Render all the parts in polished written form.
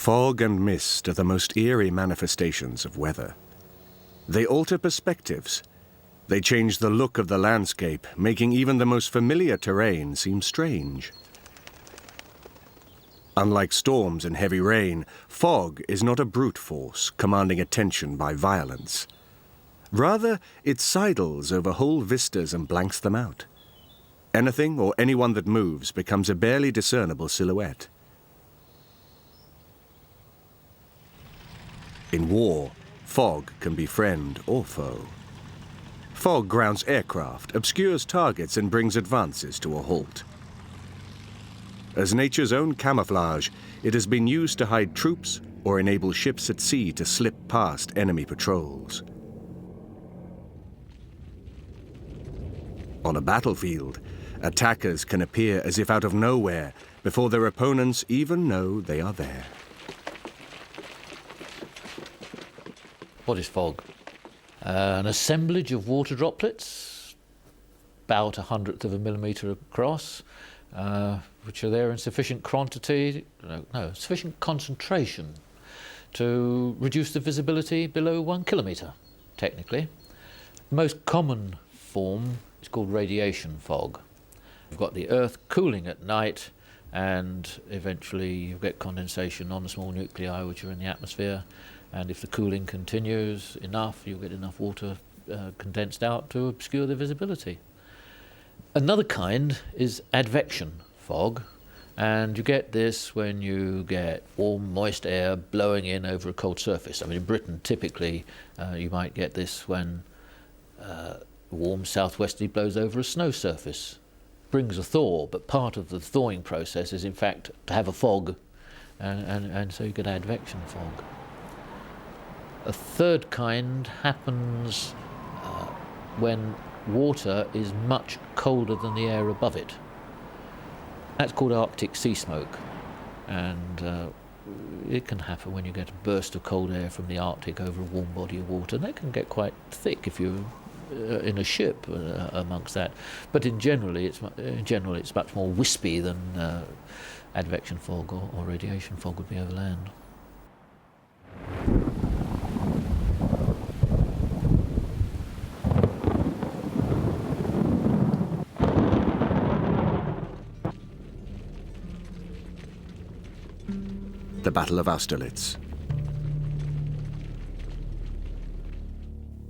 Fog and mist are the most eerie manifestations of weather. They alter perspectives. They change the look of the landscape, making even the most familiar terrain seem strange. Unlike storms and heavy rain, fog is not a brute force commanding attention by violence. Rather, it sidles over whole vistas and blanks them out. Anything or anyone that moves becomes a barely discernible silhouette. In war, fog can be friend or foe. Fog grounds aircraft, obscures targets, and brings advances to a halt. As nature's own camouflage, it has been used to hide troops or enable ships at sea to slip past enemy patrols. On a battlefield, attackers can appear as if out of nowhere before their opponents even know they are there. What is fog? An assemblage of water droplets, about 1/100 of a millimetre across, which are there in sufficient sufficient concentration to reduce the visibility below 1 kilometre, technically. The most common form is called radiation fog. You've got the Earth cooling at night, and eventually you get condensation on the small nuclei which are in the atmosphere. And if the cooling continues enough, you'll get enough water condensed out to obscure the visibility. Another kind is advection fog, and you get this when you get warm, moist air blowing in over a cold surface. I mean, in Britain, typically, you might get this when warm southwesterly blows over a snow surface. Brings a thaw, but part of the thawing process is, in fact, to have a fog, and so you get advection fog. A third kind happens when water is much colder than the air above it. That's called Arctic sea smoke, and it can happen when you get a burst of cold air from the Arctic over a warm body of water. That can get quite thick if you're in a ship amongst that. But in general, it's much more wispy than advection fog or radiation fog would be over land. The Battle of Austerlitz.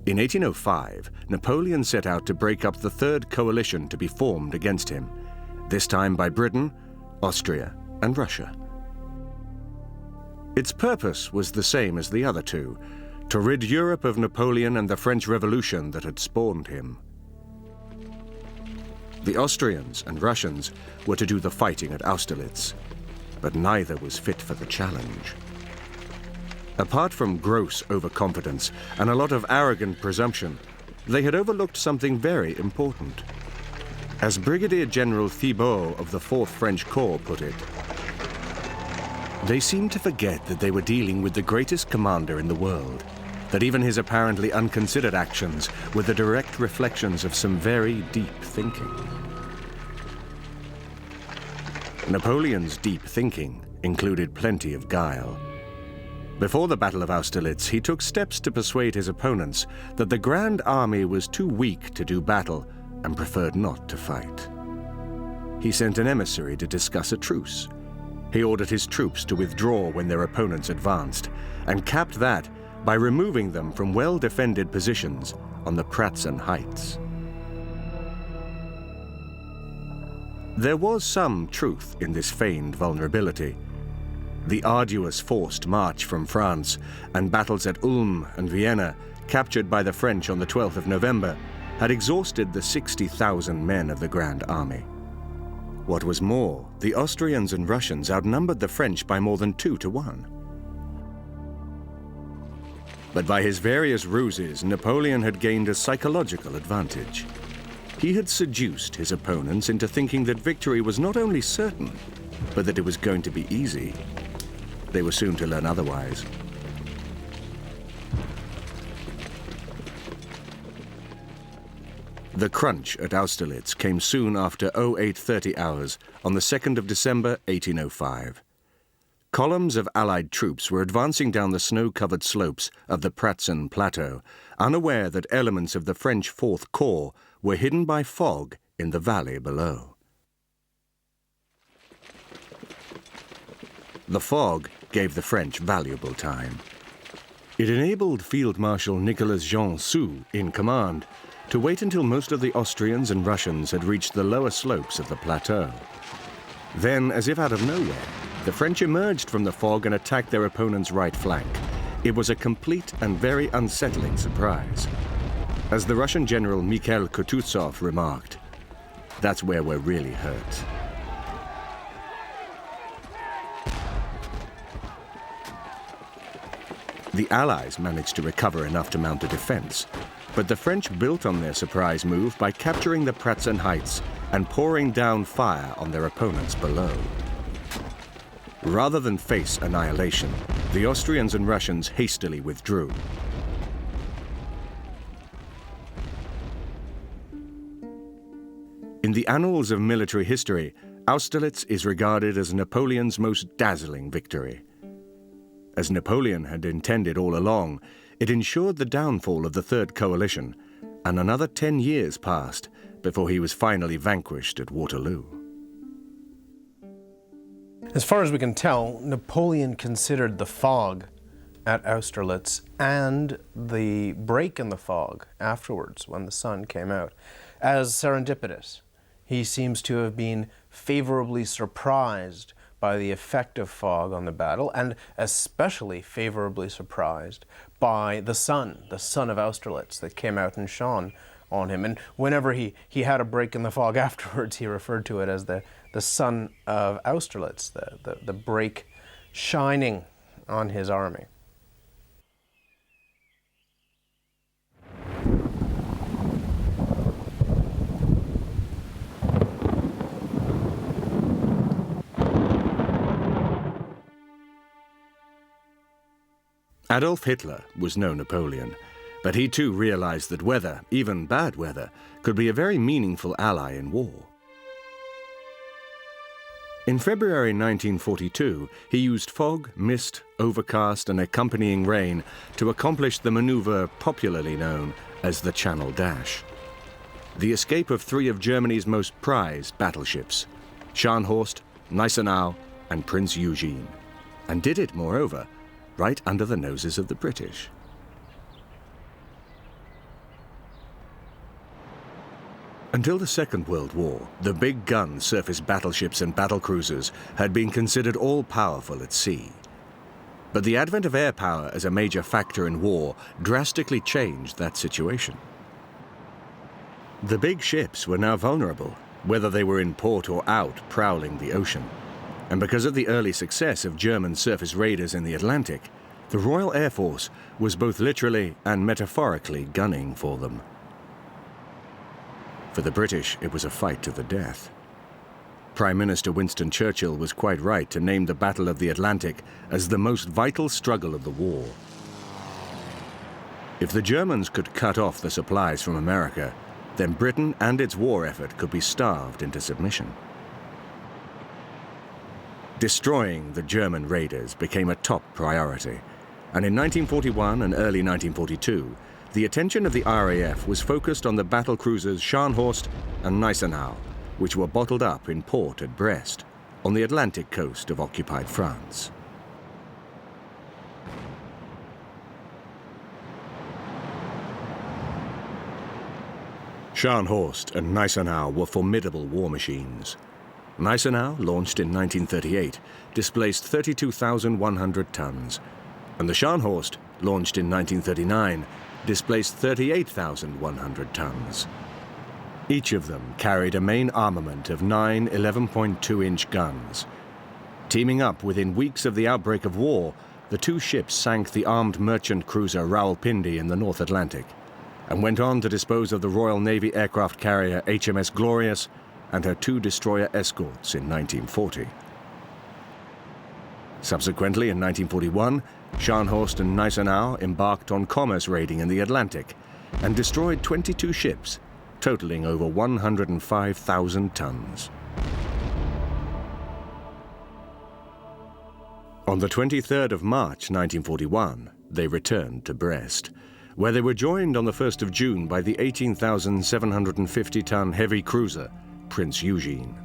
In 1805, Napoleon set out to break up the third coalition to be formed against him, this time by Britain, Austria, and Russia. Its purpose was the same as the other two, to rid Europe of Napoleon and the French Revolution that had spawned him. The Austrians and Russians were to do the fighting at Austerlitz, but neither was fit for the challenge. Apart from gross overconfidence and a lot of arrogant presumption, they had overlooked something very important. As Brigadier General Thibault of the 4th French Corps put it, they seemed to forget that they were dealing with the greatest commander in the world, that even his apparently unconsidered actions were the direct reflections of some very deep thinking. Napoleon's deep thinking included plenty of guile. Before the Battle of Austerlitz, he took steps to persuade his opponents that the Grand Army was too weak to do battle and preferred not to fight. He sent an emissary to discuss a truce. He ordered his troops to withdraw when their opponents advanced, and capped that by removing them from well-defended positions on the Pratzen Heights. There was some truth in this feigned vulnerability. The arduous forced march from France and battles at Ulm and Vienna, captured by the French on the 12th of November, had exhausted the 60,000 men of the Grand Army. What was more, the Austrians and Russians outnumbered the French by more than 2 to 1. But by his various ruses, Napoleon had gained a psychological advantage. He had seduced his opponents into thinking that victory was not only certain, but that it was going to be easy. They were soon to learn otherwise. The crunch at Austerlitz came soon after 0830 hours on the 2nd of December, 1805. Columns of Allied troops were advancing down the snow-covered slopes of the Pratzen Plateau, unaware that elements of the French Fourth Corps were hidden by fog in the valley below. The fog gave the French valuable time. It enabled Field Marshal Nicolas Jean Sou, in command, to wait until most of the Austrians and Russians had reached the lower slopes of the plateau. Then, as if out of nowhere, the French emerged from the fog and attacked their opponent's right flank. It was a complete and very unsettling surprise. As the Russian general Mikhail Kutuzov remarked, "That's where we're really hurt." The Allies managed to recover enough to mount a defense, but the French built on their surprise move by capturing the Pratzen Heights and pouring down fire on their opponents below. Rather than face annihilation, the Austrians and Russians hastily withdrew. In the annals of military history, Austerlitz is regarded as Napoleon's most dazzling victory. As Napoleon had intended all along, it ensured the downfall of the Third Coalition, and another 10 years passed before he was finally vanquished at Waterloo. As far as we can tell, Napoleon considered the fog at Austerlitz and the break in the fog afterwards, when the sun came out, as serendipitous. He seems to have been favorably surprised by the effect of fog on the battle, and especially favorably surprised by the sun of Austerlitz that came out and shone on him. And whenever he had a break in the fog afterwards, he referred to it as the sun of Austerlitz, the break shining on his army. Adolf Hitler was no Napoleon, but he too realized that weather, even bad weather, could be a very meaningful ally in war. In February 1942, he used fog, mist, overcast, and accompanying rain to accomplish the maneuver popularly known as the Channel Dash. The escape of 3 of Germany's most prized battleships, Scharnhorst, Gneisenau, and Prince Eugene, and did it, moreover, right under the noses of the British. Until the Second World War, the big gun surface battleships and battlecruisers had been considered all-powerful at sea. But the advent of air power as a major factor in war drastically changed that situation. The big ships were now vulnerable, whether they were in port or out prowling the ocean. And because of the early success of German surface raiders in the Atlantic, the Royal Air Force was both literally and metaphorically gunning for them. For the British, it was a fight to the death. Prime Minister Winston Churchill was quite right to name the Battle of the Atlantic as the most vital struggle of the war. If the Germans could cut off the supplies from America, then Britain and its war effort could be starved into submission. Destroying the German raiders became a top priority, and in 1941 and early 1942, the attention of the RAF was focused on the battle cruisers Scharnhorst and Gneisenau, which were bottled up in port at Brest, on the Atlantic coast of occupied France. Scharnhorst and Gneisenau were formidable war machines. Gneisenau, launched in 1938, displaced 32,100 tons, and the Scharnhorst, launched in 1939, displaced 38,100 tons. Each of them carried a main armament of 9 11.2-inch guns. Teaming up within weeks of the outbreak of war, the 2 ships sank the armed merchant cruiser Rawalpindi in the North Atlantic, and went on to dispose of the Royal Navy aircraft carrier HMS Glorious and her 2 destroyer escorts in 1940. Subsequently, in 1941, Scharnhorst and Gneisenau embarked on commerce raiding in the Atlantic and destroyed 22 ships, totaling over 105,000 tons. On the 23rd of March 1941, they returned to Brest, where they were joined on the 1st of June by the 18,750-ton heavy cruiser, Prince Eugene.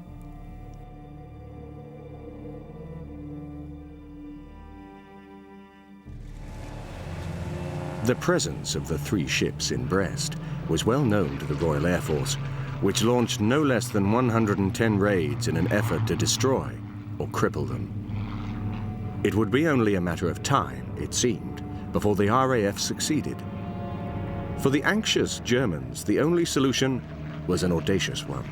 The presence of the three ships in Brest was well known to the Royal Air Force, which launched no less than 110 raids in an effort to destroy or cripple them. It would be only a matter of time, it seemed, before the RAF succeeded. For the anxious Germans, the only solution was an audacious one.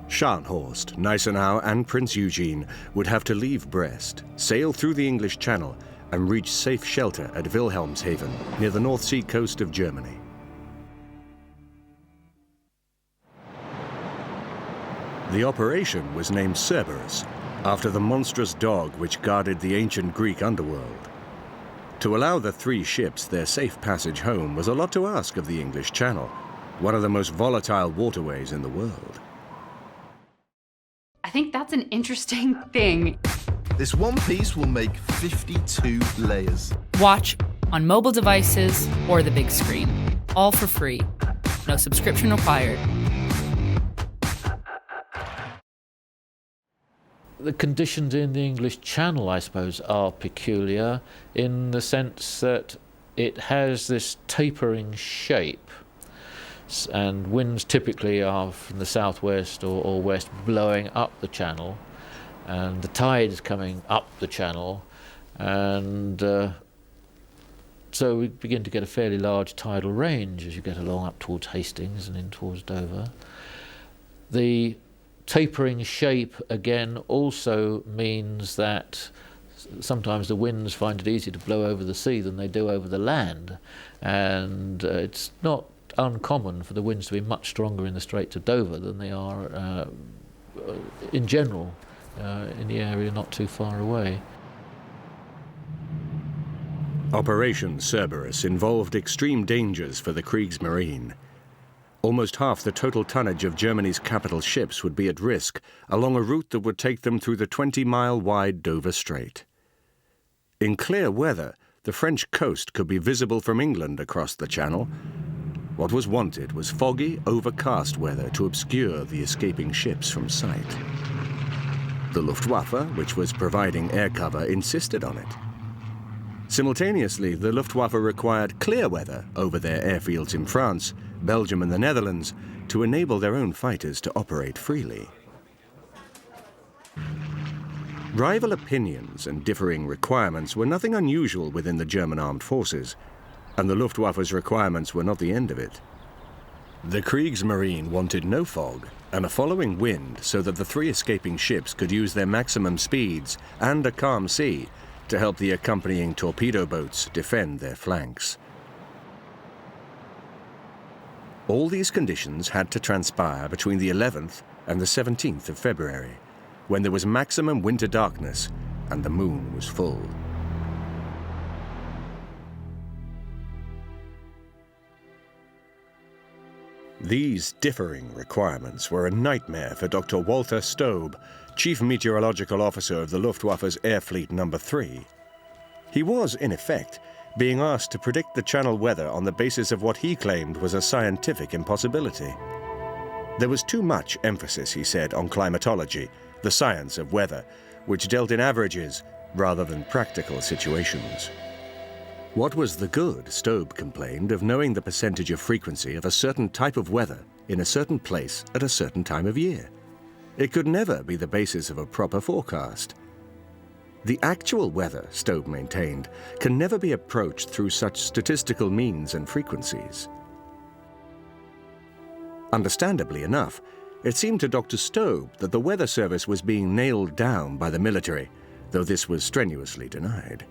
Scharnhorst, Gneisenau and Prince Eugene would have to leave Brest, sail through the English Channel and reach safe shelter at Wilhelmshaven, near the North Sea coast of Germany. The operation was named Cerberus, after the monstrous dog which guarded the ancient Greek underworld. To allow the three ships their safe passage home was a lot to ask of the English Channel, one of the most volatile waterways in the world. I think that's an interesting thing. This one piece will make 52 layers. Watch on mobile devices or the big screen. All for free. No subscription required. The conditions in the English Channel, I suppose, are peculiar in the sense that it has this tapering shape, and winds typically are from the southwest or west blowing up the channel, and the tide is coming up the channel, and so we begin to get a fairly large tidal range as you get along up towards Hastings and in towards Dover. The tapering shape, again, also means that sometimes the winds find it easier to blow over the sea than they do over the land, and it's not uncommon for the winds to be much stronger in the Straits of Dover than they are in general in the area not too far away. Operation Cerberus involved extreme dangers for the Kriegsmarine. Almost half the total tonnage of Germany's capital ships would be at risk along a route that would take them through the 20-mile-wide Dover Strait. In clear weather, the French coast could be visible from England across the Channel. What was wanted was foggy, overcast weather to obscure the escaping ships from sight. The Luftwaffe, which was providing air cover, insisted on it. Simultaneously, the Luftwaffe required clear weather over their airfields in France, Belgium and the Netherlands to enable their own fighters to operate freely. Rival opinions and differing requirements were nothing unusual within the German armed forces, and the Luftwaffe's requirements were not the end of it. The Kriegsmarine wanted no fog and a following wind so that the three escaping ships could use their maximum speeds and a calm sea to help the accompanying torpedo boats defend their flanks. All these conditions had to transpire between the 11th and the 17th of February, when there was maximum winter darkness and the moon was full. These differing requirements were a nightmare for Dr. Walter Stobe, Chief Meteorological Officer of the Luftwaffe's Air Fleet No. 3. He was, in effect, being asked to predict the Channel weather on the basis of what he claimed was a scientific impossibility. There was too much emphasis, he said, on climatology, the science of weather, which dealt in averages rather than practical situations. What was the good, Stobe complained, of knowing the percentage of frequency of a certain type of weather in a certain place at a certain time of year? It could never be the basis of a proper forecast. The actual weather, Stobe maintained, can never be approached through such statistical means and frequencies. Understandably enough, it seemed to Dr. Stobe that the Weather Service was being nailed down by the military, though this was strenuously denied.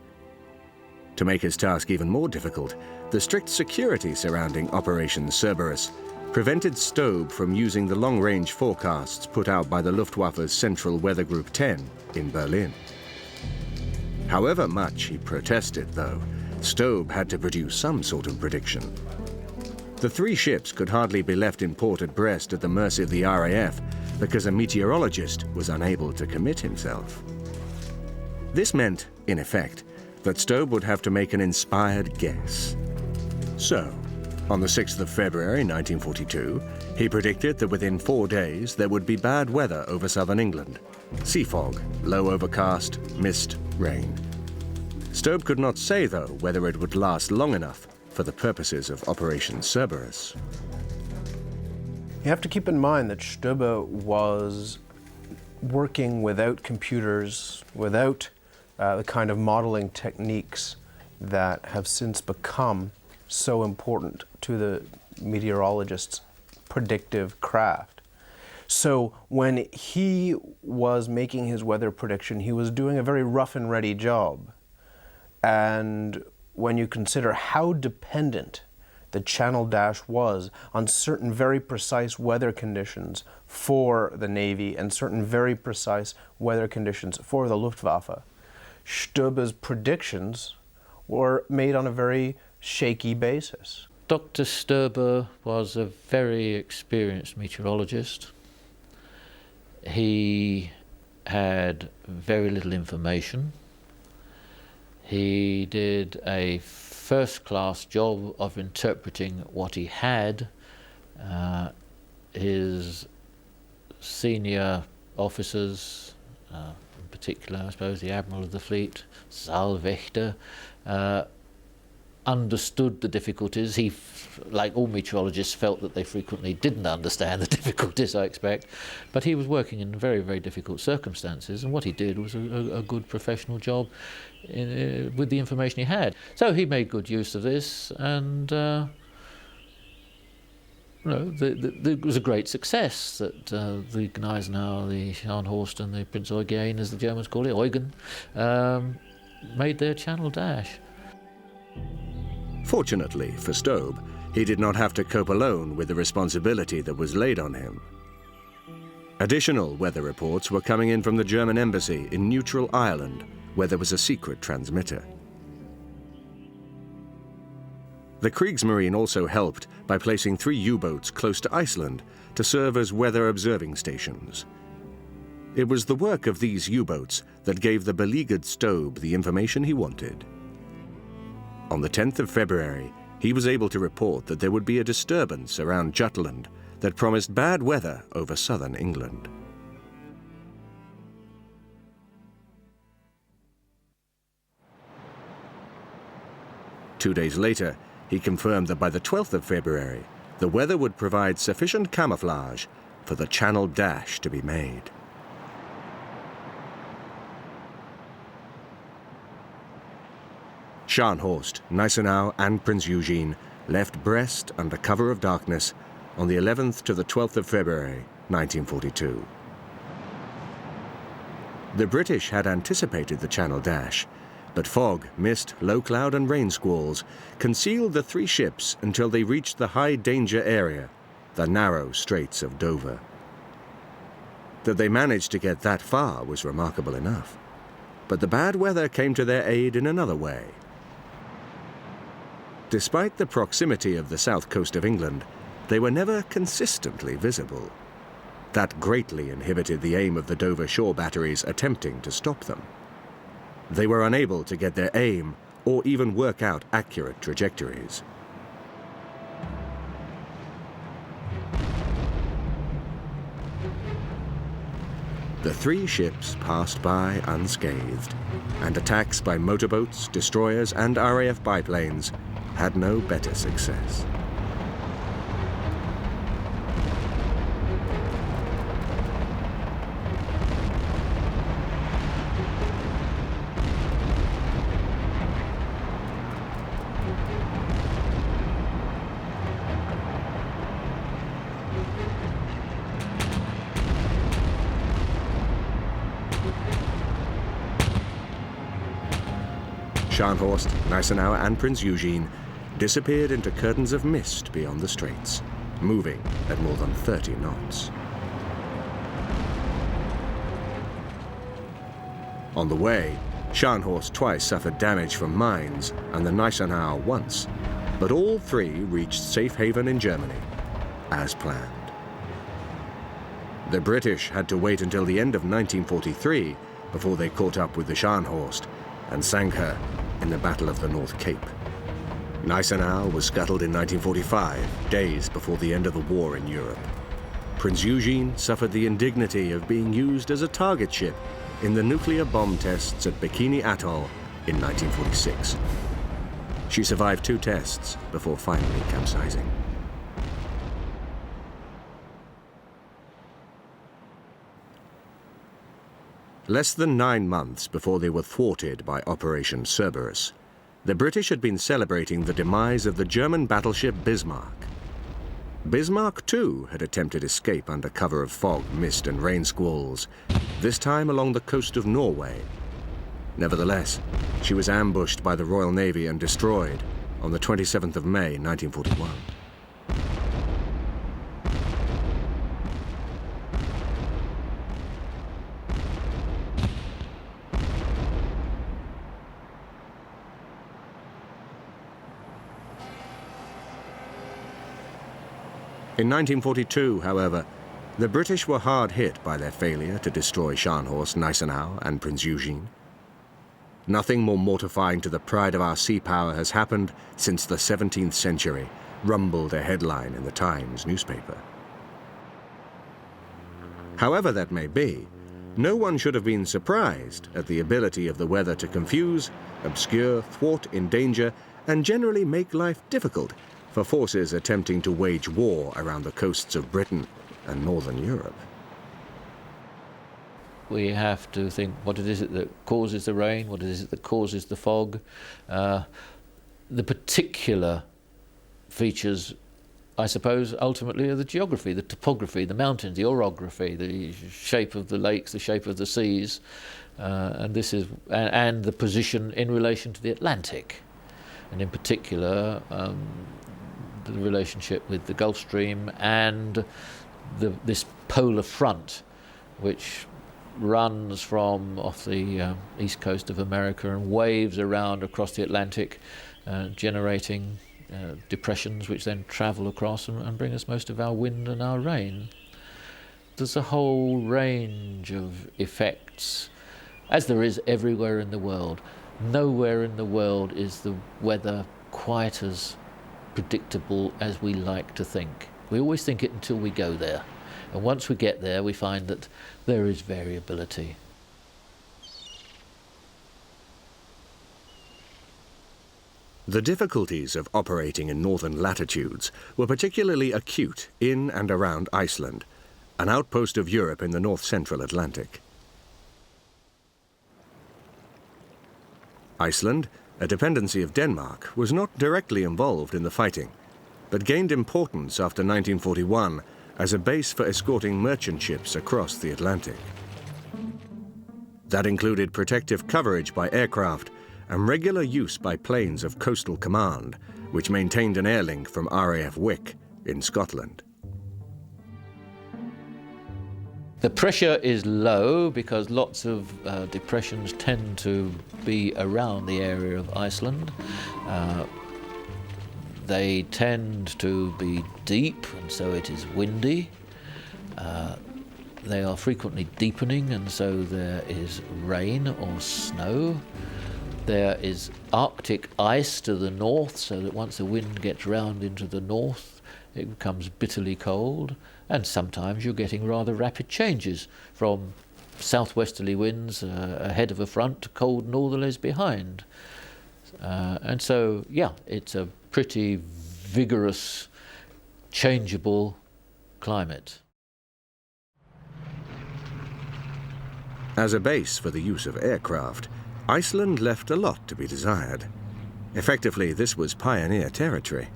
To make his task even more difficult, the strict security surrounding Operation Cerberus prevented Stobe from using the long-range forecasts put out by the Luftwaffe's Central Weather Group 10 in Berlin. However much he protested, though, Stobe had to produce some sort of prediction. The three ships could hardly be left in port at Brest at the mercy of the RAF, because a meteorologist was unable to commit himself. This meant, in effect, that Stobe would have to make an inspired guess. So, on the 6th of February 1942, he predicted that within 4 days there would be bad weather over southern England. Sea fog, low overcast, mist, rain. Stobe could not say, though, whether it would last long enough for the purposes of Operation Cerberus. You have to keep in mind that Stobe was working without computers, without the kind of modeling techniques that have since become so important to the meteorologist's predictive craft. So when he was making his weather prediction, he was doing a very rough and ready job. And when you consider how dependent the Channel Dash was on certain very precise weather conditions for the Navy and certain very precise weather conditions for the Luftwaffe, Stobe's predictions were made on a very shaky basis. Dr. Stobe was a very experienced meteorologist. He had very little information. He did a first-class job of interpreting what he had. His senior officers, in particular, I suppose, the Admiral of the Fleet, Saalwächter, understood the difficulties. He, like all meteorologists, felt that they frequently didn't understand the difficulties, I expect, but he was working in very, very difficult circumstances, and what he did was a good professional job with the information he had. So he made good use of this, and it was a great success that the Gneisenau, the Scharnhorst and the Prinz Eugen, as the Germans call it, Eugen, made their Channel Dash. Fortunately for Stobe, he did not have to cope alone with the responsibility that was laid on him. Additional weather reports were coming in from the German embassy in neutral Ireland, where there was a secret transmitter. The Kriegsmarine also helped by placing 3 U-boats close to Iceland to serve as weather observing stations. It was the work of these U-boats that gave the beleaguered Stobe the information he wanted. On the 10th of February, he was able to report that there would be a disturbance around Jutland that promised bad weather over southern England. Two days later, he confirmed that by the 12th of February, the weather would provide sufficient camouflage for the Channel Dash to be made. Scharnhorst, Gneisenau and Prinz Eugen left Brest under cover of darkness on the 11th to the 12th of February, 1942. The British had anticipated the Channel Dash, but fog, mist, low cloud and rain squalls concealed the 3 ships until they reached the high danger area, the narrow Straits of Dover. That they managed to get that far was remarkable enough, but the bad weather came to their aid in another way. Despite the proximity of the south coast of England, they were never consistently visible. That greatly inhibited the aim of the Dover shore batteries attempting to stop them. They were unable to get their aim or even work out accurate trajectories. The 3 ships passed by unscathed, and attacks by motorboats, destroyers and RAF biplanes had no better success. Scharnhorst, Gneisenau and Prinz Eugen disappeared into curtains of mist beyond the straits, moving at more than 30 knots. On the way, Scharnhorst twice suffered damage from mines and the Gneisenau once, but all 3 reached safe haven in Germany, as planned. The British had to wait until the end of 1943 before they caught up with the Scharnhorst and sank her in the Battle of the North Cape. Gneisenau was scuttled in 1945, days before the end of the war in Europe. Prince Eugene suffered the indignity of being used as a target ship in the nuclear bomb tests at Bikini Atoll in 1946. She survived 2 tests before finally capsizing. Less than 9 months before they were thwarted by Operation Cerberus, the British had been celebrating the demise of the German battleship Bismarck. Bismarck, too, had attempted escape under cover of fog, mist, and rain squalls, this time along the coast of Norway. Nevertheless, she was ambushed by the Royal Navy and destroyed on the 27th of May, 1941. In 1942, however, the British were hard hit by their failure to destroy Scharnhorst, Gneisenau, and Prince Eugene. Nothing more mortifying to the pride of our sea power has happened since the 17th century, rumbled a headline in the Times newspaper. However that may be, no one should have been surprised at the ability of the weather to confuse, obscure, thwart, endanger, and generally make life difficult for forces attempting to wage war around the coasts of Britain and Northern Europe. We have to think, what it is that causes the rain, what it is that causes the fog. The particular features, I suppose, ultimately are the geography, the topography, the mountains, the orography, the shape of the lakes, the shape of the seas, and the position in relation to the Atlantic, and in particular the relationship with the Gulf Stream and this polar front, which runs from off the east coast of America and waves around across the Atlantic, generating depressions which then travel across and bring us most of our wind and our rain. There's a whole range of effects, as there is everywhere in the world. Nowhere in the world is the weather quite as predictable as we like to think. We always think it until we go there. And once we get there, we find that there is variability. The difficulties of operating in northern latitudes were particularly acute in and around Iceland, an outpost of Europe in the north-central Atlantic. Iceland, a dependency of Denmark, was not directly involved in the fighting, but gained importance after 1941 as a base for escorting merchant ships across the Atlantic. That included protective coverage by aircraft and regular use by planes of Coastal Command, which maintained an air link from RAF Wick in Scotland. The pressure is low because lots of depressions tend to be around the area of Iceland. They tend to be deep, and so it is windy. They are frequently deepening, and so there is rain or snow. There is Arctic ice to the north, so that once the wind gets round into the north, it becomes bitterly cold. And sometimes you're getting rather rapid changes from southwesterly winds ahead of a front to cold northerlies behind. And so, yeah, it's a pretty vigorous, changeable climate. As a base for the use of aircraft, Iceland left a lot to be desired. Effectively, this was pioneer territory.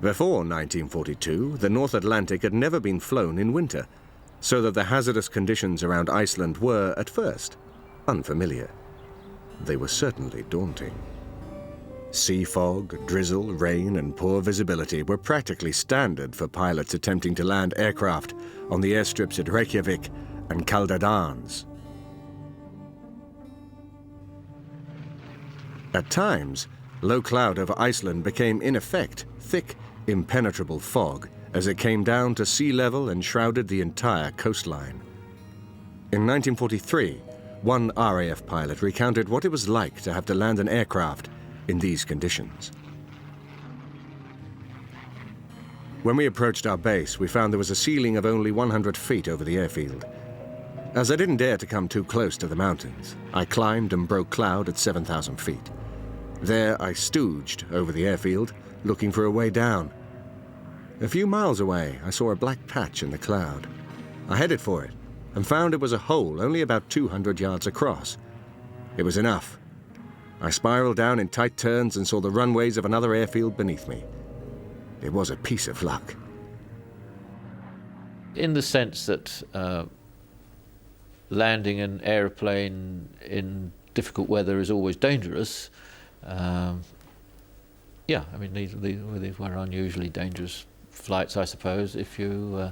Before 1942, the North Atlantic had never been flown in winter, so that the hazardous conditions around Iceland were, at first, unfamiliar. They were certainly daunting. Sea fog, drizzle, rain, and poor visibility were practically standard for pilots attempting to land aircraft on the airstrips at Reykjavik and Kaldadans. At times, low cloud over Iceland became, in effect, thick, impenetrable fog as it came down to sea level and shrouded the entire coastline. In 1943, one RAF pilot recounted what it was like to have to land an aircraft in these conditions. When we approached our base, we found there was a ceiling of only 100 feet over the airfield. As I didn't dare to come too close to the mountains, I climbed and broke cloud at 7,000 feet. There I stooged over the airfield, looking for a way down. A few miles away, I saw a black patch in the cloud. I headed for it and found it was a hole only about 200 yards across. It was enough. I spiraled down in tight turns and saw the runways of another airfield beneath me. It was a piece of luck. In the sense that landing an aeroplane in difficult weather is always dangerous, yeah, I mean, these were unusually dangerous flights, I suppose. If you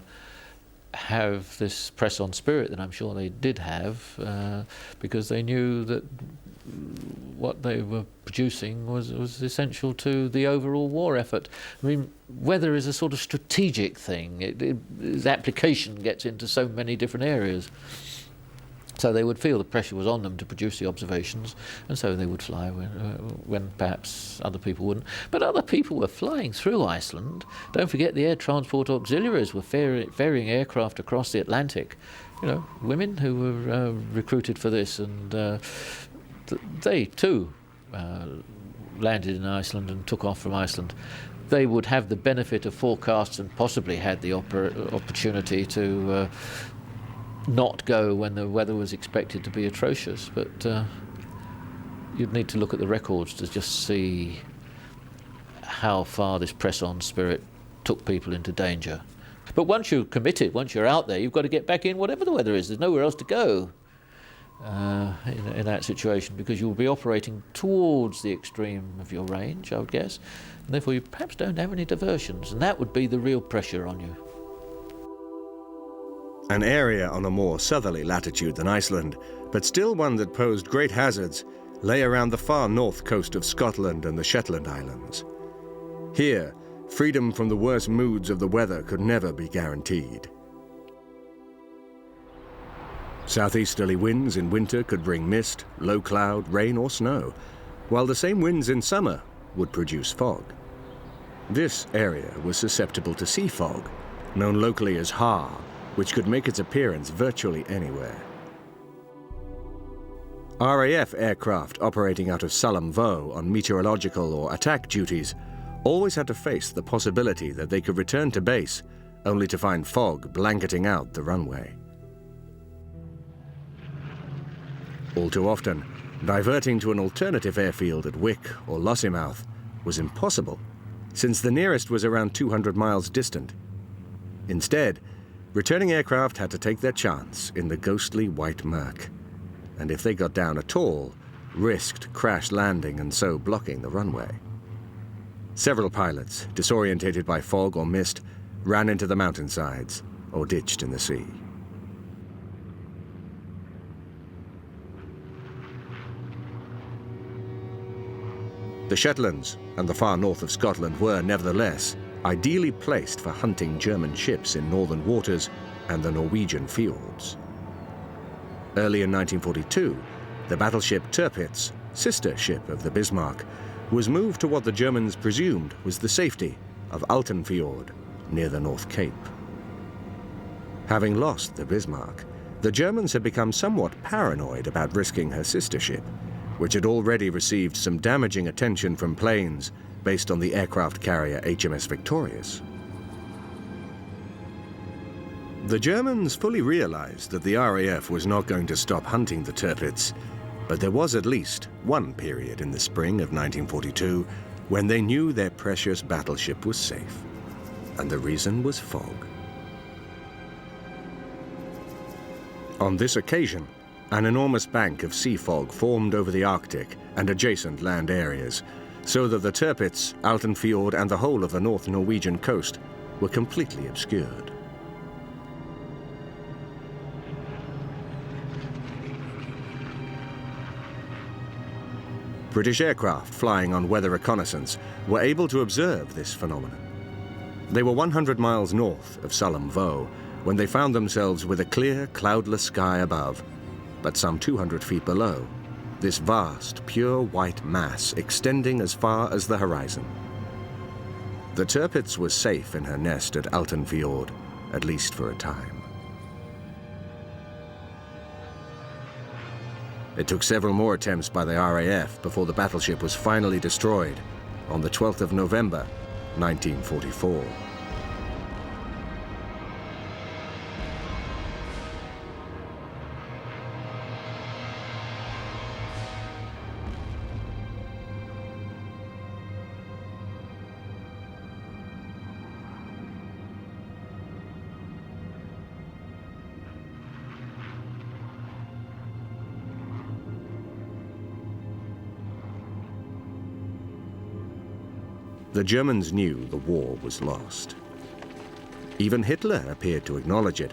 have this press-on spirit that I'm sure they did have, because they knew that what they were producing was essential to the overall war effort. I mean, weather is a sort of strategic thing. Its application gets into so many different areas. So they would feel the pressure was on them to produce the observations, and so they would fly when perhaps other people wouldn't. But other people were flying through Iceland. Don't forget the air transport auxiliaries were ferrying aircraft across the Atlantic. You know, women who were recruited for this, and they too landed in Iceland and took off from Iceland. They would have the benefit of forecasts and possibly had the opportunity to not go when the weather was expected to be atrocious, but you'd need to look at the records to just see how far this press-on spirit took people into danger. But once you're committed, once you're out there, you've got to get back in whatever the weather is. There's nowhere else to go in that situation, because you'll be operating towards the extreme of your range, I would guess, and therefore you perhaps don't have any diversions, and that would be the real pressure on you. An area on a more southerly latitude than Iceland, but still one that posed great hazards, lay around the far north coast of Scotland and the Shetland Islands. Here, freedom from the worst moods of the weather could never be guaranteed. Southeasterly winds in winter could bring mist, low cloud, rain or snow, while the same winds in summer would produce fog. This area was susceptible to sea fog, known locally as har, which could make its appearance virtually anywhere. RAF aircraft operating out of Sullom Voe on meteorological or attack duties always had to face the possibility that they could return to base only to find fog blanketing out the runway. All too often, diverting to an alternative airfield at Wick or Lossiemouth was impossible, since the nearest was around 200 miles distant. Instead, returning aircraft had to take their chance in the ghostly white murk, and if they got down at all, risked crash landing and so blocking the runway. Several pilots, disorientated by fog or mist, ran into the mountainsides or ditched in the sea. The Shetlands and the far north of Scotland were, nevertheless, ideally placed for hunting German ships in northern waters and the Norwegian fjords. Early in 1942, the battleship Tirpitz, sister ship of the Bismarck, was moved to what the Germans presumed was the safety of Altenfjord near the North Cape. Having lost the Bismarck, the Germans had become somewhat paranoid about risking her sister ship, which had already received some damaging attention from planes based on the aircraft carrier HMS Victorious. The Germans fully realized that the RAF was not going to stop hunting the Tirpitz, but there was at least one period in the spring of 1942 when they knew their precious battleship was safe, and the reason was fog. On this occasion, an enormous bank of sea fog formed over the Arctic and adjacent land areas, so that the Tirpitz, Altenfjord, and the whole of the North Norwegian coast were completely obscured. British aircraft flying on weather reconnaissance were able to observe this phenomenon. They were 100 miles north of Salem-Vaux when they found themselves with a clear, cloudless sky above, but some 200 feet below, this vast, pure white mass extending as far as the horizon. The Tirpitz was safe in her nest at Altenfjord, at least for a time. It took several more attempts by the RAF before the battleship was finally destroyed on the 12th of November, 1944. The Germans knew the war was lost. Even Hitler appeared to acknowledge it,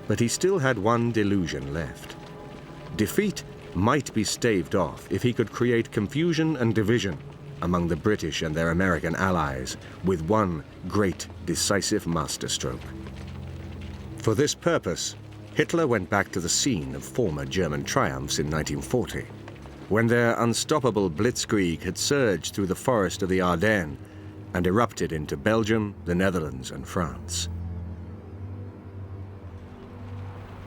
but he still had one delusion left. Defeat might be staved off if he could create confusion and division among the British and their American allies with one great, decisive masterstroke. For this purpose, Hitler went back to the scene of former German triumphs in 1940, when their unstoppable blitzkrieg had surged through the forest of the Ardennes and erupted into Belgium, the Netherlands, and France.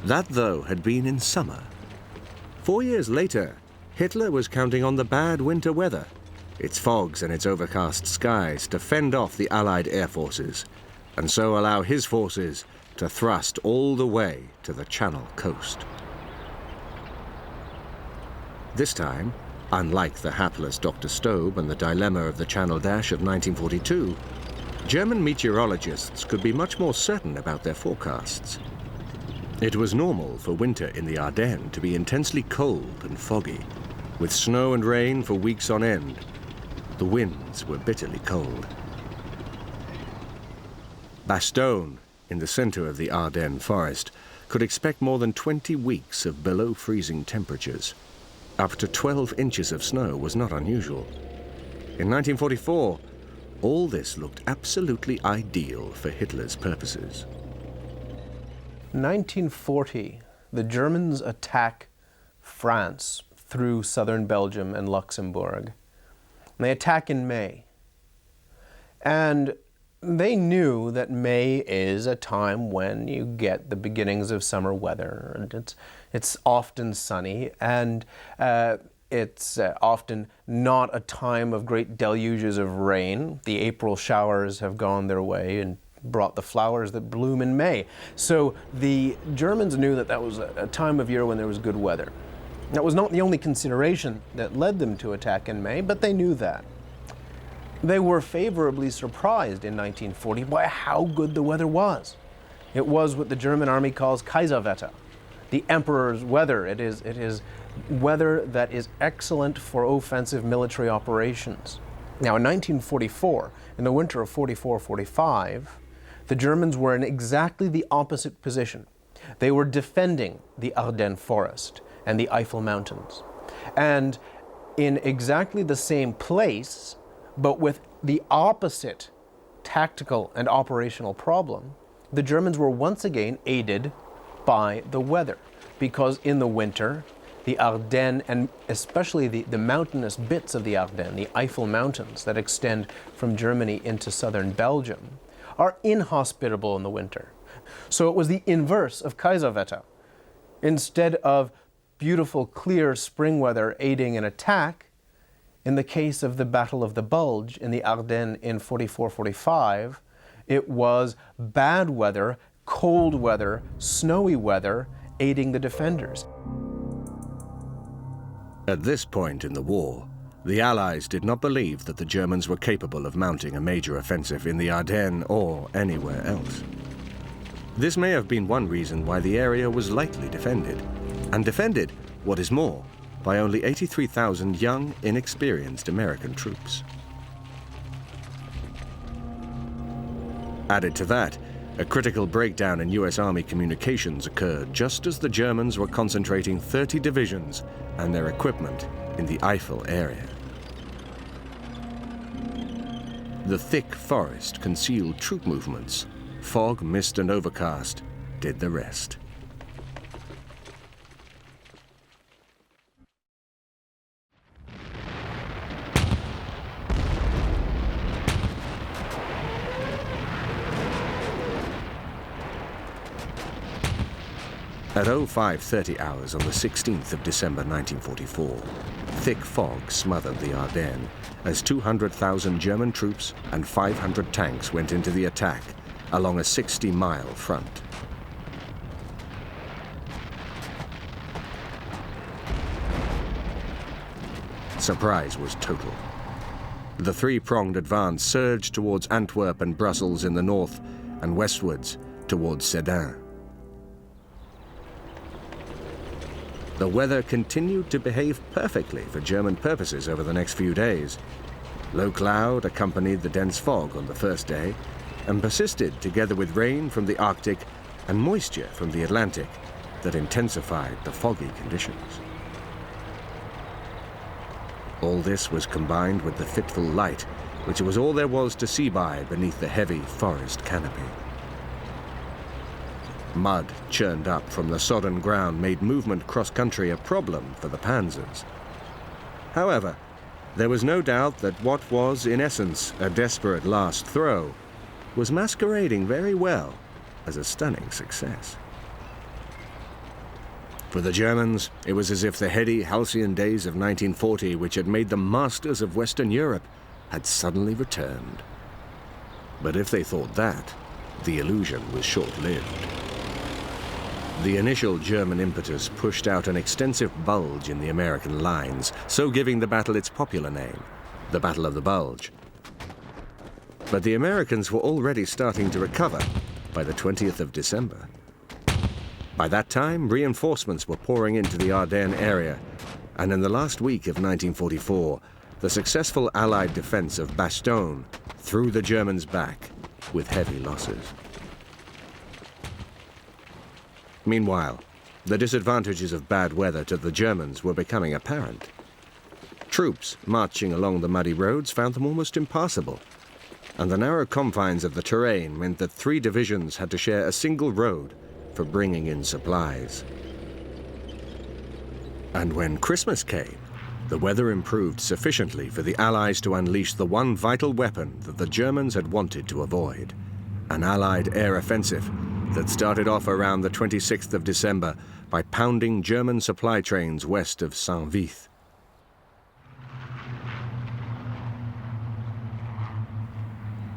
That, though, had been in summer. 4 years later, Hitler was counting on the bad winter weather, its fogs and its overcast skies, to fend off the Allied air forces, and so allow his forces to thrust all the way to the Channel coast. This time, unlike the hapless Dr. Stobe and the dilemma of the Channel Dash of 1942, German meteorologists could be much more certain about their forecasts. It was normal for winter in the Ardennes to be intensely cold and foggy, with snow and rain for weeks on end. The winds were bitterly cold. Bastogne, in the center of the Ardennes forest, could expect more than 20 weeks of below-freezing temperatures. Up to 12 inches of snow was not unusual. In 1944, all this looked absolutely ideal for Hitler's purposes. In 1940, the Germans attack France through southern Belgium and Luxembourg. And they attack in May. And they knew that May is a time when you get the beginnings of summer weather, and it's often sunny, and it's often not a time of great deluges of rain. The April showers have gone their way and brought the flowers that bloom in May. So the Germans knew that that was a time of year when there was good weather. That was not the only consideration that led them to attack in May, but they knew that. They were favorably surprised in 1940 by how good the weather was. It was what the German army calls Kaiserwetter, the emperor's weather. It is weather that is excellent for offensive military operations. Now, in 1944, in the winter of 44-45, the Germans were in exactly the opposite position. They were defending the Ardennes forest and the Eifel Mountains. And in exactly the same place, but with the opposite tactical and operational problem, the Germans were once again aided by the weather, because in the winter, the Ardennes, and especially the mountainous bits of the Ardennes, the Eifel Mountains that extend from Germany into southern Belgium, are inhospitable in the winter. So it was the inverse of Kaiserwetter. Instead of beautiful, clear spring weather aiding an attack, in the case of the Battle of the Bulge in the Ardennes in 44-45, it was bad weather, cold weather, snowy weather aiding the defenders. At this point in the war, the Allies did not believe that the Germans were capable of mounting a major offensive in the Ardennes or anywhere else. This may have been one reason why the area was lightly defended, and defended, what is more, by only 83,000 young, inexperienced American troops. Added to that, a critical breakdown in U.S. Army communications occurred just as the Germans were concentrating 30 divisions and their equipment in the Eifel area. The thick forest concealed troop movements. Fog, mist, and overcast did the rest. At 0530 hours on the 16th of December 1944, thick fog smothered the Ardennes as 200,000 German troops and 500 tanks went into the attack along a 60-mile front. Surprise was total. The three-pronged advance surged towards Antwerp and Brussels in the north and westwards towards Sedan. The weather continued to behave perfectly for German purposes over the next few days. Low cloud accompanied the dense fog on the first day and persisted together with rain from the Arctic and moisture from the Atlantic that intensified the foggy conditions. All this was combined with the fitful light, which was all there was to see by beneath the heavy forest canopy. Mud churned up from the sodden ground made movement cross-country a problem for the panzers. However, there was no doubt that what was, in essence, a desperate last throw was masquerading very well as a stunning success. For the Germans, it was as if the heady, halcyon days of 1940, which had made them masters of Western Europe, had suddenly returned. But if they thought that, the illusion was short-lived. The initial German impetus pushed out an extensive bulge in the American lines, so giving the battle its popular name, the Battle of the Bulge. But the Americans were already starting to recover by the 20th of December. By that time, reinforcements were pouring into the Ardennes area, and in the last week of 1944, the successful Allied defense of Bastogne threw the Germans back with heavy losses. Meanwhile, the disadvantages of bad weather to the Germans were becoming apparent. Troops marching along the muddy roads found them almost impassable, and the narrow confines of the terrain meant that 3 divisions had to share a single road for bringing in supplies. And when Christmas came, the weather improved sufficiently for the Allies to unleash the one vital weapon that the Germans had wanted to avoid, an Allied air offensive that started off around the 26th of December by pounding German supply trains west of Saint-Vith.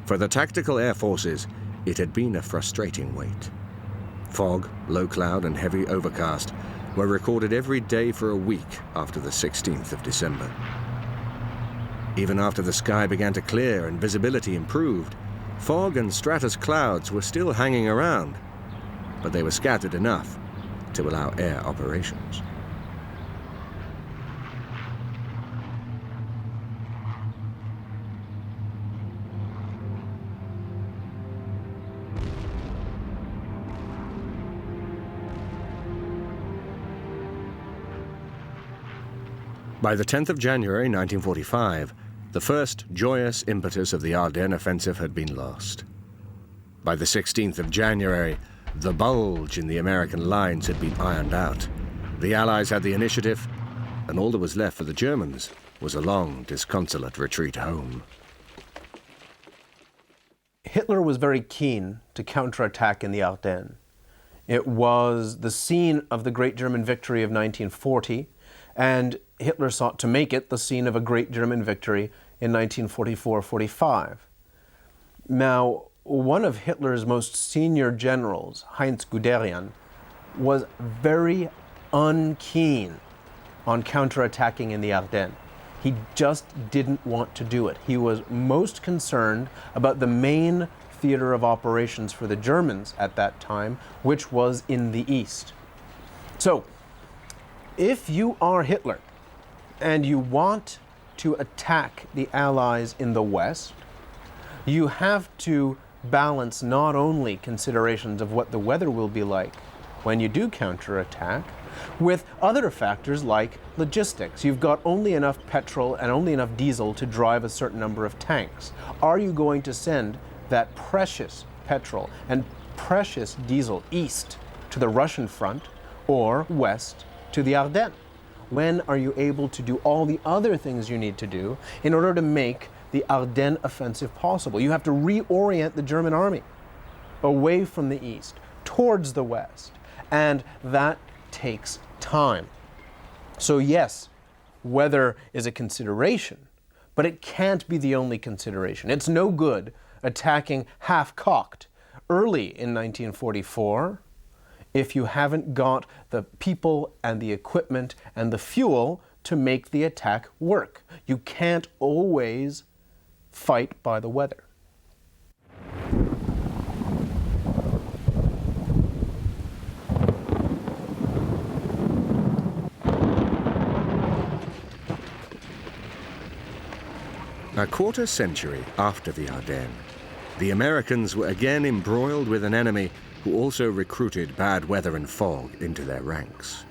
For the tactical air forces, it had been a frustrating wait. Fog, low cloud, and heavy overcast were recorded every day for a week after the 16th of December. Even after the sky began to clear and visibility improved, fog and stratus clouds were still hanging around, but they were scattered enough to allow air operations. By the 10th of January 1945, the first joyous impetus of the Ardennes offensive had been lost. By the 16th of January, the bulge in the American lines had been ironed out. The Allies had the initiative, and all that was left for the Germans was a long, disconsolate retreat home. Hitler was very keen to counterattack in the Ardennes. It was the scene of the great German victory of 1940, and Hitler sought to make it the scene of a great German victory in 1944-45. Now, one of Hitler's most senior generals, Heinz Guderian, was very unkeen on counterattacking in the Ardennes. He just didn't want to do it. He was most concerned about the main theater of operations for the Germans at that time, which was in the east. So, if you are Hitler and you want to attack the Allies in the west, you have to balance not only considerations of what the weather will be like when you do counterattack, with other factors like logistics. You've got only enough petrol and only enough diesel to drive a certain number of tanks. Are you going to send that precious petrol and precious diesel east to the Russian front or west to the Ardennes? When are you able to do all the other things you need to do in order to make the Ardennes offensive possible? You have to reorient the German army away from the east towards the west, and that takes time. So yes, weather is a consideration, but it can't be the only consideration. It's no good attacking half-cocked early in 1944 if you haven't got the people and the equipment and the fuel to make the attack work. You can't always fight by the weather. A quarter century after the Ardennes, the Americans were again embroiled with an enemy who also recruited bad weather and fog into their ranks.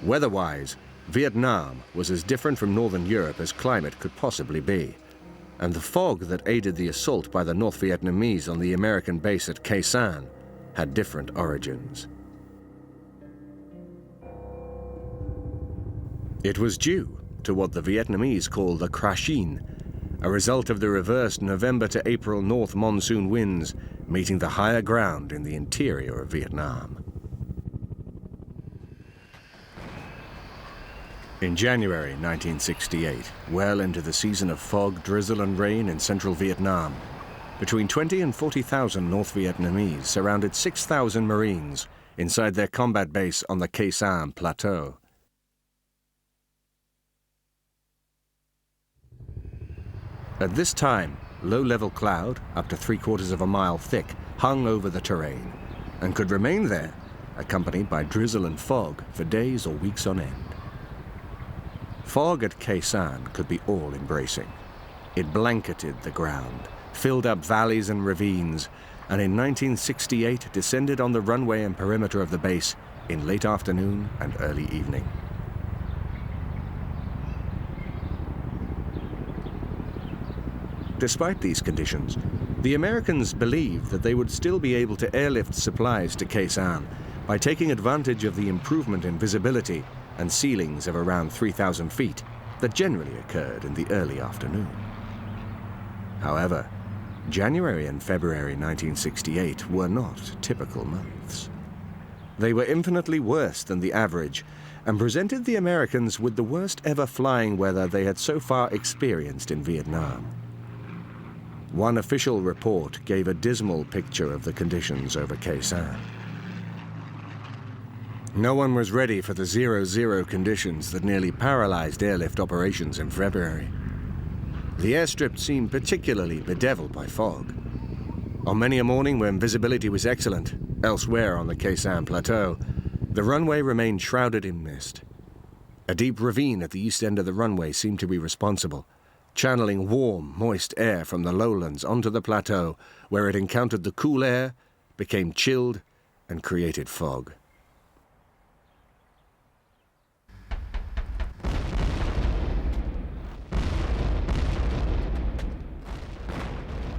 Weather-wise, Vietnam was as different from Northern Europe as climate could possibly be, and the fog that aided the assault by the North Vietnamese on the American base at Khe Sanh had different origins. It was due to what the Vietnamese call the crashine, a result of the reversed November to April north monsoon winds meeting the higher ground in the interior of Vietnam. In January 1968, well into the season of fog, drizzle and rain in central Vietnam, between 20 and 40,000 North Vietnamese surrounded 6,000 Marines inside their combat base on the Khe Sanh Plateau. At this time, low-level cloud, up to 3/4 of a mile thick, hung over the terrain and could remain there, accompanied by drizzle and fog for days or weeks on end. Fog at Khe Sanh could be all-embracing. It blanketed the ground, filled up valleys and ravines, and in 1968 descended on the runway and perimeter of the base in late afternoon and early evening. Despite these conditions, the Americans believed that they would still be able to airlift supplies to Khe Sanh by taking advantage of the improvement in visibility and ceilings of around 3,000 feet that generally occurred in the early afternoon. However, January and February 1968 were not typical months. They were infinitely worse than the average and presented the Americans with the worst ever flying weather they had so far experienced in Vietnam. One official report gave a dismal picture of the conditions over Khe Sanh. No one was ready for the 0-0 conditions that nearly paralyzed airlift operations in February. The airstrip seemed particularly bedeviled by fog. On many a morning when visibility was excellent, elsewhere on the Khe Sanh Plateau, the runway remained shrouded in mist. A deep ravine at the east end of the runway seemed to be responsible, channeling warm, moist air from the lowlands onto the plateau, where it encountered the cool air, became chilled, and created fog.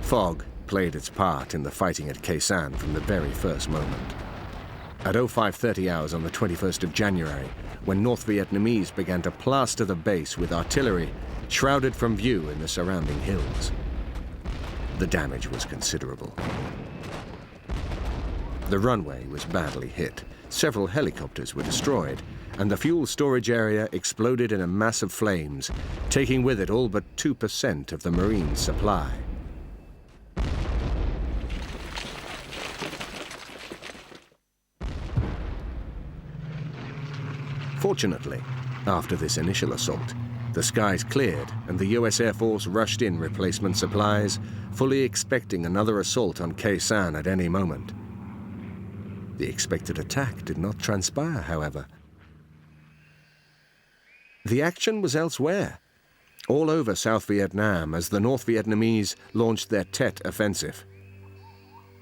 Fog played its part in the fighting at Khe Sanh from the very first moment. At 05:30 hours on the 21st of January, when North Vietnamese began to plaster the base with artillery, shrouded from view in the surrounding hills. The damage was considerable. The runway was badly hit. Several helicopters were destroyed, and the fuel storage area exploded in a mass of flames, taking with it all but 2% of the Marines' supply. Fortunately, after this initial assault, the skies cleared and the US Air Force rushed in replacement supplies, fully expecting another assault on Khe Sanh at any moment. The expected attack did not transpire, however. The action was elsewhere, all over South Vietnam as the North Vietnamese launched their Tet offensive.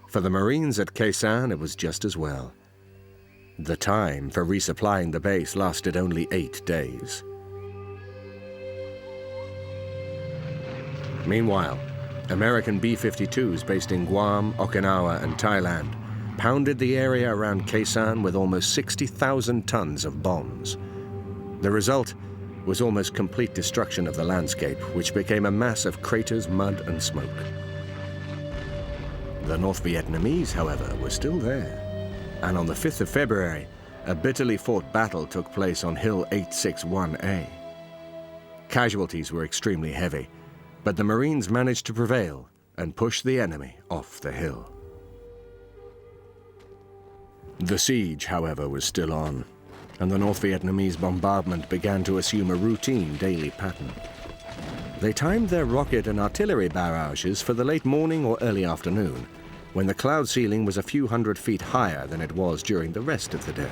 For the Marines at Khe Sanh, it was just as well. The time for resupplying the base lasted only 8 days. Meanwhile, American B-52s based in Guam, Okinawa, and Thailand pounded the area around Khe with almost 60,000 tons of bombs. The result was almost complete destruction of the landscape, which became a mass of craters, mud, and smoke. The North Vietnamese, however, were still there. And on the 5th of February, a bitterly fought battle took place on Hill 861A. Casualties were extremely heavy, but the Marines managed to prevail and push the enemy off the hill. The siege, however, was still on, and the North Vietnamese bombardment began to assume a routine daily pattern. They timed their rocket and artillery barrages for the late morning or early afternoon, when the cloud ceiling was a few hundred feet higher than it was during the rest of the day.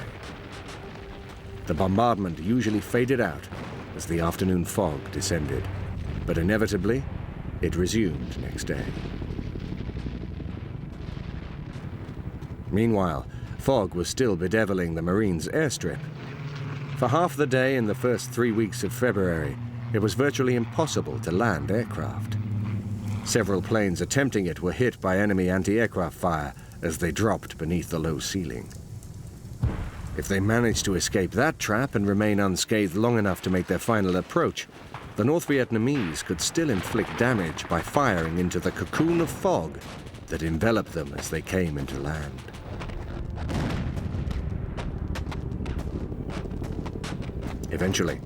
The bombardment usually faded out as the afternoon fog descended, but inevitably, it resumed next day. Meanwhile, fog was still bedeviling the Marines' airstrip. For half the day in the first 3 weeks of February, it was virtually impossible to land aircraft. Several planes attempting it were hit by enemy anti-aircraft fire as they dropped beneath the low ceiling. If they managed to escape that trap and remain unscathed long enough to make their final approach, the North Vietnamese could still inflict damage by firing into the cocoon of fog that enveloped them as they came into land. Eventually,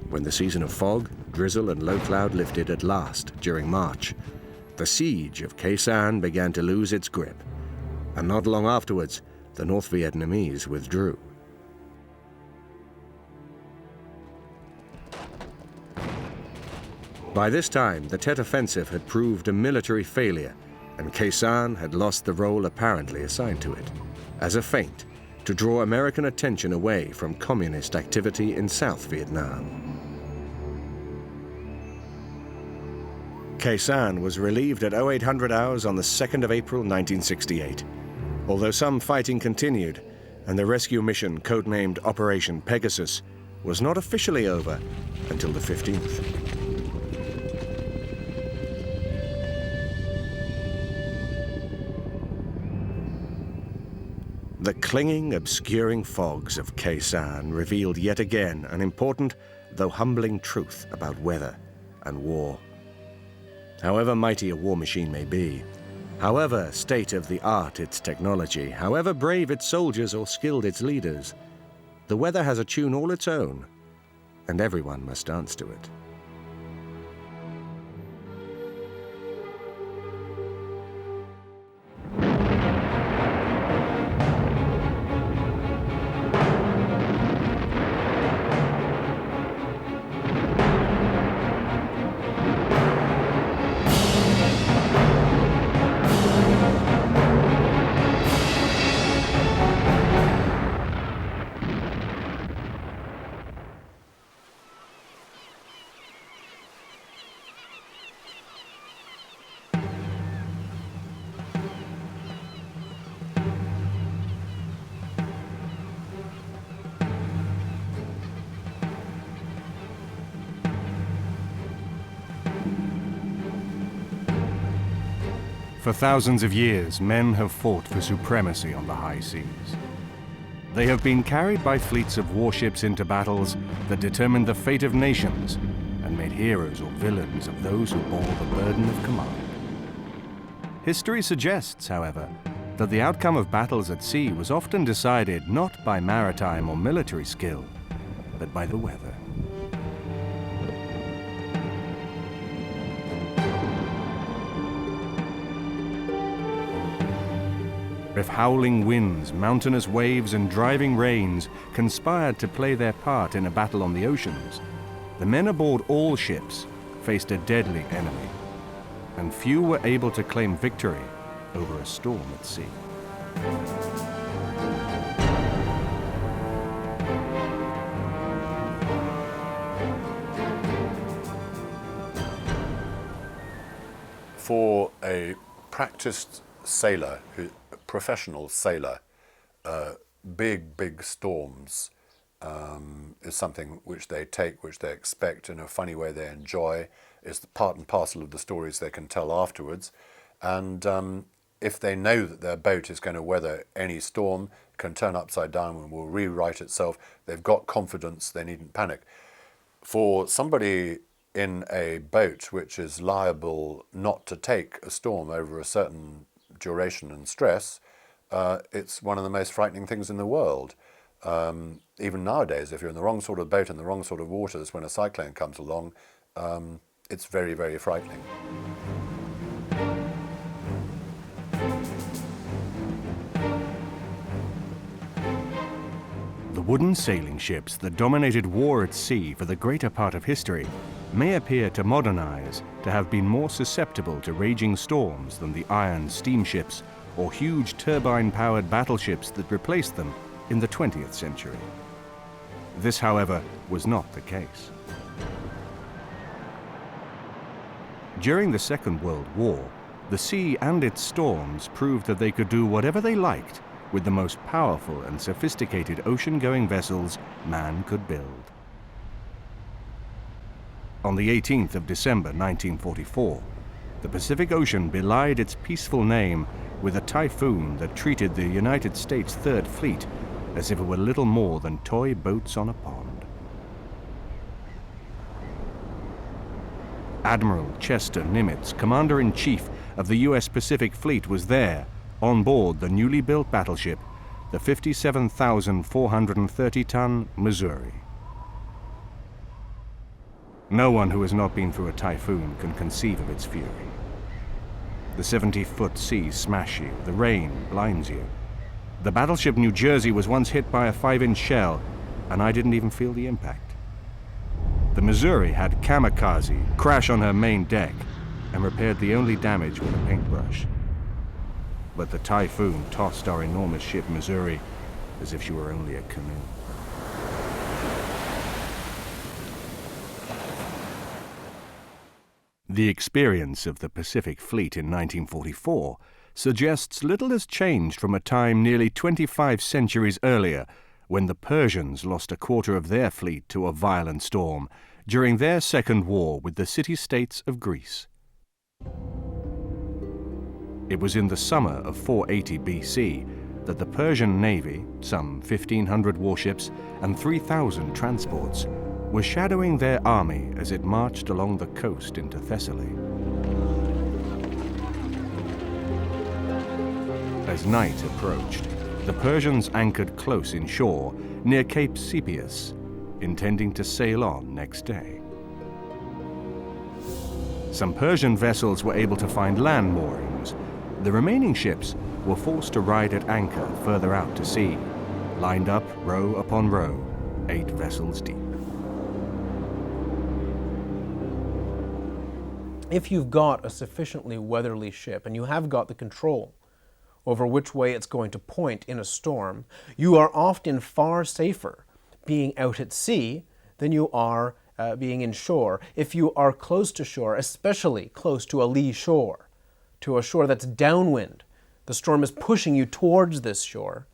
when the season of fog, drizzle, and low cloud lifted at last during March, the siege of Khe Sanh began to lose its grip, and not long afterwards, the North Vietnamese withdrew. By this time, the Tet Offensive had proved a military failure, and Khe Sanh had lost the role apparently assigned to it, as a feint to draw American attention away from communist activity in South Vietnam. Khe Sanh was relieved at 0800 hours on the 2nd of April 1968, although some fighting continued, and the rescue mission, codenamed Operation Pegasus, was not officially over until the 15th. The clinging, obscuring fogs of Khe Sanh revealed yet again an important, though humbling truth about weather and war. However mighty a war machine may be, however state-of-the-art its technology, however brave its soldiers or skilled its leaders, the weather has a tune all its own, and everyone must dance to it. For thousands of years, men have fought for supremacy on the high seas. They have been carried by fleets of warships into battles that determined the fate of nations and made heroes or villains of those who bore the burden of command. History suggests, however, that the outcome of battles at sea was often decided not by maritime or military skill, but by the weather. If howling winds, mountainous waves, and driving rains conspired to play their part in a battle on the oceans, the men aboard all ships faced a deadly enemy, and few were able to claim victory over a storm at sea. For a practiced sailor, a professional sailor, big storms is something which they take, which they expect, in a funny way they enjoy. It's the part and parcel of the stories they can tell afterwards. And if they know that their boat is going to weather any storm, can turn upside down and will rewrite itself, they've got confidence, they needn't panic. For somebody in a boat which is liable not to take a storm over a certain duration and stress, it's one of the most frightening things in the world. Even nowadays, if you're in the wrong sort of boat in the wrong sort of waters when a cyclone comes along, it's very, very frightening. The wooden sailing ships that dominated war at sea for the greater part of history may appear to modernize to have been more susceptible to raging storms than the iron steamships or huge turbine-powered battleships that replaced them in the 20th century. This, however, was not the case. During the Second World War, the sea and its storms proved that they could do whatever they liked with the most powerful and sophisticated ocean-going vessels man could build. On the 18th of December 1944, the Pacific Ocean belied its peaceful name with a typhoon that treated the United States Third Fleet as if it were little more than toy boats on a pond. Admiral Chester Nimitz, Commander-in-Chief of the U.S. Pacific Fleet, was there on board the newly built battleship, the 57,430-ton Missouri. No one who has not been through a typhoon can conceive of its fury. The 70-foot seas smash you, the rain blinds you. The battleship New Jersey was once hit by a 5-inch shell, and I didn't even feel the impact. The Missouri had kamikaze crash on her main deck and repaired the only damage with a paintbrush. But the typhoon tossed our enormous ship Missouri as if she were only a canoe. The experience of the Pacific Fleet in 1944 suggests little has changed from a time nearly 25 centuries earlier, when the Persians lost a quarter of their fleet to a violent storm during their second war with the city-states of Greece. It was in the summer of 480 BC that the Persian navy, some 1,500 warships and 3,000 transports, was shadowing their army as it marched along the coast into Thessaly. As night approached, the Persians anchored close inshore near Cape Sepias, intending to sail on next day. Some Persian vessels were able to find land moorings. The remaining ships were forced to ride at anchor further out to sea, lined up row upon row, 8 vessels deep. If you've got a sufficiently weatherly ship and you have got the control over which way it's going to point in a storm, you are often far safer being out at sea than you are being inshore. If you are close to shore, especially close to a lee shore, to a shore that's downwind, the storm is pushing you towards this shore,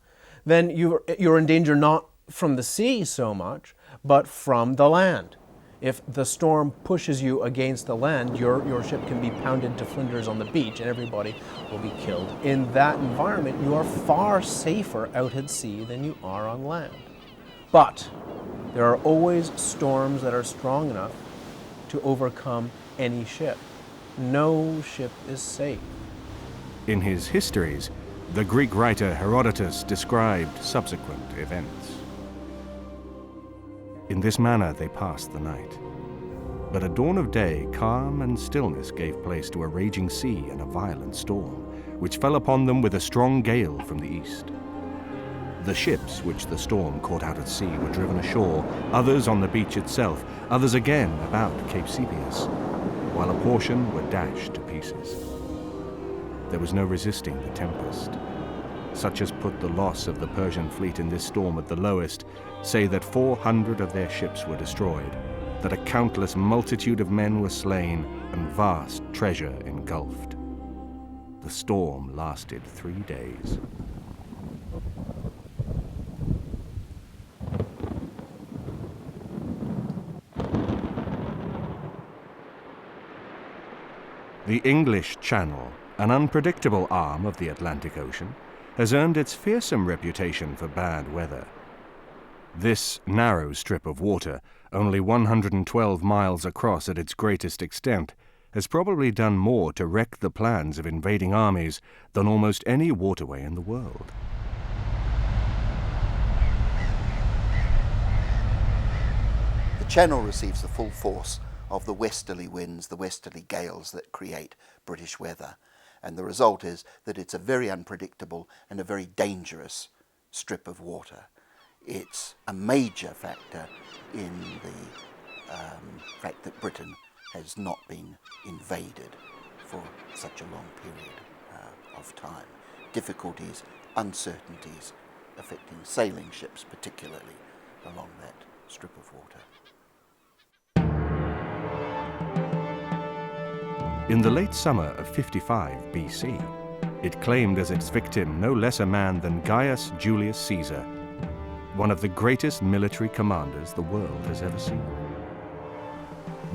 then you're in danger not from the sea so much, but from the land. If the storm pushes you against the land, your ship can be pounded to flinders on the beach and everybody will be killed. In that environment, you are far safer out at sea than you are on land. But there are always storms that are strong enough to overcome any ship. No ship is safe. In his histories, the Greek writer Herodotus described subsequent events. In this manner they passed the night. But at dawn of day, calm and stillness gave place to a raging sea and a violent storm, which fell upon them with a strong gale from the east. The ships which the storm caught out at sea were driven ashore, others on the beach itself, others again about Cape Sepias, while a portion were dashed to pieces. There was no resisting the tempest. Such as put the loss of the Persian fleet in this storm at the lowest, say that 400 of their ships were destroyed, that a countless multitude of men were slain, and vast treasure engulfed. The storm lasted 3 days. The English Channel, an unpredictable arm of the Atlantic Ocean, has earned its fearsome reputation for bad weather. This narrow strip of water, only 112 miles across at its greatest extent, has probably done more to wreck the plans of invading armies than almost any waterway in the world. The Channel receives the full force of the westerly winds, the westerly gales that create British weather. And the result is that it's a very unpredictable and a very dangerous strip of water. It's a major factor in the fact that Britain has not been invaded for such a long period of time. Difficulties, uncertainties affecting sailing ships particularly along that strip of water. In the late summer of 55 BC, it claimed as its victim no less a man than Gaius Julius Caesar, one of the greatest military commanders the world has ever seen.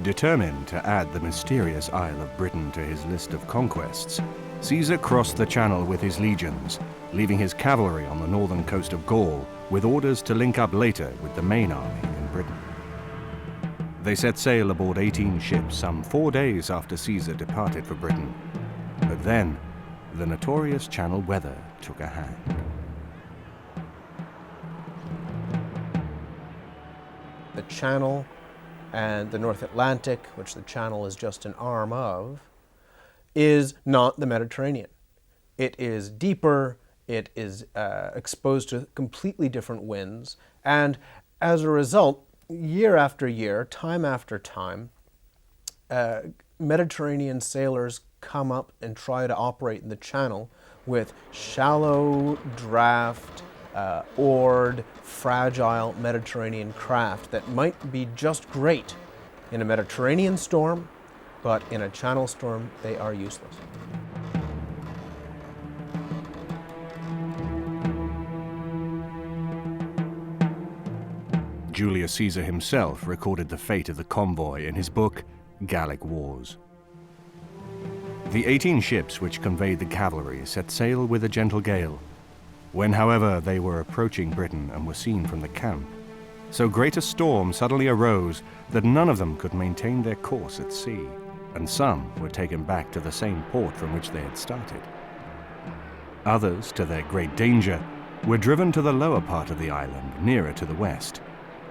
Determined to add the mysterious Isle of Britain to his list of conquests, Caesar crossed the Channel with his legions, leaving his cavalry on the northern coast of Gaul with orders to link up later with the main army in Britain. They set sail aboard 18 ships some 4 days after Caesar departed for Britain. But then, the notorious Channel weather took a hand. The Channel and the North Atlantic, which the Channel is just an arm of, is not the Mediterranean. It is deeper, it is exposed to completely different winds, and as a result, year after year, time after time, Mediterranean sailors come up and try to operate in the Channel with shallow draft, oared, fragile Mediterranean craft that might be just great in a Mediterranean storm, but in a Channel storm, they are useless. Julius Caesar himself recorded the fate of the convoy in his book, Gallic Wars. The 18 ships which conveyed the cavalry set sail with a gentle gale. When, however, they were approaching Britain and were seen from the camp, so great a storm suddenly arose that none of them could maintain their course at sea, and some were taken back to the same port from which they had started. Others, to their great danger, were driven to the lower part of the island, nearer to the west,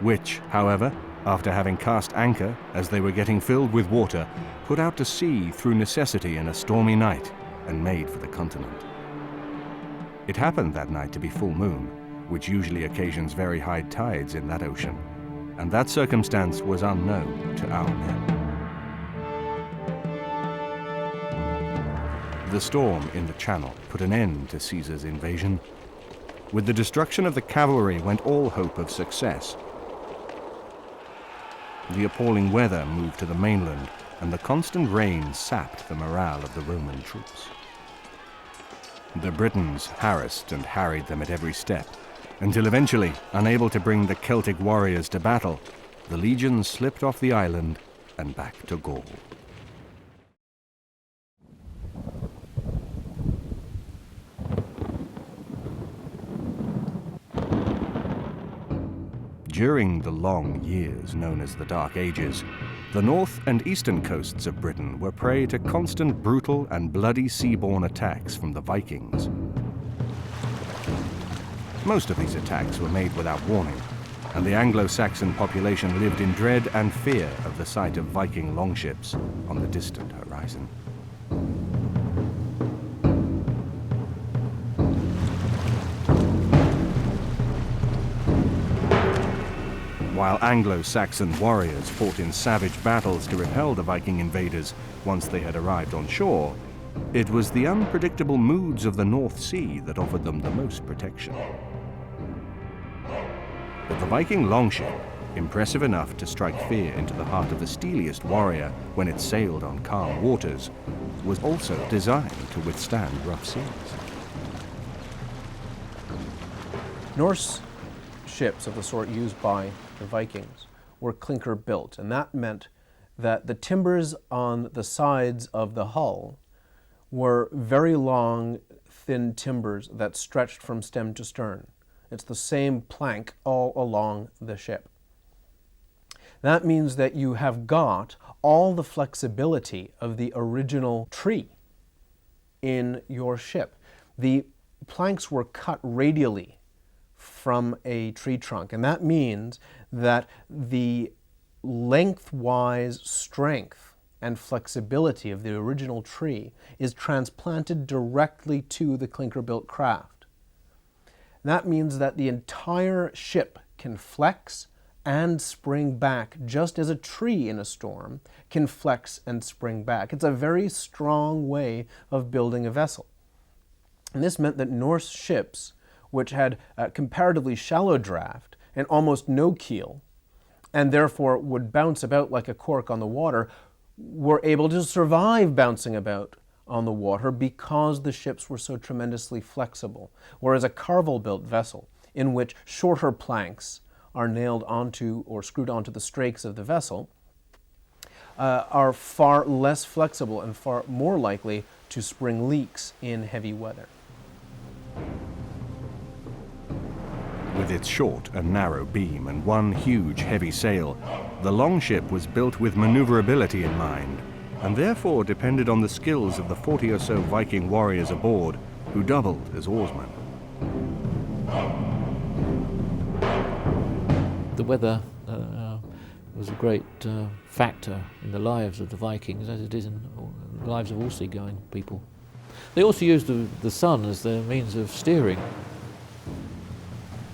which, however, after having cast anchor as they were getting filled with water, put out to sea through necessity in a stormy night and made for the continent. It happened that night to be full moon, which usually occasions very high tides in that ocean, and that circumstance was unknown to our men. The storm in the Channel put an end to Caesar's invasion. With the destruction of the cavalry went all hope of success. The appalling weather moved to the mainland, and the constant rain sapped the morale of the Roman troops. The Britons harassed and harried them at every step, until eventually, unable to bring the Celtic warriors to battle, the legions slipped off the island and back to Gaul. During the long years known as the Dark Ages, the north and eastern coasts of Britain were prey to constant brutal and bloody seaborne attacks from the Vikings. Most of these attacks were made without warning, and the Anglo-Saxon population lived in dread and fear of the sight of Viking longships on the distant horizon. While Anglo-Saxon warriors fought in savage battles to repel the Viking invaders once they had arrived on shore, it was the unpredictable moods of the North Sea that offered them the most protection. But the Viking longship, impressive enough to strike fear into the heart of the steeliest warrior when it sailed on calm waters, was also designed to withstand rough seas. Norse ships of the sort used by the Vikings were clinker built, and that meant that the timbers on the sides of the hull were very long, thin timbers that stretched from stem to stern. It's the same plank all along the ship. That means that you have got all the flexibility of the original tree in your ship. The planks were cut radially from a tree trunk, and that means that the lengthwise strength and flexibility of the original tree is transplanted directly to the clinker-built craft. That means that the entire ship can flex and spring back, just as a tree in a storm can flex and spring back. It's a very strong way of building a vessel. And this meant that Norse ships, which had a comparatively shallow draft and almost no keel, and therefore would bounce about like a cork on the water, were able to survive bouncing about on the water because the ships were so tremendously flexible. Whereas a Carvel-built vessel, in which shorter planks are nailed onto or screwed onto the strakes of the vessel, are far less flexible and far more likely to spring leaks in heavy weather. With its short and narrow beam and one huge heavy sail, the longship was built with maneuverability in mind, and therefore depended on the skills of the 40 or so Viking warriors aboard, who doubled as oarsmen. The weather was a great factor in the lives of the Vikings, as it is in the lives of all seagoing people. They also used the sun as their means of steering.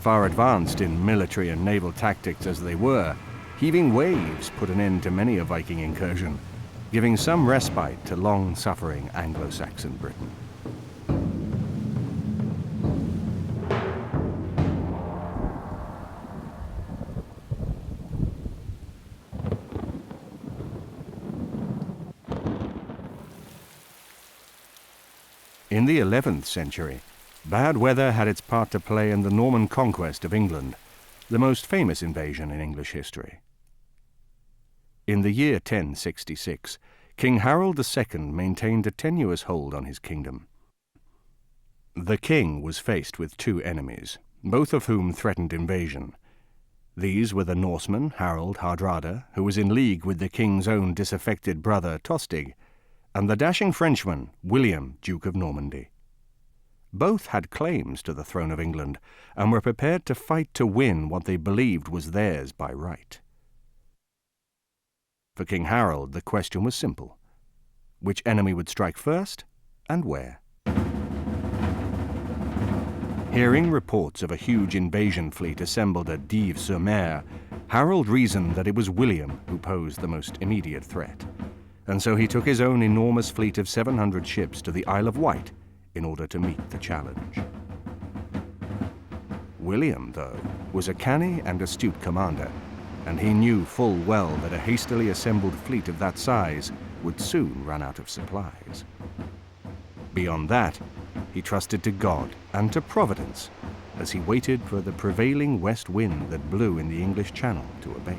Far advanced in military and naval tactics as they were, heaving waves put an end to many a Viking incursion, giving some respite to long-suffering Anglo-Saxon Britain. In the 11th century, bad weather had its part to play in the Norman conquest of England, the most famous invasion in English history. In the year 1066, King Harold II maintained a tenuous hold on his kingdom. The king was faced with two enemies, both of whom threatened invasion. These were the Norseman Harold Hardrada, who was in league with the king's own disaffected brother Tostig, and the dashing Frenchman William, Duke of Normandy. Both had claims to the throne of England and were prepared to fight to win what they believed was theirs by right. For King Harold, the question was simple: which enemy would strike first, and where? Hearing reports of a huge invasion fleet assembled at Dives-sur-Mer, Harold reasoned that it was William who posed the most immediate threat, and so he took his own enormous fleet of 700 ships to the Isle of Wight in order to meet the challenge. William, though, was a canny and astute commander, and he knew full well that a hastily assembled fleet of that size would soon run out of supplies. Beyond that, he trusted to God and to Providence as he waited for the prevailing west wind that blew in the English Channel to abate.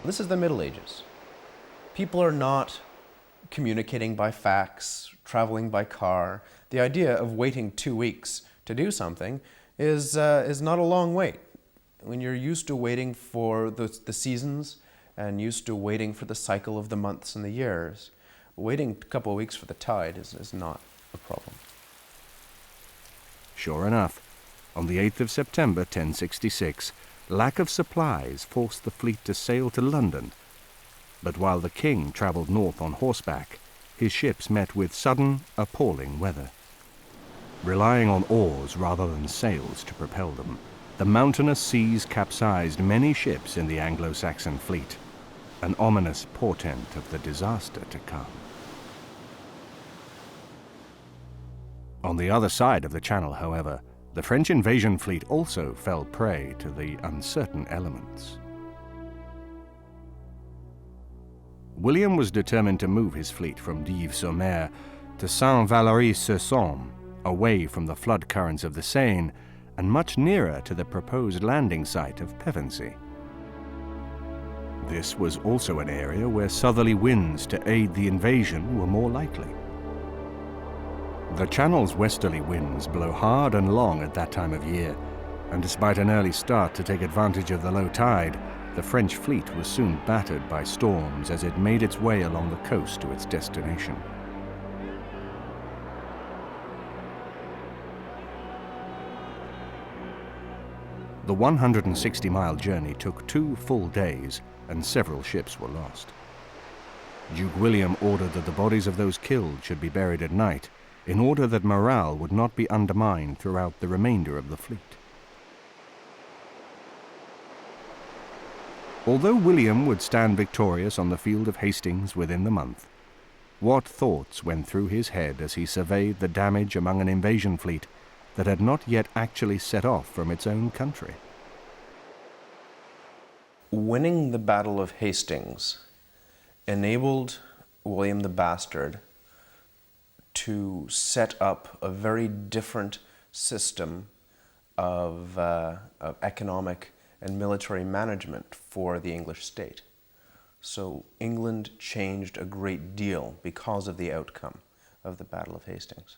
This is the Middle Ages. People are not communicating by fax, traveling by car. The idea of waiting 2 weeks to do something is not a long wait. When you're used to waiting for the seasons and used to waiting for the cycle of the months and the years, waiting a couple of weeks for the tide is not a problem. Sure enough, on the 8th of September 1066, lack of supplies forced the fleet to sail to London. But while the king travelled north on horseback, his ships met with sudden, appalling weather. Relying on oars rather than sails to propel them, the mountainous seas capsized many ships in the Anglo-Saxon fleet, an ominous portent of the disaster to come. On the other side of the Channel, however, the French invasion fleet also fell prey to the uncertain elements. William was determined to move his fleet from Dives-sur-Mer to Saint-Valery-sur-Somme, away from the flood currents of the Seine and much nearer to the proposed landing site of Pevensey. This was also an area where southerly winds to aid the invasion were more likely. The Channel's westerly winds blow hard and long at that time of year, and despite an early start to take advantage of the low tide, the French fleet was soon battered by storms as it made its way along the coast to its destination. The 160-mile journey took 2 full days, and several ships were lost. Duke William ordered that the bodies of those killed should be buried at night, in order that morale would not be undermined throughout the remainder of the fleet. Although William would stand victorious on the field of Hastings within the month, what thoughts went through his head as he surveyed the damage among an invasion fleet that had not yet actually set off from its own country? Winning the Battle of Hastings enabled William the Bastard to set up a very different system of economic and military management for the English state. So England changed a great deal because of the outcome of the Battle of Hastings.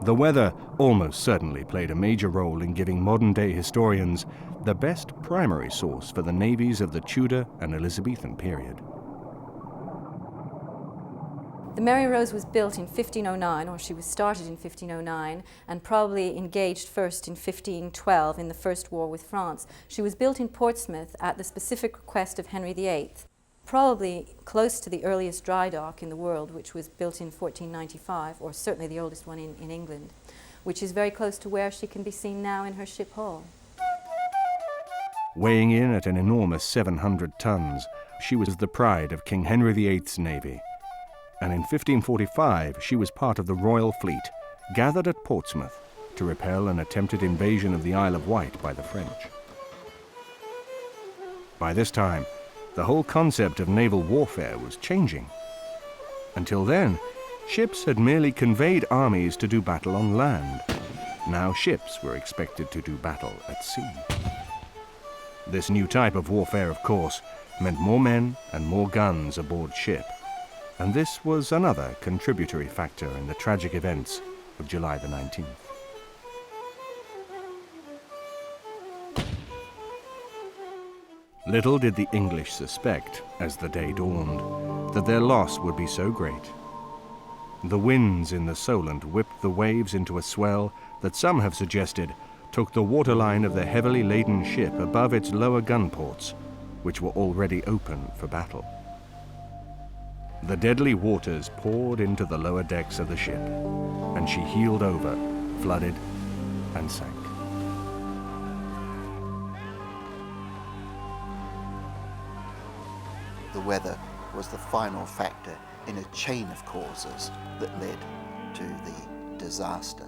The weather almost certainly played a major role in giving modern-day historians the best primary source for the navies of the Tudor and Elizabethan period. The Mary Rose was built in 1509, or she was started in 1509, and probably engaged first in 1512 in the First War with France. She was built in Portsmouth at the specific request of Henry VIII, probably close to the earliest dry dock in the world, which was built in 1495, or certainly the oldest one in England, which is very close to where she can be seen now in her ship hall. Weighing in at an enormous 700 tons, she was the pride of King Henry VIII's navy. And in 1545 she was part of the Royal Fleet, gathered at Portsmouth to repel an attempted invasion of the Isle of Wight by the French. By this time, the whole concept of naval warfare was changing. Until then, ships had merely conveyed armies to do battle on land. Now ships were expected to do battle at sea. This new type of warfare, of course, meant more men and more guns aboard ship. And this was another contributory factor in the tragic events of July the 19th. Little did the English suspect, as the day dawned, that their loss would be so great. The winds in the Solent whipped the waves into a swell that some have suggested took the waterline of the heavily laden ship above its lower gun ports, which were already open for battle. The deadly waters poured into the lower decks of the ship, and she heeled over, flooded, and sank. The weather was the final factor in a chain of causes that led to the disaster.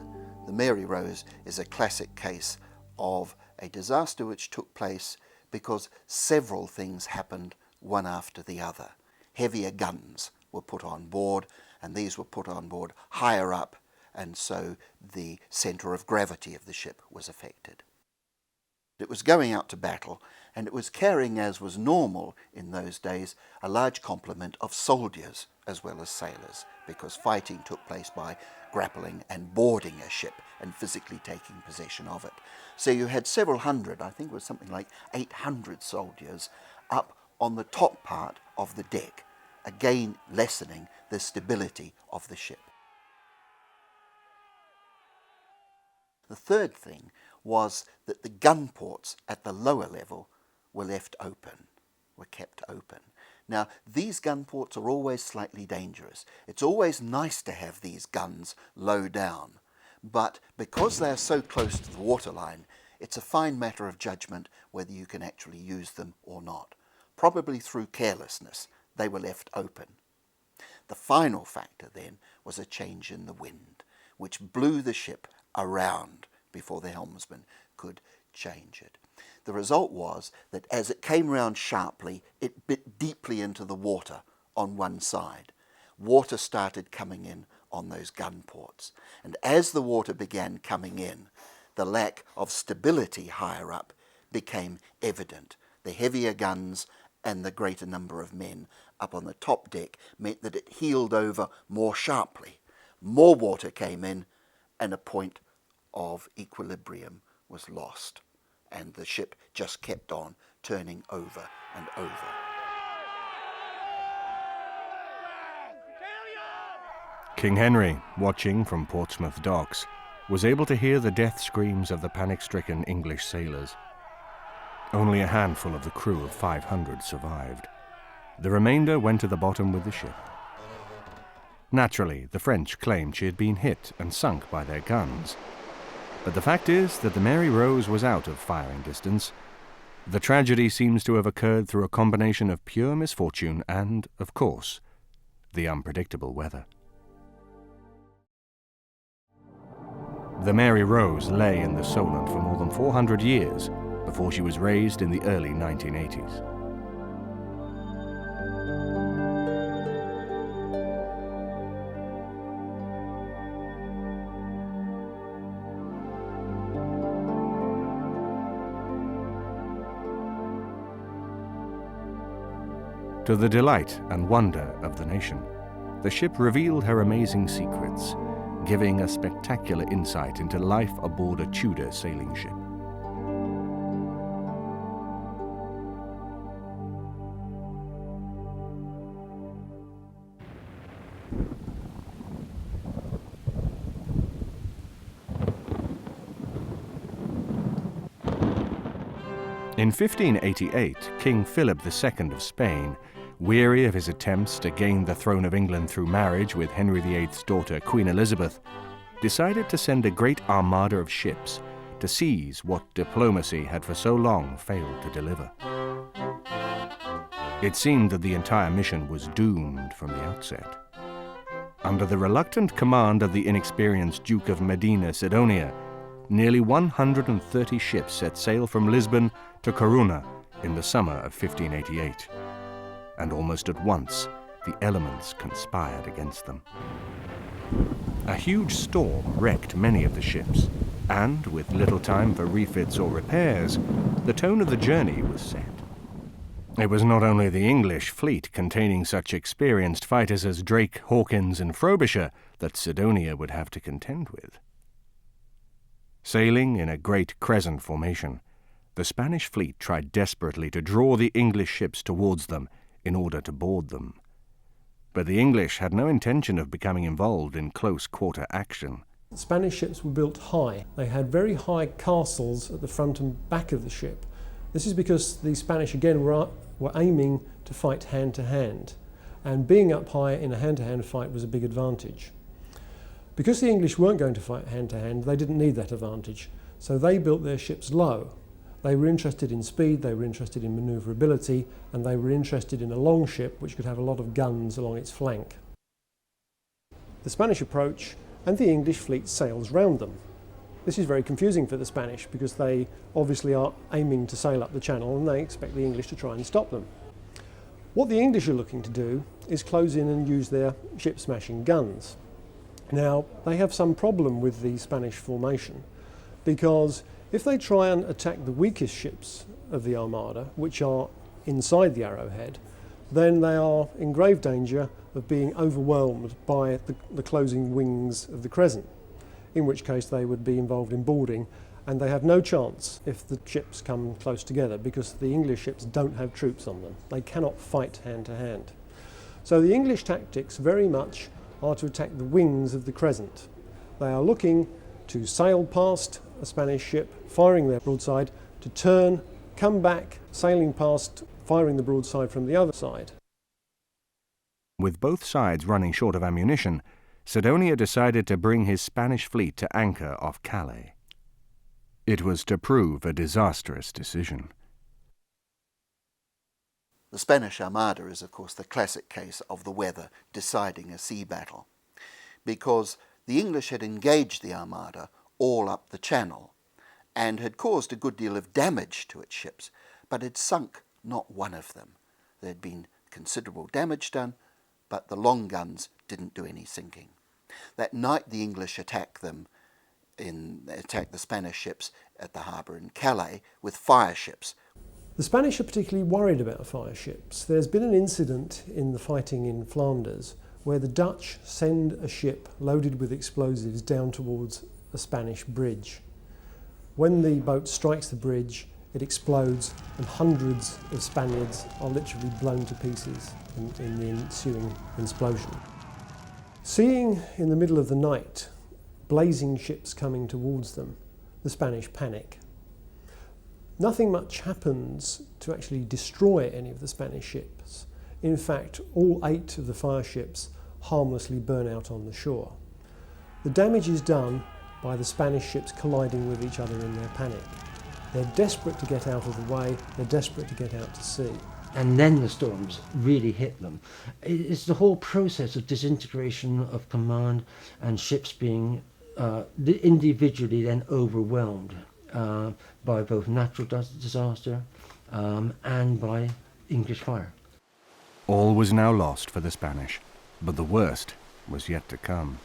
The Mary Rose is a classic case of a disaster which took place because several things happened one after the other. Heavier guns were put on board, and these were put on board higher up, and so the centre of gravity of the ship was affected. It was going out to battle, and it was carrying, as was normal in those days, a large complement of soldiers as well as sailors, because fighting took place by grappling and boarding a ship and physically taking possession of it. So you had several hundred, I think it was something like 800 soldiers, up on the top part of the deck, again lessening the stability of the ship. The third thing was that the gun ports at the lower level were left open, were kept open. Now, these gun ports are always slightly dangerous. It's always nice to have these guns low down, but because they're so close to the waterline, it's a fine matter of judgment whether you can actually use them or not. Probably through carelessness, they were left open. The final factor then was a change in the wind, which blew the ship around before the helmsman could change it. The result was that as it came round sharply, it bit deeply into the water on one side, water started coming in on those gun ports. And as the water began coming in, the lack of stability higher up became evident. The heavier guns and the greater number of men up on the top deck meant that it heeled over more sharply. More water came in, and a point of equilibrium was lost, and the ship just kept on turning over and over. King Henry, watching from Portsmouth docks, was able to hear the death screams of the panic-stricken English sailors. Only a handful of the crew of 500 survived. The remainder went to the bottom with the ship. Naturally, the French claimed she had been hit and sunk by their guns. But the fact is that the Mary Rose was out of firing distance. The tragedy seems to have occurred through a combination of pure misfortune and, of course, the unpredictable weather. The Mary Rose lay in the Solent for more than 400 years before she was raised in the early 1980s. To the delight and wonder of the nation, the ship revealed her amazing secrets, giving a spectacular insight into life aboard a Tudor sailing ship. In 1588, King Philip II of Spain, weary of his attempts to gain the throne of England through marriage with Henry VIII's daughter, Queen Elizabeth, decided to send a great armada of ships to seize what diplomacy had for so long failed to deliver. It seemed that the entire mission was doomed from the outset. Under the reluctant command of the inexperienced Duke of Medina Sidonia, nearly 130 ships set sail from Lisbon to Corunna in the summer of 1588. And almost at once, the elements conspired against them. A huge storm wrecked many of the ships, and with little time for refits or repairs, the tone of the journey was set. It was not only the English fleet containing such experienced fighters as Drake, Hawkins, and Frobisher that Sidonia would have to contend with. Sailing in a great crescent formation, the Spanish fleet tried desperately to draw the English ships towards them in order to board them. But the English had no intention of becoming involved in close-quarter action. Spanish ships were built high. They had very high castles at the front and back of the ship. This is because the Spanish, again, were aiming to fight hand-to-hand, and being up high in a hand-to-hand fight was a big advantage. Because the English weren't going to fight hand-to-hand, they didn't need that advantage, so they built their ships low. They were interested in speed, they were interested in manoeuvrability, and they were interested in a long ship which could have a lot of guns along its flank. The Spanish approach, and the English fleet sails round them. This is very confusing for the Spanish because they obviously are aiming to sail up the channel and they expect the English to try and stop them. What the English are looking to do is close in and use their ship-smashing guns. Now, they have some problem with the Spanish formation because if they try and attack the weakest ships of the Armada, which are inside the arrowhead, then they are in grave danger of being overwhelmed by the closing wings of the crescent, in which case they would be involved in boarding, and they have no chance if the ships come close together because the English ships don't have troops on them. They cannot fight hand to hand. So the English tactics very much are to attack the wings of the crescent. They are looking to sail past a Spanish ship, firing their broadside, to turn, come back, sailing past, firing the broadside from the other side. With both sides running short of ammunition, Sidonia decided to bring his Spanish fleet to anchor off Calais. It was to prove a disastrous decision. The Spanish Armada is, of course, the classic case of the weather deciding a sea battle, because the English had engaged the Armada all up the channel and had caused a good deal of damage to its ships, but had sunk not one of them. There had been considerable damage done, but the long guns didn't do any sinking. That night the English attacked the Spanish ships at the harbour in Calais with fire ships. The Spanish are particularly worried about fire ships. There's been an incident in the fighting in Flanders where the Dutch send a ship loaded with explosives down towards a Spanish bridge. When the boat strikes the bridge, it explodes and hundreds of Spaniards are literally blown to pieces in the ensuing explosion. Seeing in the middle of the night blazing ships coming towards them, the Spanish panic. Nothing much happens to actually destroy any of the Spanish ships. In fact, all 8 of the fire ships harmlessly burn out on the shore. The damage is done by the Spanish ships colliding with each other in their panic. They're desperate to get out of the way, they're desperate to get out to sea. And then the storms really hit them. It's the whole process of disintegration of command and ships being individually then overwhelmed by both natural disaster and by English fire. All was now lost for the Spanish, but the worst was yet to come.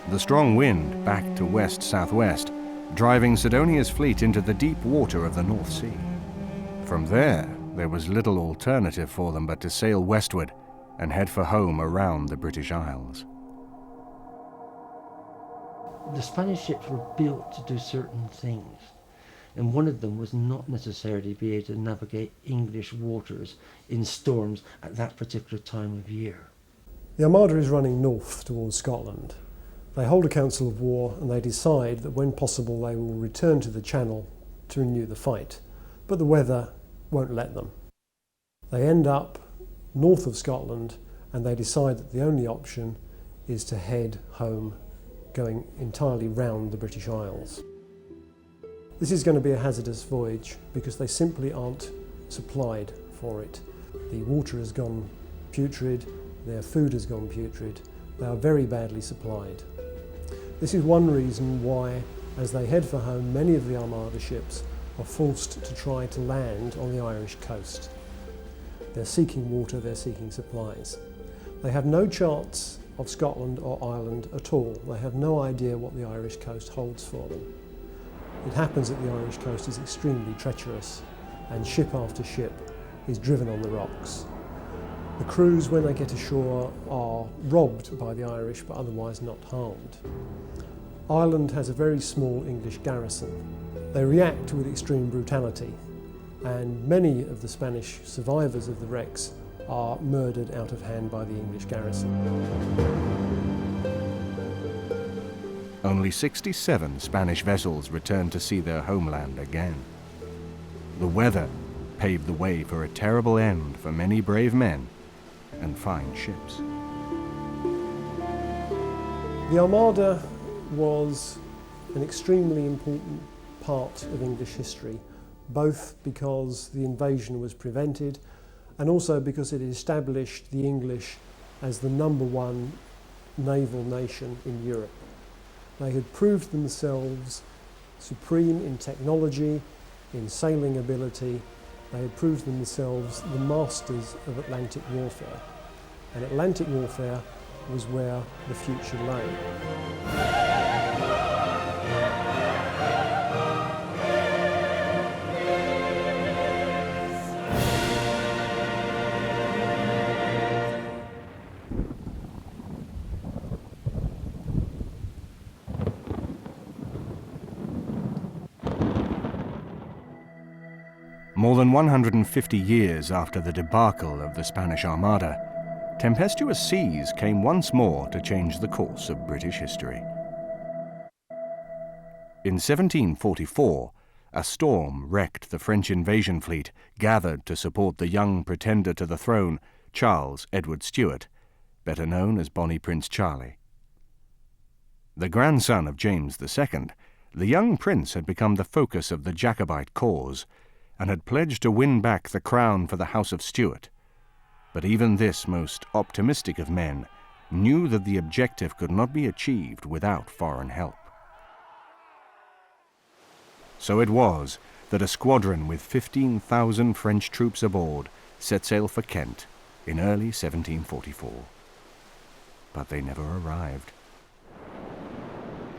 The strong wind backed to west-southwest, driving Sidonia's fleet into the deep water of the North Sea. From there was little alternative for them but to sail westward and head for home around the British Isles. The Spanish ships were built to do certain things, and one of them was not necessarily be able to navigate English waters in storms at that particular time of year. The Armada is running north towards Scotland. They hold a council of war and they decide that when possible they will return to the Channel to renew the fight, but the weather won't let them. They end up north of Scotland and they decide that the only option is to head home, going entirely round the British Isles. This is going to be a hazardous voyage because they simply aren't supplied for it. The water has gone putrid, their food has gone putrid, they are very badly supplied. This is one reason why, as they head for home, many of the Armada ships are forced to try to land on the Irish coast. They're seeking water, they're seeking supplies. They have no charts of Scotland or Ireland at all. They have no idea what the Irish coast holds for them. It happens that the Irish coast is extremely treacherous and ship after ship is driven on the rocks. The crews, when they get ashore, are robbed by the Irish but otherwise not harmed. Ireland has a very small English garrison. They react with extreme brutality, and many of the Spanish survivors of the wrecks are murdered out of hand by the English garrison. Only 67 Spanish vessels returned to see their homeland again. The weather paved the way for a terrible end for many brave men and fine ships. The Armada was an extremely important part of English history, both because the invasion was prevented and also because it established the English as the #1 naval nation in Europe. They had proved themselves supreme in technology, in sailing ability. They had proved themselves the masters of Atlantic warfare. And Atlantic warfare was where the future lay. More than 150 years after the debacle of the Spanish Armada, tempestuous seas came once more to change the course of British history. In 1744, a storm wrecked the French invasion fleet gathered to support the young pretender to the throne, Charles Edward Stuart, better known as Bonnie Prince Charlie. The grandson of James II, the young prince had become the focus of the Jacobite cause and had pledged to win back the crown for the House of Stuart. But even this most optimistic of men knew that the objective could not be achieved without foreign help. So it was that a squadron with 15,000 French troops aboard set sail for Kent in early 1744. But they never arrived.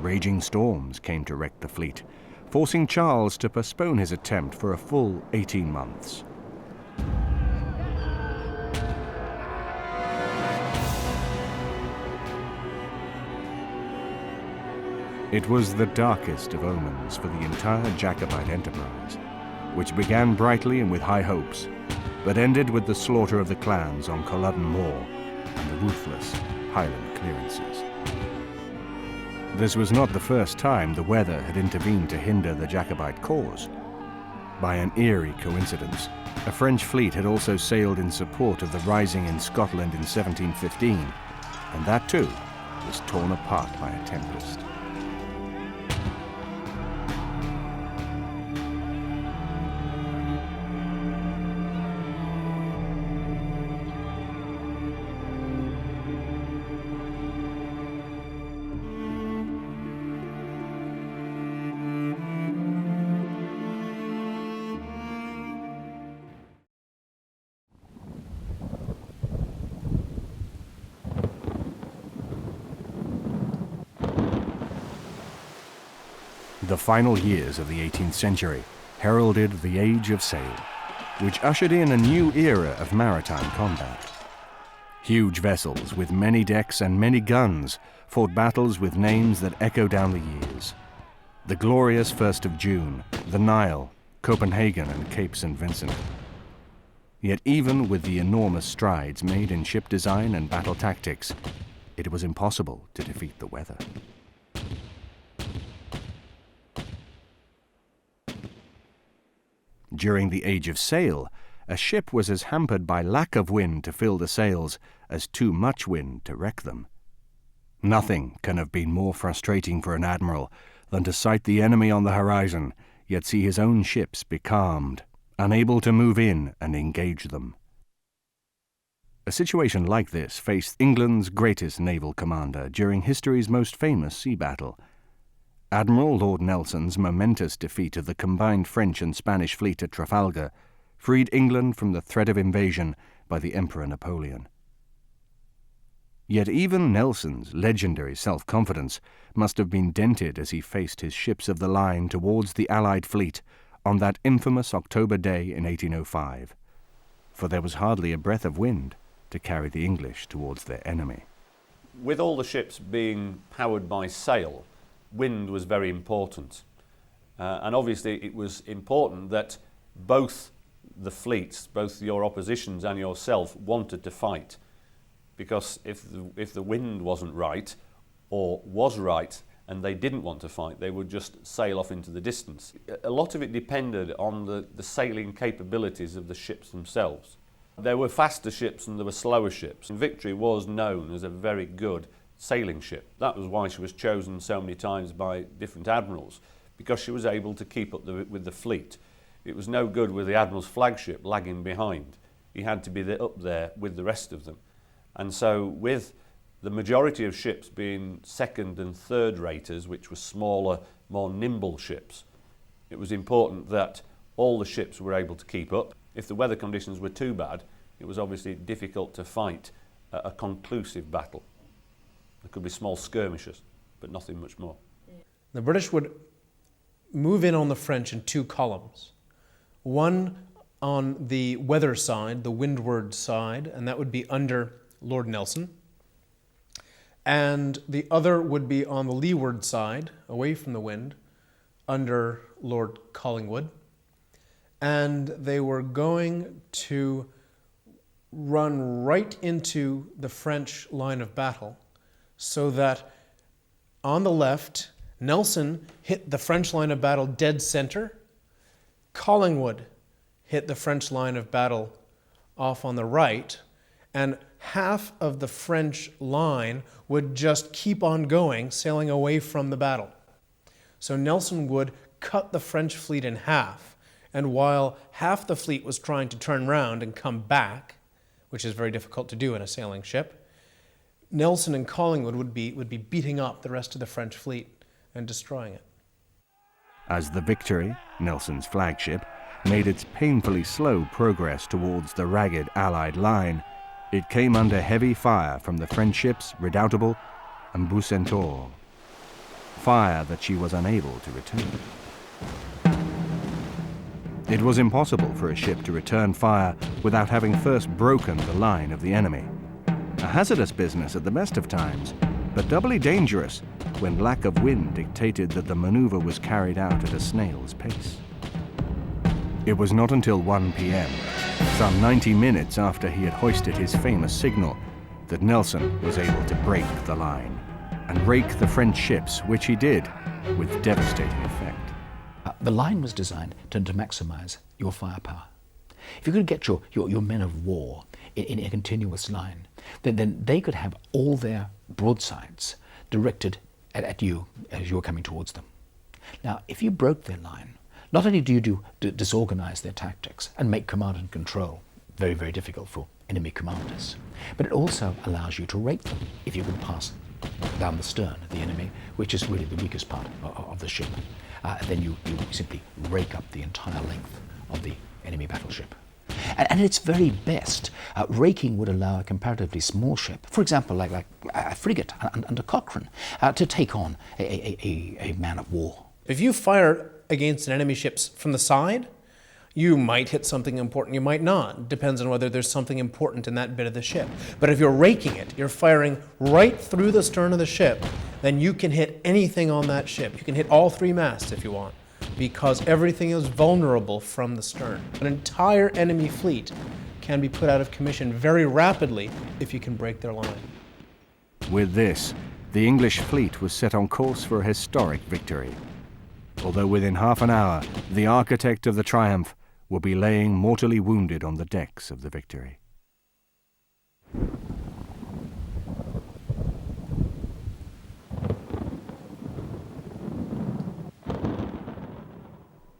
Raging storms came to wreck the fleet, forcing Charles to postpone his attempt for a full 18 months. It was the darkest of omens for the entire Jacobite enterprise, which began brightly and with high hopes, but ended with the slaughter of the clans on Culloden Moor and the ruthless Highland clearances. This was not the first time the weather had intervened to hinder the Jacobite cause. By an eerie coincidence, a French fleet had also sailed in support of the rising in Scotland in 1715, and that too was torn apart by a tempest. The final years of the 18th century heralded the Age of Sail, which ushered in a new era of maritime combat. Huge vessels with many decks and many guns fought battles with names that echo down the years. The glorious 1st of June, the Nile, Copenhagen and Cape St. Vincent. Yet even with the enormous strides made in ship design and battle tactics, it was impossible to defeat the weather. During the Age of Sail, a ship was as hampered by lack of wind to fill the sails as too much wind to wreck them. Nothing can have been more frustrating for an admiral than to sight the enemy on the horizon, yet see his own ships becalmed, unable to move in and engage them. A situation like this faced England's greatest naval commander during history's most famous sea battle. Admiral Lord Nelson's momentous defeat of the combined French and Spanish fleet at Trafalgar freed England from the threat of invasion by the Emperor Napoleon. Yet even Nelson's legendary self-confidence must have been dented as he faced his ships of the line towards the Allied fleet on that infamous October day in 1805, for there was hardly a breath of wind to carry the English towards their enemy. With all the ships being powered by sail, wind was very important. And obviously it was important that both the fleets, both your oppositions and yourself, wanted to fight. Because if the wind wasn't right, or was right, and they didn't want to fight, they would just sail off into the distance. A lot of it depended on the sailing capabilities of the ships themselves. There were faster ships and there were slower ships. And Victory was known as a very good sailing ship. That was why she was chosen so many times by different admirals, because she was able to keep up with the fleet. It was no good with the admiral's flagship lagging behind. He had to be up there with the rest of them. And so with the majority of ships being second and third raters, which were smaller, more nimble ships, it was important that all the ships were able to keep up. If the weather conditions were too bad, it was obviously difficult to fight a conclusive battle. There could be small skirmishes, but nothing much more. The British would move in on the French in two columns. One on the weather side, the windward side, and that would be under Lord Nelson. And the other would be on the leeward side, away from the wind, under Lord Collingwood. And they were going to run right into the French line of battle, so that on the left, Nelson hit the French line of battle dead center. Collingwood hit the French line of battle off on the right, and half of the French line would just keep on going, sailing away from the battle. So Nelson would cut the French fleet in half, and while half the fleet was trying to turn round and come back, which is very difficult to do in a sailing ship, Nelson and Collingwood would be beating up the rest of the French fleet and destroying it. As the Victory, Nelson's flagship, made its painfully slow progress towards the ragged Allied line, it came under heavy fire from the French ships Redoutable and Bucentaure, fire that she was unable to return. It was impossible for a ship to return fire without having first broken the line of the enemy. A hazardous business at the best of times, but doubly dangerous when lack of wind dictated that the maneuver was carried out at a snail's pace. It was not until 1 p.m., some 90 minutes after he had hoisted his famous signal, that Nelson was able to break the line and rake the French ships, which he did with devastating effect. The line was designed to maximize your firepower. If you could get your men of war in a continuous line, then they could have all their broadsides directed at you as you were coming towards them. Now, if you broke their line, not only do you disorganize their tactics and make command and control very, very difficult for enemy commanders, but it also allows you to rake them if you can pass down the stern of the enemy, which is really the weakest part of the ship. Then you simply rake up the entire length of the enemy battleship. And at its very best, raking would allow a comparatively small ship, for example, like a frigate under Cochrane, to take on a man of war. If you fire against an enemy ship from the side, you might hit something important, you might not. Depends on whether there's something important in that bit of the ship. But if you're raking it, you're firing right through the stern of the ship, then you can hit anything on that ship. You can hit all three masts if you want, because everything is vulnerable from the stern. An entire enemy fleet can be put out of commission very rapidly if you can break their line. With this, the English fleet was set on course for a historic victory. Although within half an hour, the architect of the triumph would be laying mortally wounded on the decks of the Victory.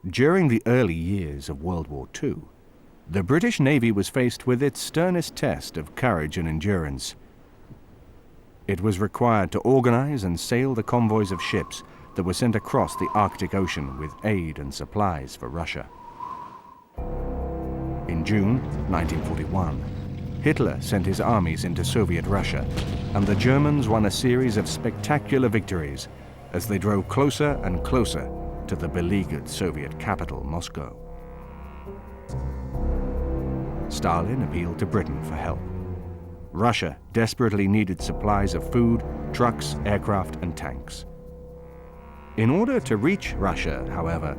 During the early years of World War II, the British Navy was faced with its sternest test of courage and endurance. It was required to organize and sail the convoys of ships that were sent across the Arctic Ocean with aid and supplies for Russia. In June 1941, Hitler sent his armies into Soviet Russia, and the Germans won a series of spectacular victories as they drove closer and closer to the beleaguered Soviet capital, Moscow. Stalin appealed to Britain for help. Russia desperately needed supplies of food, trucks, aircraft, and tanks. In order to reach Russia, however,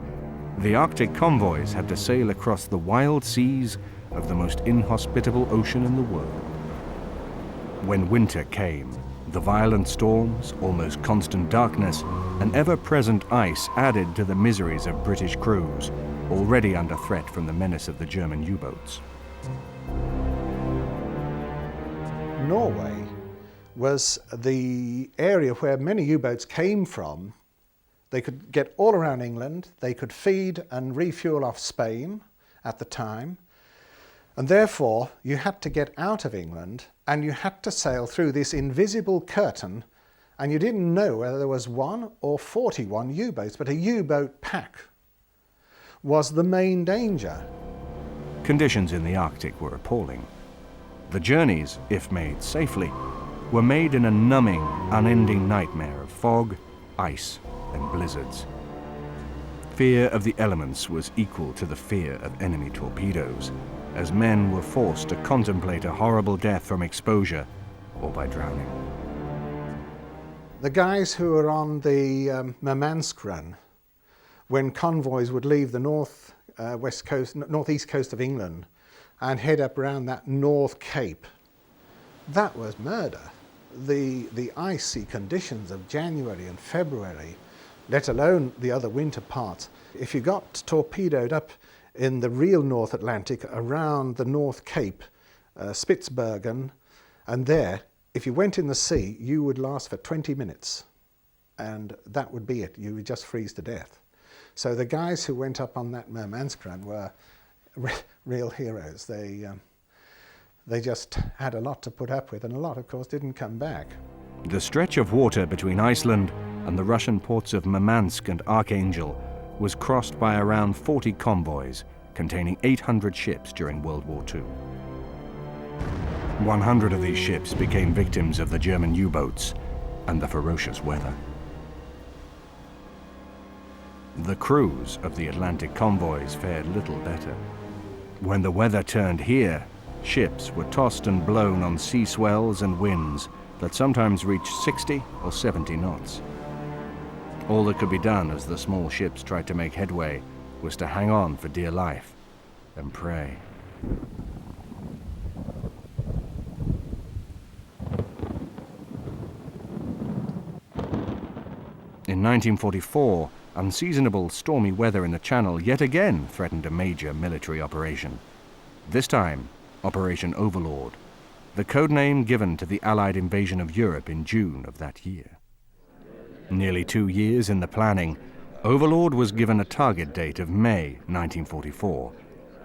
the Arctic convoys had to sail across the wild seas of the most inhospitable ocean in the world. When winter came, the violent storms, almost constant darkness, and ever-present ice added to the miseries of British crews, already under threat from the menace of the German U-boats. Norway was the area where many U-boats came from. They could get all around England, they could feed and refuel off Spain at the time, and therefore you had to get out of England and you had to sail through this invisible curtain, and you didn't know whether there was 1 or 41 U-boats, but a U-boat pack was the main danger. Conditions in the Arctic were appalling. The journeys, if made safely, were made in a numbing, unending nightmare of fog, ice, and blizzards. Fear of the elements was equal to the fear of enemy torpedoes, as men were forced to contemplate a horrible death from exposure or by drowning. The guys who were on the Murmansk run, when convoys would leave the northeast coast of England and head up around that North Cape, that was murder. The icy conditions of January and February, let alone the other winter parts. If you got torpedoed up in the real North Atlantic around the North Cape, Spitsbergen, and there, if you went in the sea, you would last for 20 minutes, and that would be it. You would just freeze to death. So the guys who went up on that Murmansk run were real heroes. They just had a lot to put up with, and a lot, of course, didn't come back. The stretch of water between Iceland and the Russian ports of Murmansk and Archangel was crossed by around 40 convoys containing 800 ships during World War II. 100 of these ships became victims of the German U-boats and the ferocious weather. The crews of the Atlantic convoys fared little better. When the weather turned here, ships were tossed and blown on sea swells and winds that sometimes reached 60 or 70 knots. All that could be done as the small ships tried to make headway was to hang on for dear life and pray. In 1944, unseasonable stormy weather in the Channel yet again threatened a major military operation. This time, Operation Overlord, the code name given to the Allied invasion of Europe in June of that year. Nearly 2 years in the planning, Overlord was given a target date of May 1944,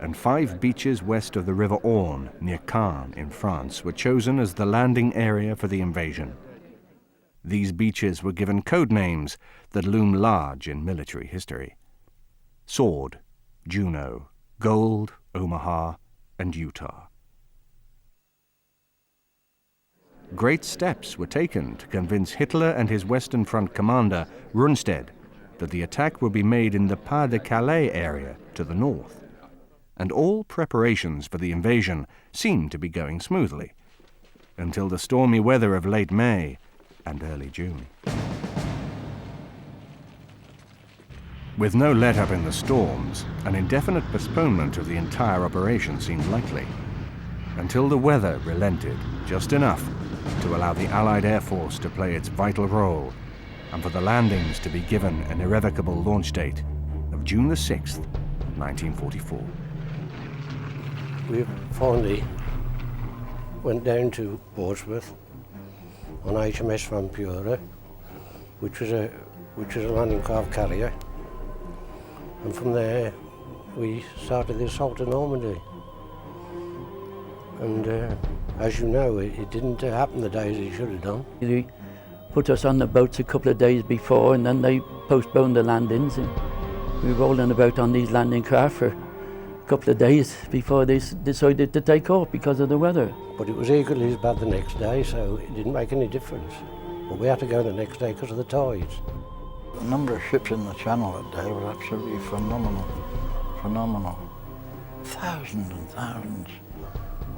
and 5 beaches west of the River Orne near Caen in France were chosen as the landing area for the invasion. These beaches were given code names that loom large in military history: Sword, Juno, Gold, Omaha, and Utah. Great steps were taken to convince Hitler and his Western Front commander, Rundstedt, that the attack would be made in the Pas-de-Calais area to the north. And all preparations for the invasion seemed to be going smoothly, until the stormy weather of late May and early June. With no let-up in the storms, an indefinite postponement of the entire operation seemed likely, until the weather relented just enough to allow the Allied Air Force to play its vital role and for the landings to be given an irrevocable launch date of June the 6th, 1944. We finally went down to Portsmouth on HMS Van Pura, which was a landing craft carrier, and from there we started the assault on Normandy. And as you know, it didn't happen the days it should have done. They put us on the boats a couple of days before, and then they postponed the landings. And we were rolling about on these landing craft for a couple of days before they decided to take off because of the weather. But it was equally as bad the next day, so it didn't make any difference. But we had to go the next day because of the tides. The number of ships in the Channel that day was absolutely phenomenal. Phenomenal. Thousands and thousands.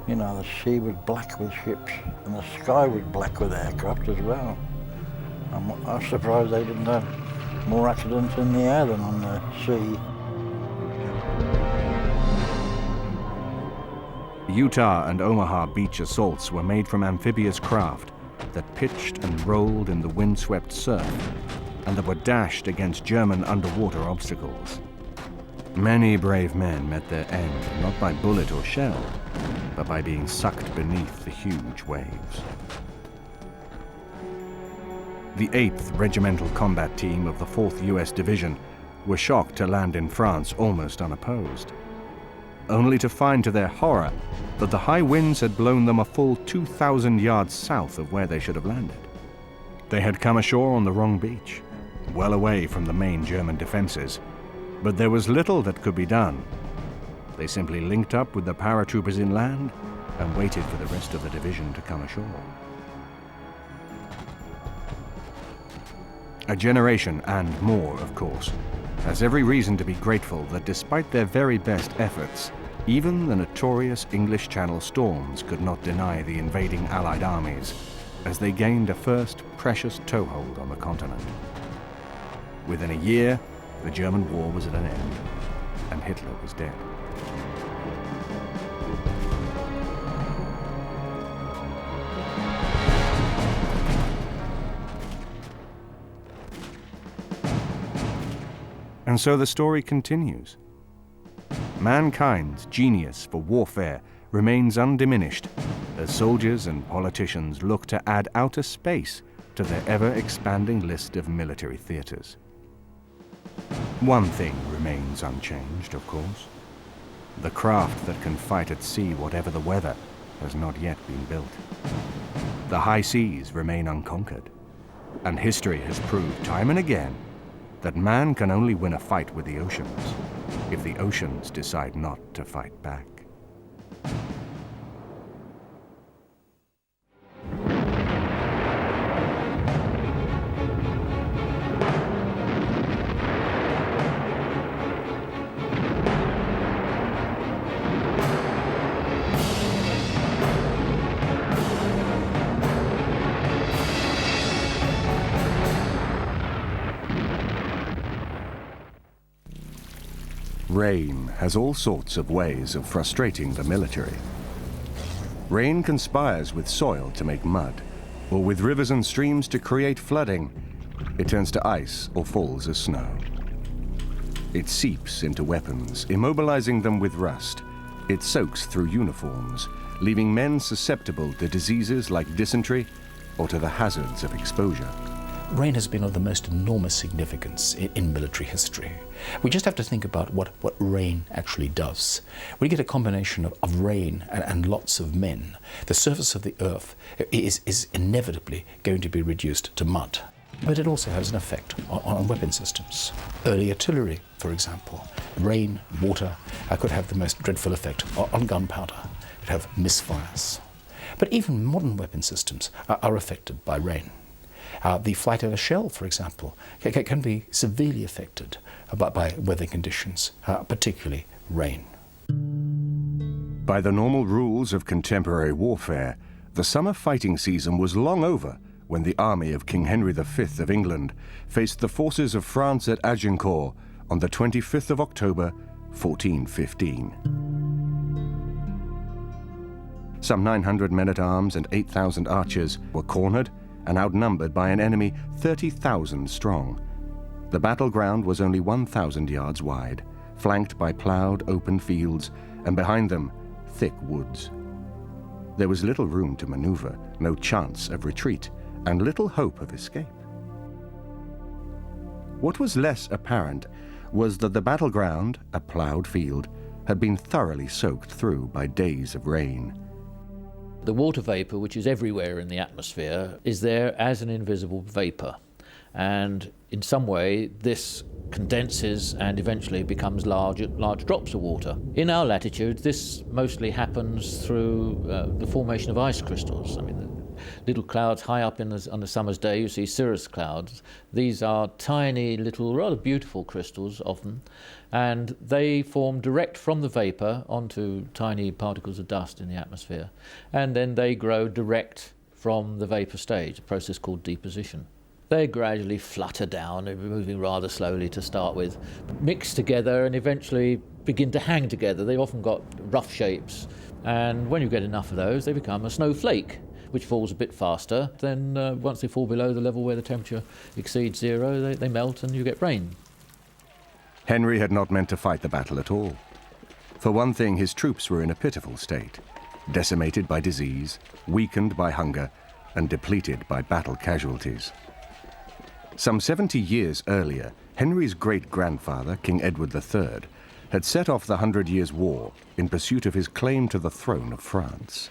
You know, the sea was black with ships, and the sky was black with aircraft as well. I was surprised they didn't have more accidents in the air than on the sea. Utah and Omaha beach assaults were made from amphibious craft that pitched and rolled in the windswept surf and that were dashed against German underwater obstacles. Many brave men met their end not by bullet or shell, but by being sucked beneath the huge waves. The 8th Regimental Combat Team of the 4th U.S. Division were shocked to land in France almost unopposed, only to find to their horror that the high winds had blown them a full 2,000 yards south of where they should have landed. They had come ashore on the wrong beach, well away from the main German defenses, but there was little that could be done. They simply linked up with the paratroopers inland and waited for the rest of the division to come ashore. A generation and more, of course, has every reason to be grateful that despite their very best efforts, even the notorious English Channel storms could not deny the invading Allied armies as they gained a first precious toehold on the continent. Within a year, the German war was at an end, and Hitler was dead. And so the story continues. Mankind's genius for warfare remains undiminished as soldiers and politicians look to add outer space to their ever-expanding list of military theaters. One thing remains unchanged, of course. The craft that can fight at sea whatever the weather has not yet been built. The high seas remain unconquered, and history has proved time and again that man can only win a fight with the oceans if the oceans decide not to fight back. Rain has all sorts of ways of frustrating the military. Rain conspires with soil to make mud, or with rivers and streams to create flooding. It turns to ice or falls as snow. It seeps into weapons, immobilizing them with rust. It soaks through uniforms, leaving men susceptible to diseases like dysentery or to the hazards of exposure. Rain has been of the most enormous significance in military history. We just have to think about what rain actually does. We get a combination of rain and lots of men. The surface of the earth is inevitably going to be reduced to mud. But it also has an effect on weapon systems. Early artillery, for example, rain, water, could have the most dreadful effect on gunpowder. It could have misfires. But even modern weapon systems are affected by rain. The flight of a shell, for example, can be severely affected by weather conditions, particularly rain. By the normal rules of contemporary warfare, the summer fighting season was long over when the army of King Henry V of England faced the forces of France at Agincourt on the 25th of October, 1415. Some 900 men-at-arms and 8,000 archers were cornered and outnumbered by an enemy 30,000 strong. The battleground was only 1,000 yards wide, flanked by ploughed open fields, and behind them, thick woods. There was little room to maneuver, no chance of retreat, and little hope of escape. What was less apparent was that the battleground, a ploughed field, had been thoroughly soaked through by days of rain. The water vapour, which is everywhere in the atmosphere, is there as an invisible vapour. And in some way, this condenses and eventually becomes large drops of water. In our latitude, this mostly happens through the formation of ice crystals. I mean, the little clouds high up on a summer's day, you see cirrus clouds. These are tiny little, rather beautiful crystals often, and they form direct from the vapour onto tiny particles of dust in the atmosphere. And then they grow direct from the vapour stage, a process called deposition. They gradually flutter down, moving rather slowly to start with, mix together and eventually begin to hang together. They've often got rough shapes, and when you get enough of those, they become a snowflake, which falls a bit faster. Then once they fall below the level where the temperature exceeds zero, they melt and you get rain. Henry had not meant to fight the battle at all. For one thing, his troops were in a pitiful state, decimated by disease, weakened by hunger, and depleted by battle casualties. Some 70 years earlier, Henry's great-grandfather, King Edward III, had set off the 100 Years' War in pursuit of his claim to the throne of France.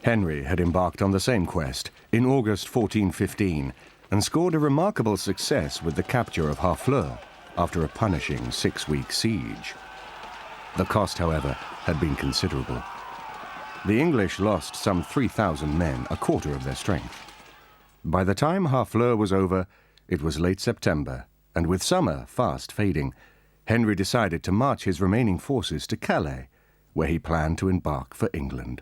Henry had embarked on the same quest in August 1415 and scored a remarkable success with the capture of Harfleur after a punishing 6-week siege. The cost, however, had been considerable. The English lost some 3,000 men, a quarter of their strength. By the time Harfleur was over, it was late September, and with summer fast fading, Henry decided to march his remaining forces to Calais, where he planned to embark for England.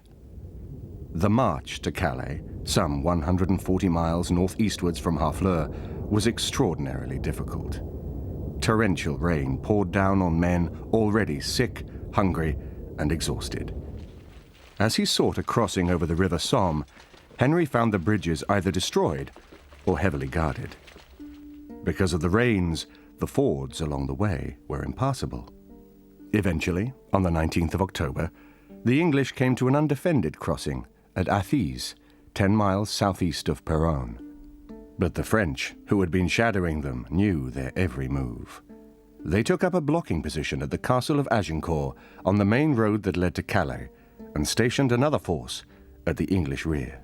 The march to Calais, some 140 miles northeastwards from Harfleur, was extraordinarily difficult. Torrential rain poured down on men already sick, hungry, and exhausted. As he sought a crossing over the River Somme, Henry found the bridges either destroyed or heavily guarded. Because of the rains, the fords along the way were impassable. Eventually, on the 19th of October, the English came to an undefended crossing at Athis, 10 miles southeast of Péronne. But the French, who had been shadowing them, knew their every move. They took up a blocking position at the castle of Agincourt on the main road that led to Calais and stationed another force at the English rear.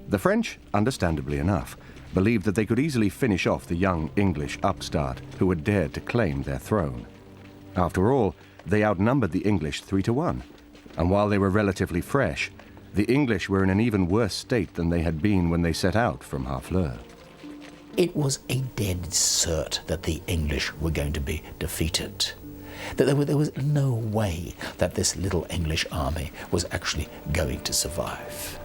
The French, understandably enough, believed that they could easily finish off the young English upstart who had dared to claim their throne. After all, they outnumbered the English 3-1, and while they were relatively fresh, the English were in an even worse state than they had been when they set out from Harfleur. It was a dead cert that the English were going to be defeated. That there was no way that this little English army was actually going to survive.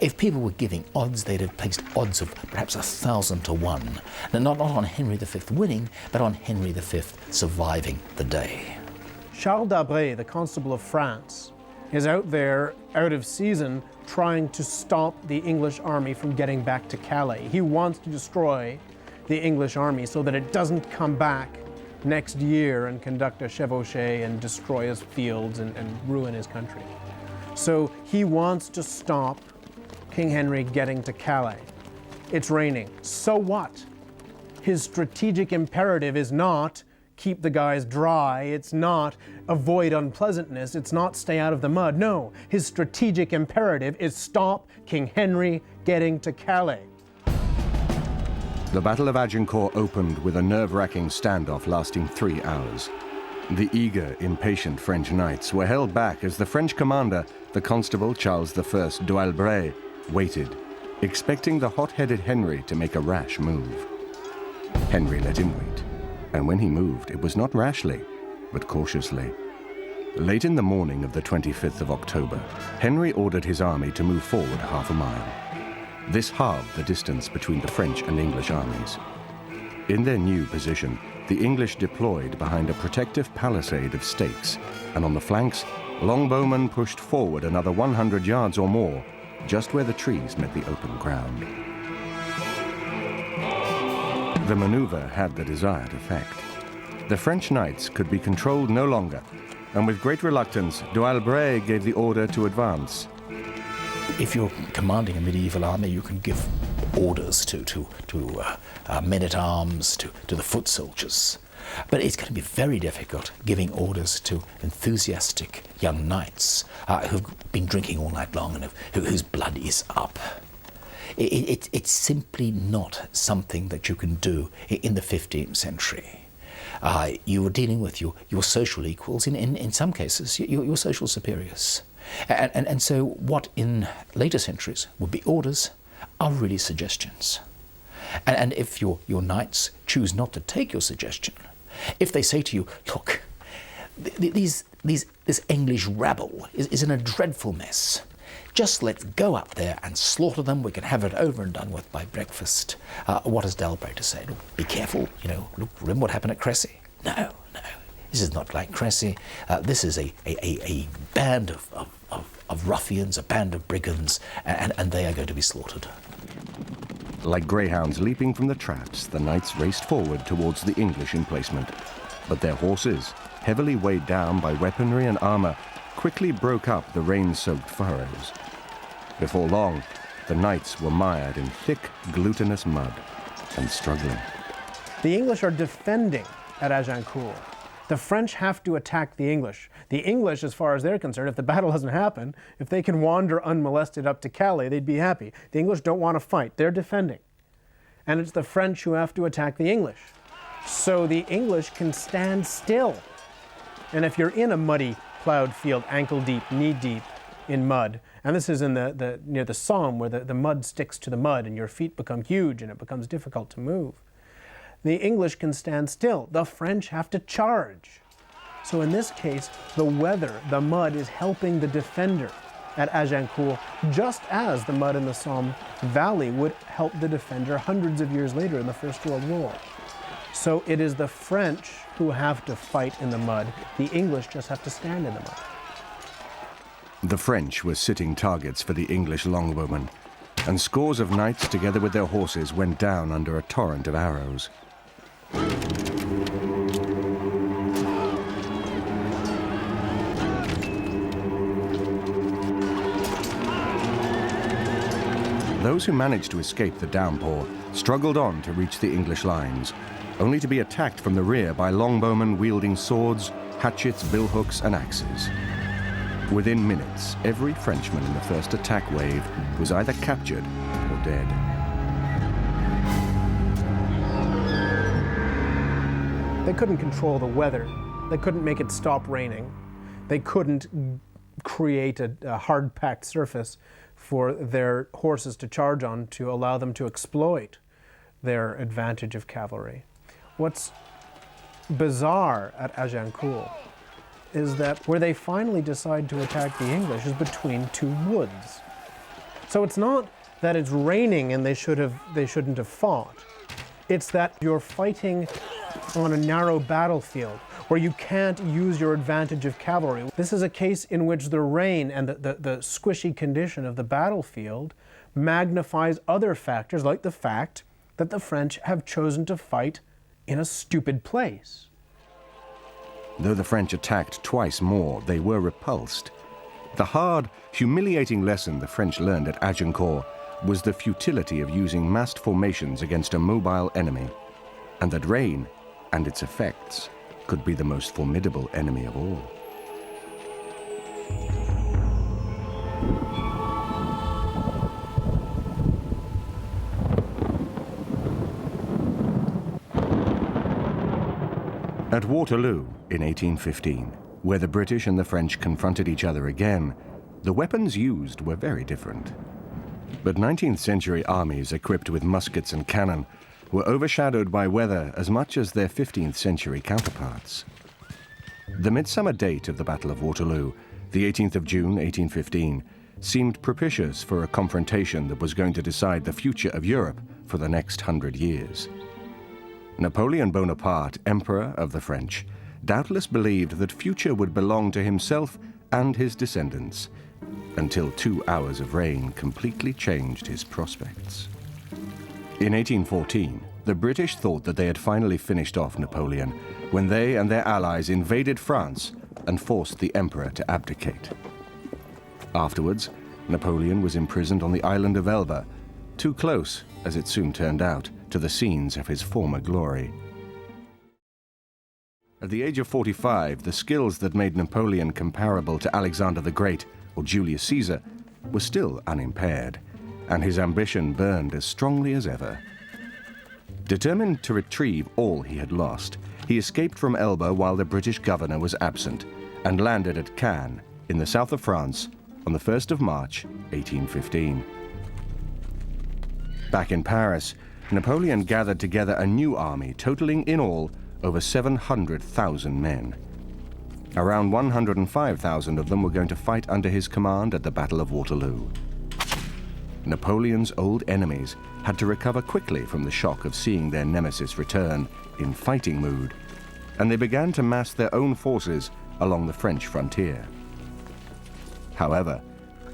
If people were giving odds, they'd have placed odds of perhaps 1,000 to 1. Not on Henry V winning, but on Henry V surviving the day. Charles d'Abré, the Constable of France, is out there, out of season, trying to stop the English army from getting back to Calais. He wants to destroy the English army so that it doesn't come back next year and conduct a chevauchée and destroy his fields and ruin his country. So he wants to stop King Henry getting to Calais. It's raining. So what? His strategic imperative is not keep the guys dry, it's not avoid unpleasantness, it's not stay out of the mud. No, his strategic imperative is stop King Henry getting to Calais. The Battle of Agincourt opened with a nerve-wracking standoff lasting 3 hours. The eager, impatient French knights were held back as the French commander, the Constable Charles I d'Albret, waited, expecting the hot-headed Henry to make a rash move. Henry let him wait, and when he moved, it was not rashly, but cautiously. Late in the morning of the 25th of October, Henry ordered his army to move forward half a mile. This halved the distance between the French and English armies. In their new position, the English deployed behind a protective palisade of stakes, and on the flanks, longbowmen pushed forward another 100 yards or more, just where the trees met the open ground. The maneuver had the desired effect. The French knights could be controlled no longer, and with great reluctance, d'Albret gave the order to advance. If you're commanding a medieval army, you can give orders to men-at-arms, to the foot soldiers. But it's going to be very difficult giving orders to enthusiastic young knights who've been drinking all night long and whose blood is up. It's simply not something that you can do in the 15th century. You are dealing with your social equals, in some cases, your social superiors. And so what in later centuries would be orders are really suggestions. And if your knights choose not to take your suggestion, if they say to you, look, this English rabble is in a dreadful mess, just let's go up there and slaughter them, we can have it over and done with by breakfast. What does d'Albret to say? Look, be careful, look, remember what happened at Crécy? No, this is not like Crécy. This is a band of ruffians, a band of brigands, and they are going to be slaughtered. Like greyhounds leaping from the traps, the knights raced forward towards the English emplacement. But their horses, heavily weighed down by weaponry and armor, quickly broke up the rain-soaked furrows. Before long, the knights were mired in thick, glutinous mud and struggling. The English are defending at Agincourt. The French have to attack the English. The English, as far as they're concerned, if the battle doesn't happen, if they can wander unmolested up to Calais, they'd be happy. The English don't want to fight. They're defending. And it's the French who have to attack the English. So the English can stand still. And if you're in a muddy, plowed field, ankle deep, knee deep in mud, and this is in near the Somme where the mud sticks to the mud and your feet become huge and it becomes difficult to move, the English can stand still. The French have to charge. So in this case, the weather, the mud, is helping the defender at Agincourt, just as the mud in the Somme Valley would help the defender hundreds of years later in the First World War. So it is the French who have to fight in the mud. The English just have to stand in the mud. The French were sitting targets for the English longbowmen, and scores of knights together with their horses went down under a torrent of arrows. Those who managed to escape the downpour struggled on to reach the English lines, only to be attacked from the rear by longbowmen wielding swords, hatchets, billhooks, and axes. Within minutes, every Frenchman in the first attack wave was either captured or dead. They couldn't control the weather. They couldn't make it stop raining. They couldn't create a hard-packed surface for their horses to charge on to allow them to exploit their advantage of cavalry. What's bizarre at Agincourt is that where they finally decide to attack the English is between two woods. So it's not that it's raining and they shouldn't have fought. It's that you're fighting on a narrow battlefield where you can't use your advantage of cavalry. This is a case in which the rain and the squishy condition of the battlefield magnifies other factors, like the fact that the French have chosen to fight in a stupid place. Though the French attacked twice more, they were repulsed. The hard, humiliating lesson the French learned at Agincourt was the futility of using massed formations against a mobile enemy, and that rain and its effects could be the most formidable enemy of all. At Waterloo in 1815, where the British and the French confronted each other again, the weapons used were very different. But 19th century armies equipped with muskets and cannon were overshadowed by weather as much as their 15th century counterparts. The midsummer date of the Battle of Waterloo, the 18th of June, 1815, seemed propitious for a confrontation that was going to decide the future of Europe for the next 100 years. Napoleon Bonaparte, Emperor of the French, doubtless believed that future would belong to himself and his descendants, until 2 hours of rain completely changed his prospects. In 1814, the British thought that they had finally finished off Napoleon when they and their allies invaded France and forced the emperor to abdicate. Afterwards, Napoleon was imprisoned on the island of Elba, too close, as it soon turned out, to the scenes of his former glory. At the age of 45, the skills that made Napoleon comparable to Alexander the Great or Julius Caesar were still unimpaired, and his ambition burned as strongly as ever. Determined to retrieve all he had lost, he escaped from Elba while the British governor was absent and landed at Cannes in the south of France on the 1st of March, 1815. Back in Paris, Napoleon gathered together a new army totaling in all over 700,000 men. Around 105,000 of them were going to fight under his command at the Battle of Waterloo. Napoleon's old enemies had to recover quickly from the shock of seeing their nemesis return in fighting mood, and they began to mass their own forces along the French frontier. However,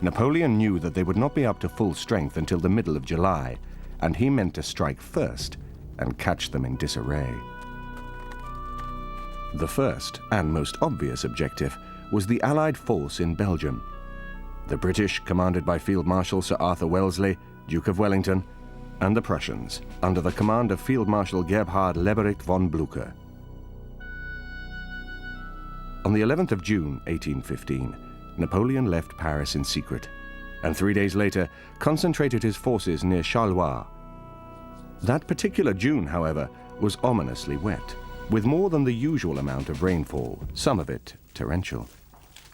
Napoleon knew that they would not be up to full strength until the middle of July, and he meant to strike first and catch them in disarray. The first and most obvious objective was the Allied force in Belgium. The British, commanded by Field Marshal Sir Arthur Wellesley, Duke of Wellington, and the Prussians, under the command of Field Marshal Gebhard Leberecht von Blücher. On the 11th of June, 1815, Napoleon left Paris in secret, and 3 days later concentrated his forces near Charleroi. That particular June, however, was ominously wet, with more than the usual amount of rainfall, some of it torrential.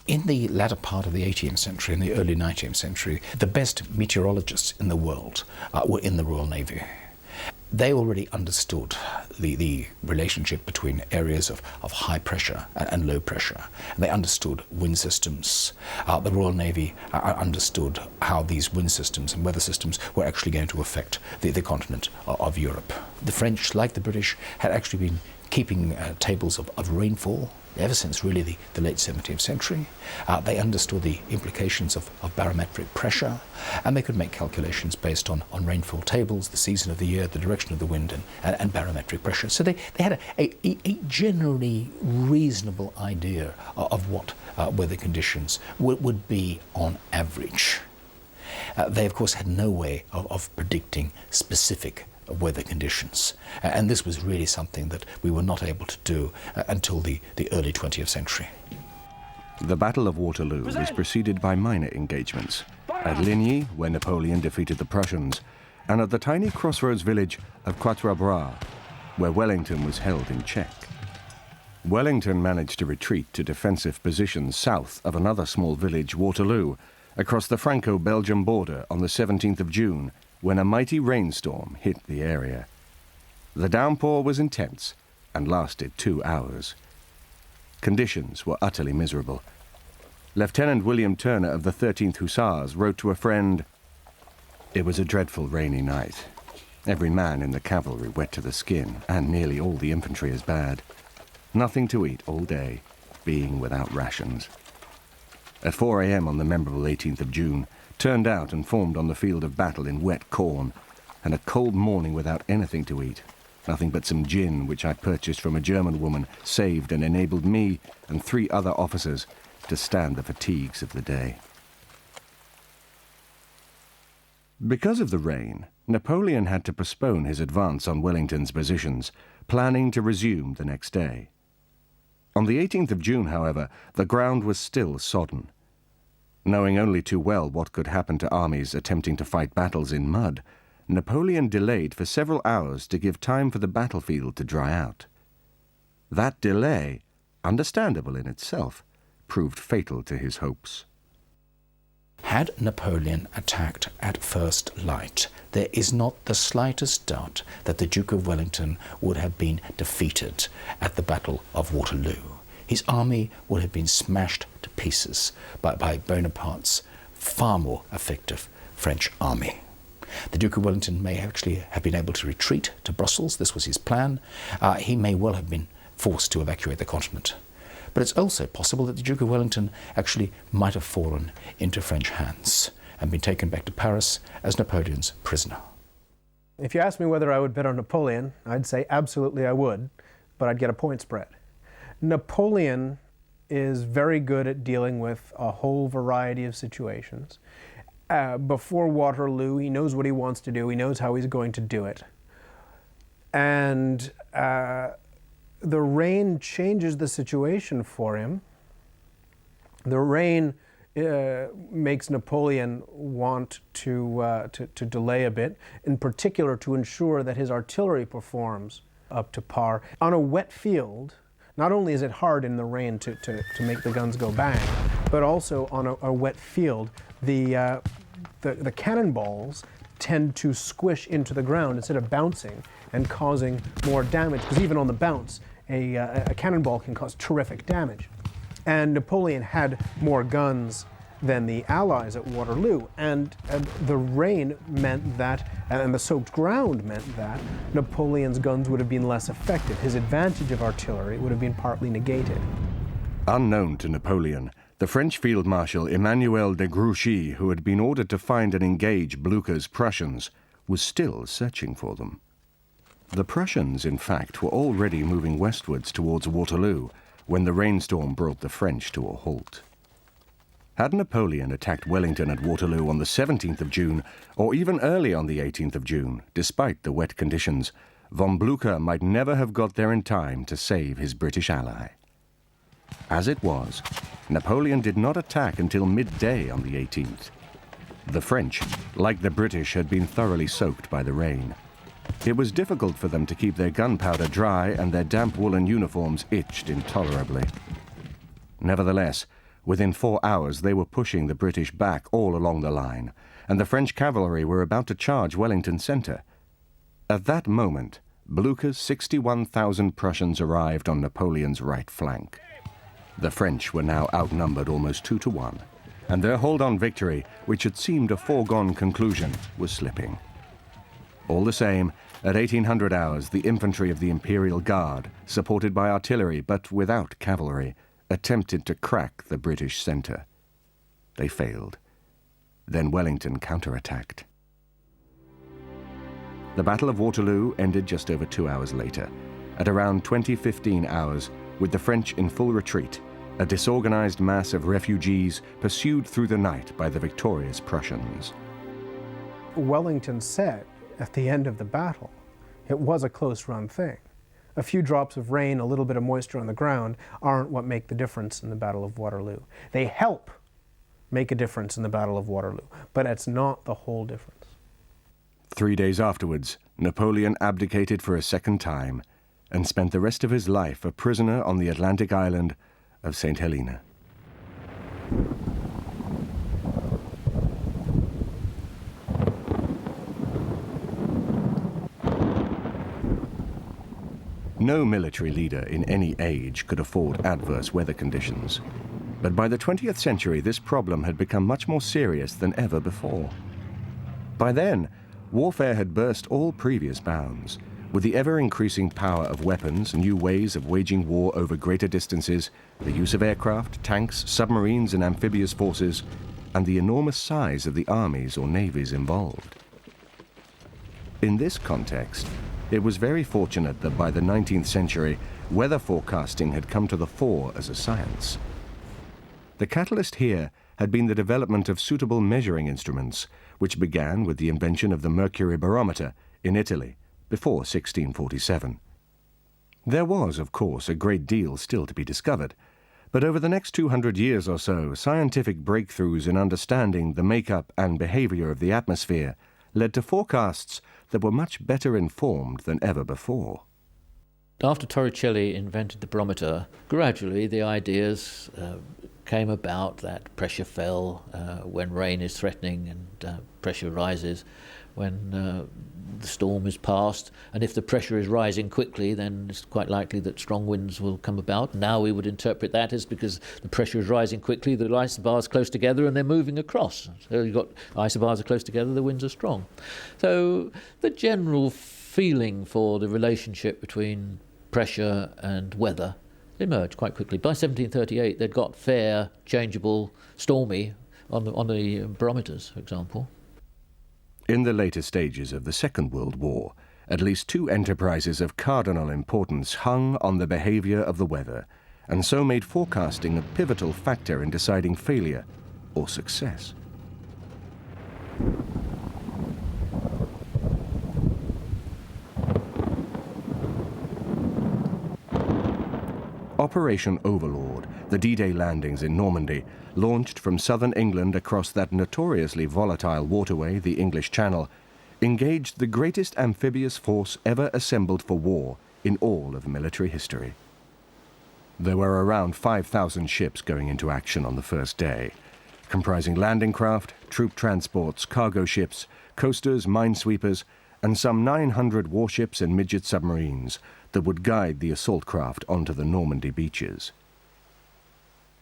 In the latter part of the 18th century and the early 19th century, the best meteorologists in the world were in the Royal Navy. They already understood the relationship between areas of high pressure and low pressure. They understood wind systems. The Royal Navy understood how these wind systems and weather systems were actually going to affect the continent of Europe. The French, like the British, had actually been keeping tables of rainfall ever since really the late 17th century. They understood the implications of barometric pressure, and they could make calculations based on rainfall tables, the season of the year, the direction of the wind, and barometric pressure. So they had a generally reasonable idea of what weather conditions would be on average. They, of course, had no way of predicting specific weather conditions, and this was really something that we were not able to do until the early 20th century. The Battle of Waterloo was preceded by minor engagements at Ligny, where Napoleon defeated the Prussians, and at the tiny crossroads village of Quatre Bras, where Wellington was held in check. Wellington managed to retreat to defensive positions south of another small village, Waterloo, across the Franco-Belgian border on the 17th of June, when a mighty rainstorm hit the area. The downpour was intense and lasted 2 hours. Conditions were utterly miserable. Lieutenant William Turner of the 13th Hussars wrote to a friend, "It was a dreadful rainy night. Every man in the cavalry wet to the skin, and nearly all the infantry as bad. Nothing to eat all day, being without rations." At 4 a.m. on the memorable 18th of June, turned out and formed on the field of battle in wet corn, and a cold morning without anything to eat. Nothing but some gin, which I purchased from a German woman, saved and enabled me and 3 other officers to stand the fatigues of the day. Because of the rain, Napoleon had to postpone his advance on Wellington's positions, planning to resume the next day. On the 18th of June, however, the ground was still sodden. Knowing only too well what could happen to armies attempting to fight battles in mud, Napoleon delayed for several hours to give time for the battlefield to dry out. That delay, understandable in itself, proved fatal to his hopes. Had Napoleon attacked at first light, there is not the slightest doubt that the Duke of Wellington would have been defeated at the Battle of Waterloo. His army would have been smashed to pieces by Bonaparte's far more effective French army. The Duke of Wellington may actually have been able to retreat to Brussels. This was his plan. He may well have been forced to evacuate the continent. But it's also possible that the Duke of Wellington actually might have fallen into French hands and been taken back to Paris as Napoleon's prisoner. If you asked me whether I would bet on Napoleon, I'd say absolutely I would, but I'd get a point spread. Napoleon is very good at dealing with a whole variety of situations. Before Waterloo, he knows what he wants to do, he knows how he's going to do it. And the rain changes the situation for him. The rain makes Napoleon want to delay a bit, in particular to ensure that his artillery performs up to par. On a wet field, not only is it hard in the rain to make the guns go bang, but also on a wet field, the cannonballs tend to squish into the ground instead of bouncing and causing more damage, because even on the bounce, a cannonball can cause terrific damage. And Napoleon had more guns than the Allies at Waterloo, and the rain meant that, and the soaked ground meant that, Napoleon's guns would have been less effective. His advantage of artillery would have been partly negated. Unknown to Napoleon, the French Field Marshal Emmanuel de Grouchy, who had been ordered to find and engage Blucher's Prussians, was still searching for them. The Prussians, in fact, were already moving westwards towards Waterloo when the rainstorm brought the French to a halt. Had Napoleon attacked Wellington at Waterloo on the 17th of June, or even early on the 18th of June, despite the wet conditions, von Blücher might never have got there in time to save his British ally. As it was, Napoleon did not attack until midday on the 18th. The French, like the British, had been thoroughly soaked by the rain. It was difficult for them to keep their gunpowder dry, and their damp woolen uniforms itched intolerably. Nevertheless, within 4 hours they were pushing the British back all along the line, and the French cavalry were about to charge Wellington Centre. At that moment, Blücher's 61,000 Prussians arrived on Napoleon's right flank. The French were now outnumbered almost 2 to 1, and their hold-on victory, which had seemed a foregone conclusion, was slipping. All the same, at 1800 hours, the infantry of the Imperial Guard, supported by artillery but without cavalry, attempted to crack the British centre. They failed. Then Wellington counterattacked. The Battle of Waterloo ended just over 2 hours later, at around 20:15 hours, with the French in full retreat, a disorganized mass of refugees pursued through the night by the victorious Prussians. Wellington said at the end of the battle, it was a close-run thing. A few drops of rain, a little bit of moisture on the ground, aren't what make the difference in the Battle of Waterloo. They help make a difference in the Battle of Waterloo, but it's not the whole difference. 3 days afterwards, Napoleon abdicated for a second time, and spent the rest of his life a prisoner on the Atlantic island of St. Helena. No military leader in any age could afford adverse weather conditions. But by the 20th century, this problem had become much more serious than ever before. By then, warfare had burst all previous bounds. With the ever-increasing power of weapons, new ways of waging war over greater distances, the use of aircraft, tanks, submarines and amphibious forces, and the enormous size of the armies or navies involved. In this context, it was very fortunate that by the 19th century, weather forecasting had come to the fore as a science. The catalyst here had been the development of suitable measuring instruments, which began with the invention of the mercury barometer in Italy before 1647. There was, of course, a great deal still to be discovered, but over the next 200 years or so, scientific breakthroughs in understanding the makeup and behavior of the atmosphere led to forecasts that were much better informed than ever before. After Torricelli invented the barometer, gradually the ideas came about that pressure fell when rain is threatening and pressure rises when the storm is past, and if the pressure is rising quickly, then it's quite likely that strong winds will come about. Now we would interpret that as because the pressure is rising quickly, the isobars are close together and they're moving across. So you've got isobars are close together, the winds are strong. So the general feeling for the relationship between pressure and weather emerged quite quickly. By 1738, they'd got fair, changeable, stormy on the barometers, for example. In the later stages of the Second World War, at least two enterprises of cardinal importance hung on the behavior of the weather, and so made forecasting a pivotal factor in deciding failure or success. Operation Overlord, the D-Day landings in Normandy, launched from southern England across that notoriously volatile waterway, the English Channel, engaged the greatest amphibious force ever assembled for war in all of military history. There were around 5,000 ships going into action on the first day, comprising landing craft, troop transports, cargo ships, coasters, minesweepers, and some 900 warships and midget submarines that would guide the assault craft onto the Normandy beaches.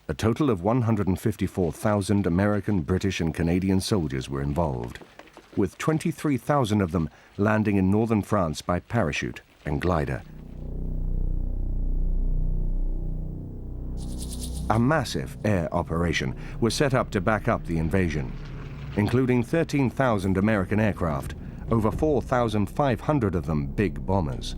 A total of 154,000 American, British, and Canadian soldiers were involved, with 23,000 of them landing in northern France by parachute and glider. A massive air operation was set up to back up the invasion, including 13,000 American aircraft, over 4,500 of them big bombers.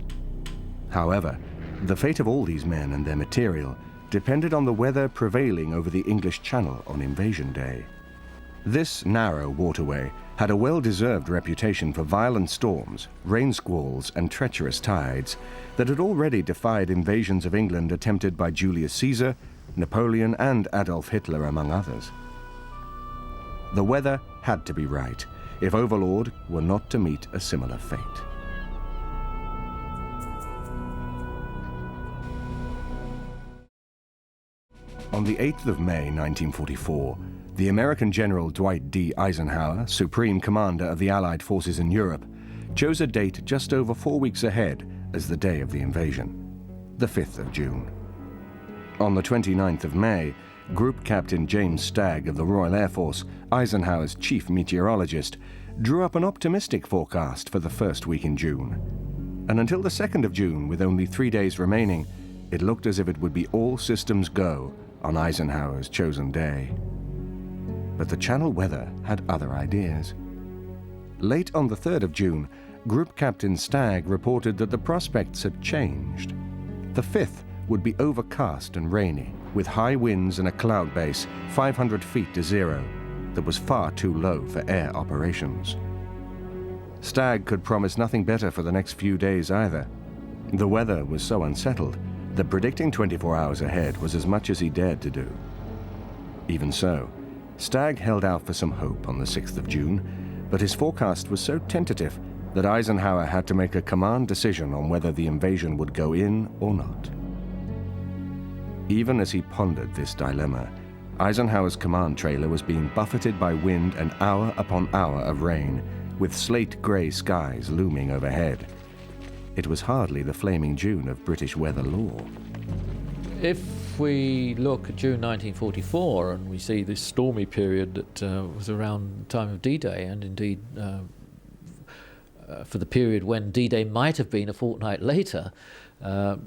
However, the fate of all these men and their material depended on the weather prevailing over the English Channel on invasion day. This narrow waterway had a well-deserved reputation for violent storms, rain squalls, and treacherous tides that had already defied invasions of England attempted by Julius Caesar, Napoleon, and Adolf Hitler, among others. The weather had to be right if Overlord were not to meet a similar fate. On the 8th of May 1944, the American General Dwight D. Eisenhower, Supreme Commander of the Allied forces in Europe, chose a date just over 4 weeks ahead as the day of the invasion, the 5th of June. On the 29th of May, Group Captain James Stagg of the Royal Air Force, Eisenhower's chief meteorologist, drew up an optimistic forecast for the first week in June. And until the 2nd of June, with only 3 days remaining, it looked as if it would be all systems go on Eisenhower's chosen day. But the Channel weather had other ideas. Late on the 3rd of June, Group Captain Stagg reported that the prospects had changed. The 5th would be overcast and rainy, with high winds and a cloud base 500 feet to zero that was far too low for air operations. Stagg could promise nothing better for the next few days either. The weather was so unsettled that predicting 24 hours ahead was as much as he dared to do. Even so, Stagg held out for some hope on the 6th of June, but his forecast was so tentative that Eisenhower had to make a command decision on whether the invasion would go in or not. Even as he pondered this dilemma, Eisenhower's command trailer was being buffeted by wind and hour upon hour of rain, with slate-grey skies looming overhead. It was hardly the flaming June of British weather lore. If we look at June 1944 and we see this stormy period that was around the time of D-Day, and indeed for the period when D-Day might have been a fortnight later,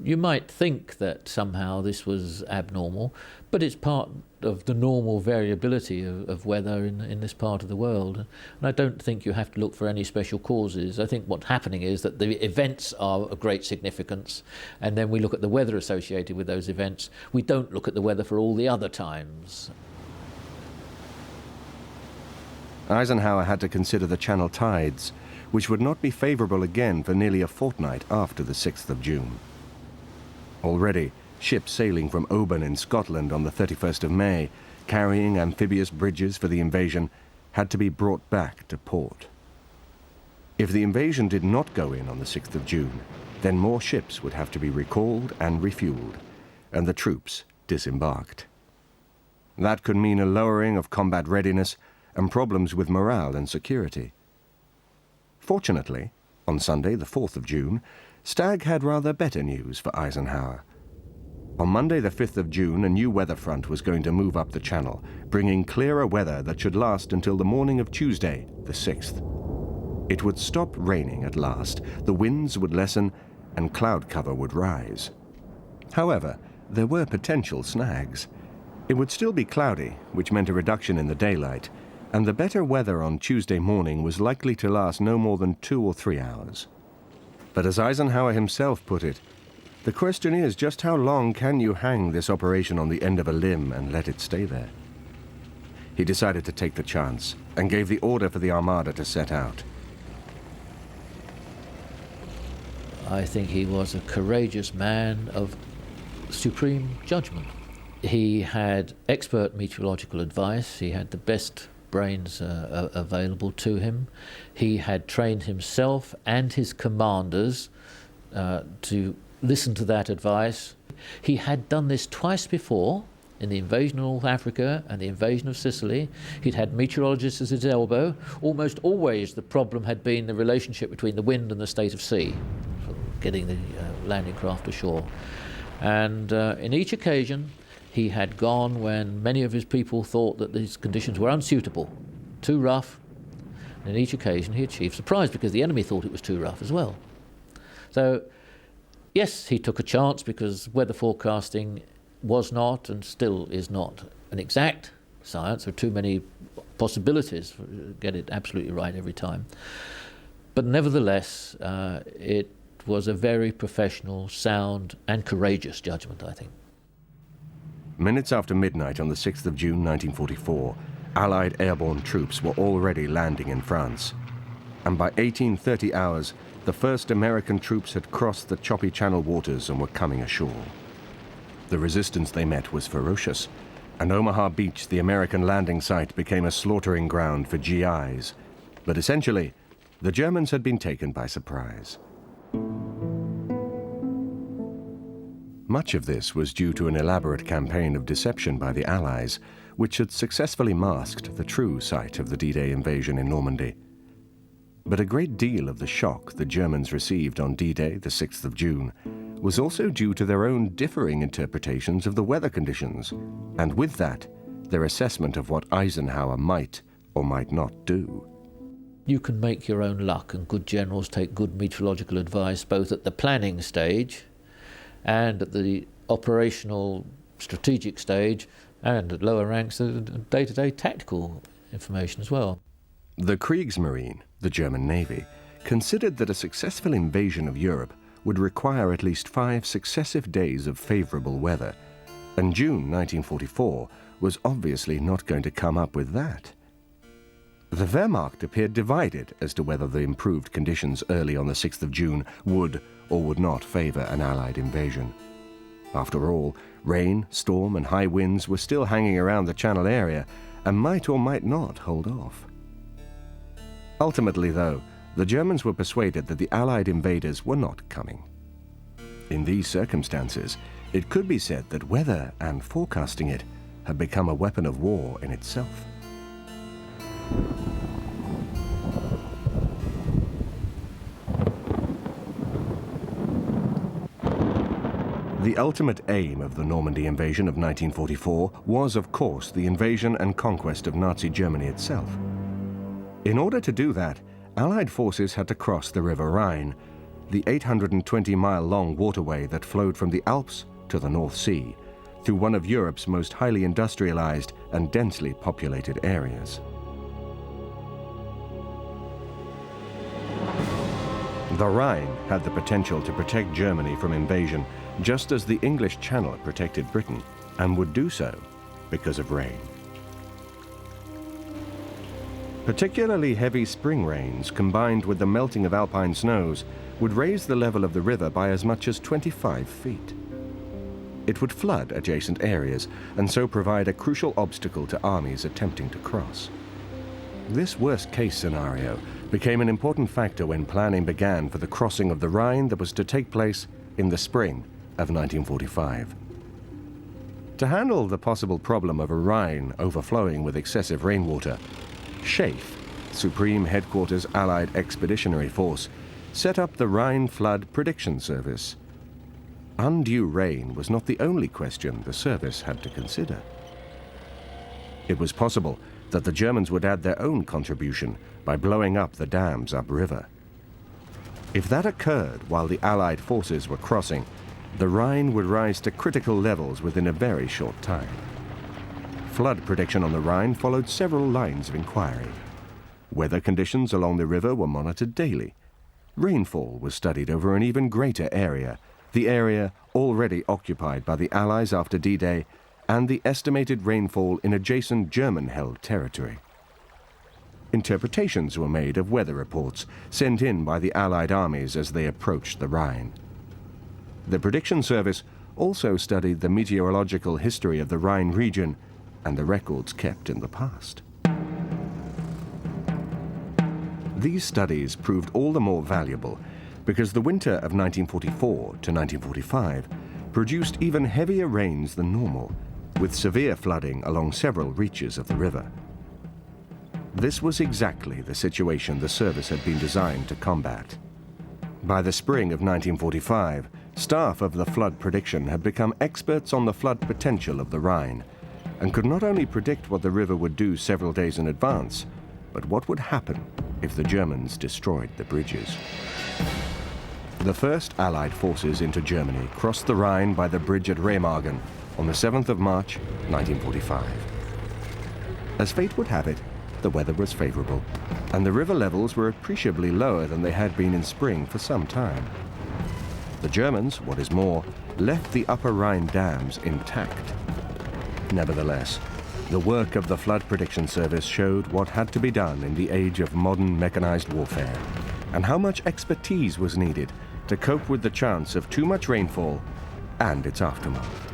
you might think that somehow this was abnormal, but it's part of the normal variability of weather in this part of the world. And I don't think you have to look for any special causes. I think what's happening is that the events are of great significance, and then we look at the weather associated with those events. We don't look at the weather for all the other times. Eisenhower had to consider the Channel tides, which would not be favourable again for nearly a fortnight after the 6th of June. Already, ships sailing from Oban in Scotland on the 31st of May, carrying amphibious bridges for the invasion, had to be brought back to port. If the invasion did not go in on the 6th of June, then more ships would have to be recalled and refueled, and the troops disembarked. That could mean a lowering of combat readiness and problems with morale and security. Fortunately, on Sunday, the 4th of June, Stagg had rather better news for Eisenhower. On Monday, the 5th of June, a new weather front was going to move up the Channel, bringing clearer weather that should last until the morning of Tuesday, the 6th. It would stop raining at last, the winds would lessen, and cloud cover would rise. However, there were potential snags. It would still be cloudy, which meant a reduction in the daylight, and the better weather on Tuesday morning was likely to last no more than 2 or 3 hours. But as Eisenhower himself put it, the question is just how long can you hang this operation on the end of a limb and let it stay there? He decided to take the chance and gave the order for the Armada to set out. I think he was a courageous man of supreme judgment. He had expert meteorological advice. He had the best brains available to him. He had trained himself and his commanders to listen to that advice. He had done this twice before, in the invasion of North Africa and the invasion of Sicily. He'd had meteorologists at his elbow. Almost always the problem had been the relationship between the wind and the state of sea, getting the landing craft ashore. And in each occasion, he had gone when many of his people thought that these conditions were unsuitable, too rough. And in each occasion he achieved surprise because the enemy thought it was too rough as well. So, yes, he took a chance because weather forecasting was not and still is not an exact science. There are too many possibilities to get it absolutely right every time. But nevertheless, it was a very professional, sound and courageous judgment, I think. Minutes after midnight on the 6th of June 1944, Allied airborne troops were already landing in France. And by 18:30 hours, the first American troops had crossed the choppy Channel waters and were coming ashore. The resistance they met was ferocious, and Omaha Beach, the American landing site, became a slaughtering ground for GIs. But essentially, the Germans had been taken by surprise. Much of this was due to an elaborate campaign of deception by the Allies, which had successfully masked the true site of the D-Day invasion in Normandy. But a great deal of the shock the Germans received on D-Day, the 6th of June, was also due to their own differing interpretations of the weather conditions, and with that, their assessment of what Eisenhower might or might not do. You can make your own luck, and good generals take good meteorological advice both at the planning stage and at the operational strategic stage, and at lower ranks, the day-to-day tactical information as well. The Kriegsmarine, the German Navy, considered that a successful invasion of Europe would require at least 5 successive days of favourable weather, and June 1944 was obviously not going to come up with that. The Wehrmacht appeared divided as to whether the improved conditions early on the 6th of June would or would not favour an Allied invasion. After all, rain, storm and high winds were still hanging around the Channel area and might or might not hold off. Ultimately, though, the Germans were persuaded that the Allied invaders were not coming. In these circumstances, it could be said that weather and forecasting it had become a weapon of war in itself. The ultimate aim of the Normandy invasion of 1944 was, of course, the invasion and conquest of Nazi Germany itself. In order to do that, Allied forces had to cross the River Rhine, the 820-mile-long waterway that flowed from the Alps to the North Sea, through one of Europe's most highly industrialized and densely populated areas. The Rhine had the potential to protect Germany from invasion, just as the English Channel protected Britain, and would do so because of rain. Particularly heavy spring rains, combined with the melting of alpine snows, would raise the level of the river by as much as 25 feet. It would flood adjacent areas, and so provide a crucial obstacle to armies attempting to cross. This worst-case scenario became an important factor when planning began for the crossing of the Rhine that was to take place in the spring of 1945. To handle the possible problem of a Rhine overflowing with excessive rainwater, SHAEF, Supreme Headquarters Allied Expeditionary Force, set up the Rhine Flood Prediction Service. Undue rain was not the only question the service had to consider. It was possible that the Germans would add their own contribution by blowing up the dams upriver. If that occurred while the Allied forces were crossing, the Rhine would rise to critical levels within a very short time. Flood prediction on the Rhine followed several lines of inquiry. Weather conditions along the river were monitored daily. Rainfall was studied over an even greater area, the area already occupied by the Allies after D-Day, and the estimated rainfall in adjacent German-held territory. Interpretations were made of weather reports sent in by the Allied armies as they approached the Rhine. The Prediction Service also studied the meteorological history of the Rhine region and the records kept in the past. These studies proved all the more valuable because the winter of 1944 to 1945 produced even heavier rains than normal, with severe flooding along several reaches of the river. This was exactly the situation the service had been designed to combat. By the spring of 1945, staff of the flood prediction had become experts on the flood potential of the Rhine, and could not only predict what the river would do several days in advance, but what would happen if the Germans destroyed the bridges. The first Allied forces into Germany crossed the Rhine by the bridge at Remagen on the 7th of March, 1945. As fate would have it, the weather was favorable, and the river levels were appreciably lower than they had been in spring for some time. The Germans, what is more, left the upper Rhine dams intact. Nevertheless, the work of the Flood Prediction Service showed what had to be done in the age of modern mechanized warfare, and how much expertise was needed to cope with the chance of too much rainfall and its aftermath.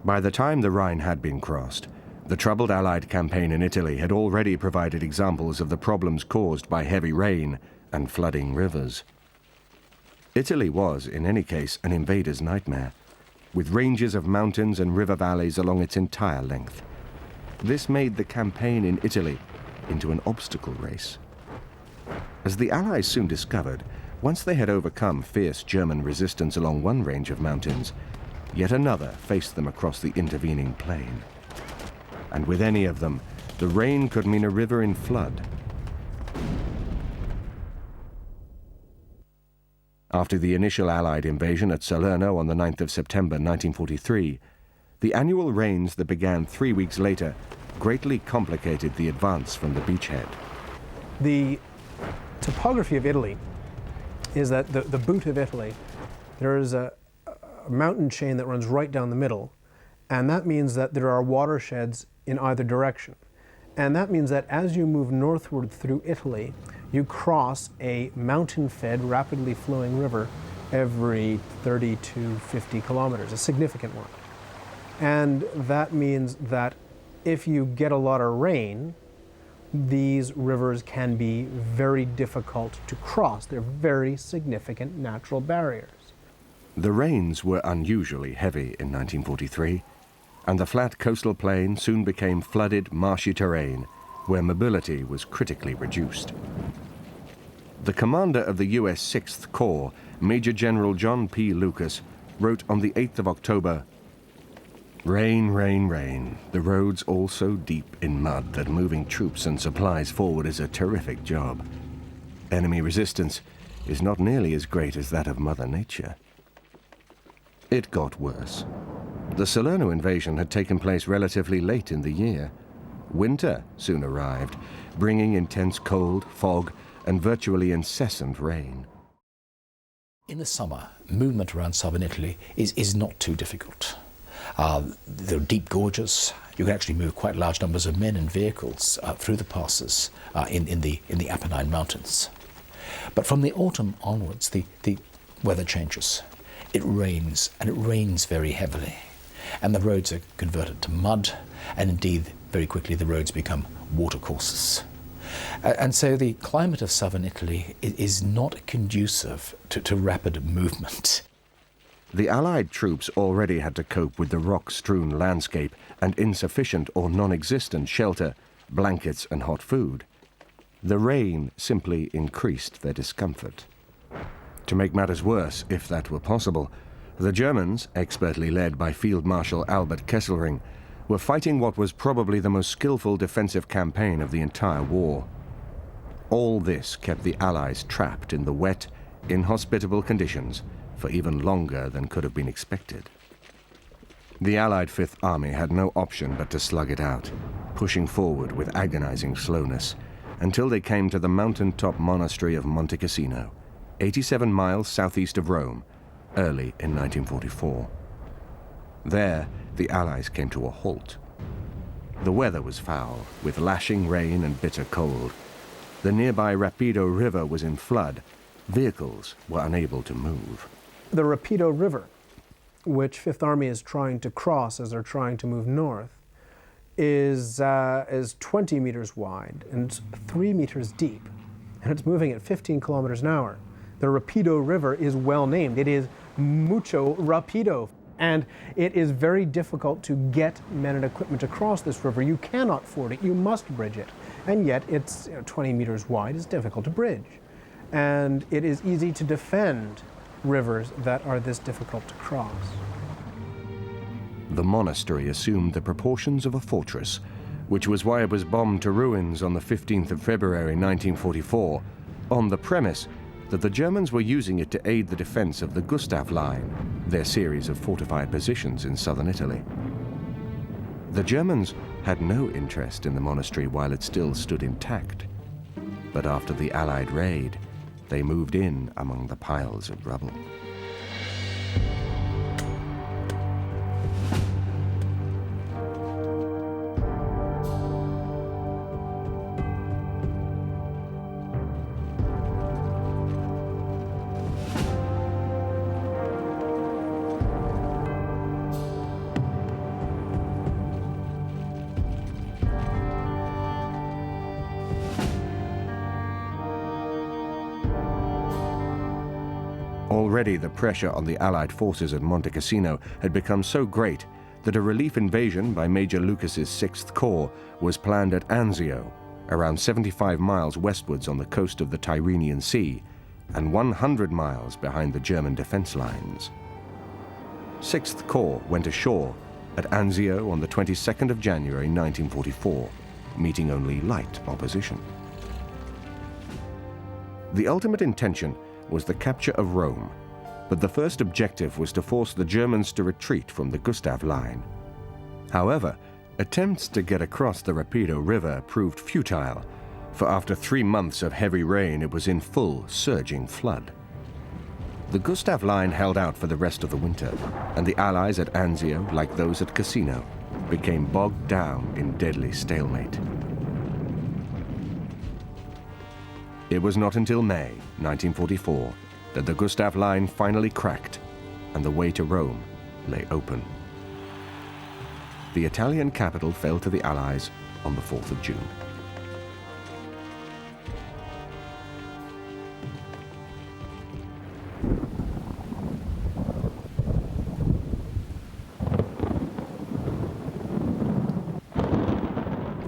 By the time the Rhine had been crossed, the troubled Allied campaign in Italy had already provided examples of the problems caused by heavy rain and flooding rivers. Italy was, in any case, an invader's nightmare, with ranges of mountains and river valleys along its entire length. This made the campaign in Italy into an obstacle race. As the Allies soon discovered, once they had overcome fierce German resistance along one range of mountains, yet another faced them across the intervening plain. And with any of them, the rain could mean a river in flood. After the initial Allied invasion at Salerno on the 9th of September 1943, the annual rains that began 3 weeks later greatly complicated the advance from the beachhead. The topography of Italy is that the boot of Italy, there is a mountain chain that runs right down the middle, and that means that there are watersheds in either direction. And that means that as you move northward through Italy, you cross a mountain-fed, rapidly flowing river every 30 to 50 kilometers, a significant one. And that means that if you get a lot of rain, these rivers can be very difficult to cross. They're very significant natural barriers. The rains were unusually heavy in 1943, and the flat coastal plain soon became flooded, marshy terrain where mobility was critically reduced. The commander of the U.S. 6th Corps, Major General John P. Lucas, wrote on the 8th of October, "Rain, rain, rain. The roads all so deep in mud that moving troops and supplies forward is a terrific job. Enemy resistance is not nearly as great as that of Mother Nature." It got worse. The Salerno invasion had taken place relatively late in the year. Winter soon arrived, bringing intense cold, fog, and virtually incessant rain. In the summer, movement around southern Italy is not too difficult. There are deep gorges. You can actually move quite large numbers of men and vehicles through the passes in the Apennine Mountains. But from the autumn onwards, the weather changes. It rains, and it rains very heavily. And the roads are converted to mud, and indeed, very quickly, the roads become watercourses. And so the climate of southern Italy is not conducive to rapid movement. The Allied troops already had to cope with the rock-strewn landscape and insufficient or non-existent shelter, blankets and hot food. The rain simply increased their discomfort. To make matters worse, if that were possible, the Germans, expertly led by Field Marshal Albert Kesselring, were fighting what was probably the most skillful defensive campaign of the entire war. All this kept the Allies trapped in the wet, inhospitable conditions for even longer than could have been expected. The Allied Fifth Army had no option but to slug it out, pushing forward with agonizing slowness until they came to the mountaintop monastery of Monte Cassino, 87 miles southeast of Rome, early in 1944. There, the Allies came to a halt. The weather was foul, with lashing rain and bitter cold. The nearby Rapido River was in flood. Vehicles were unable to move. The Rapido River, which Fifth Army is trying to cross as they're trying to move north, is 20 meters wide and 3 meters deep, and it's moving at 15 kilometers an hour. The Rapido River is well named. It is mucho rapido, and it is very difficult to get men and equipment across this river. You cannot ford it, you must bridge it, and yet it's 20 meters wide. It's difficult to bridge, and it is easy to defend rivers that are this difficult to cross. The monastery assumed the proportions of a fortress, which was why it was bombed to ruins on the 15th of February 1944, on the premise that the Germans were using it to aid the defense of the Gustav Line, their series of fortified positions in southern Italy. The Germans had no interest in the monastery while it still stood intact, but after the Allied raid, they moved in among the piles of rubble. Already the pressure on the Allied forces at Monte Cassino had become so great that a relief invasion by Major Lucas's 6th Corps was planned at Anzio, around 75 miles westwards on the coast of the Tyrrhenian Sea, and 100 miles behind the German defense lines. 6th Corps went ashore at Anzio on the 22nd of January 1944, meeting only light opposition. The ultimate intention was the capture of Rome, but the first objective was to force the Germans to retreat from the Gustav Line. However, attempts to get across the Rapido River proved futile, for after 3 months of heavy rain it was in full, surging flood. The Gustav Line held out for the rest of the winter, and the Allies at Anzio, like those at Cassino, became bogged down in deadly stalemate. It was not until May 1944 that the Gustav Line finally cracked and the way to Rome lay open. The Italian capital fell to the Allies on the 4th of June.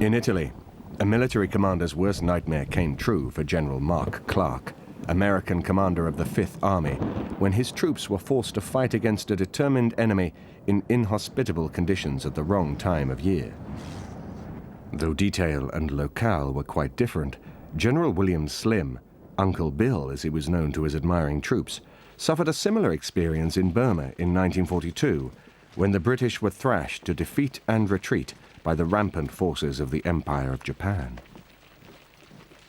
In Italy, a military commander's worst nightmare came true for General Mark Clark, American commander of the Fifth Army, when his troops were forced to fight against a determined enemy in inhospitable conditions at the wrong time of year. Though detail and locale were quite different, General William Slim, Uncle Bill as he was known to his admiring troops, suffered a similar experience in Burma in 1942, when the British were thrashed to defeat and retreat by the rampant forces of the Empire of Japan.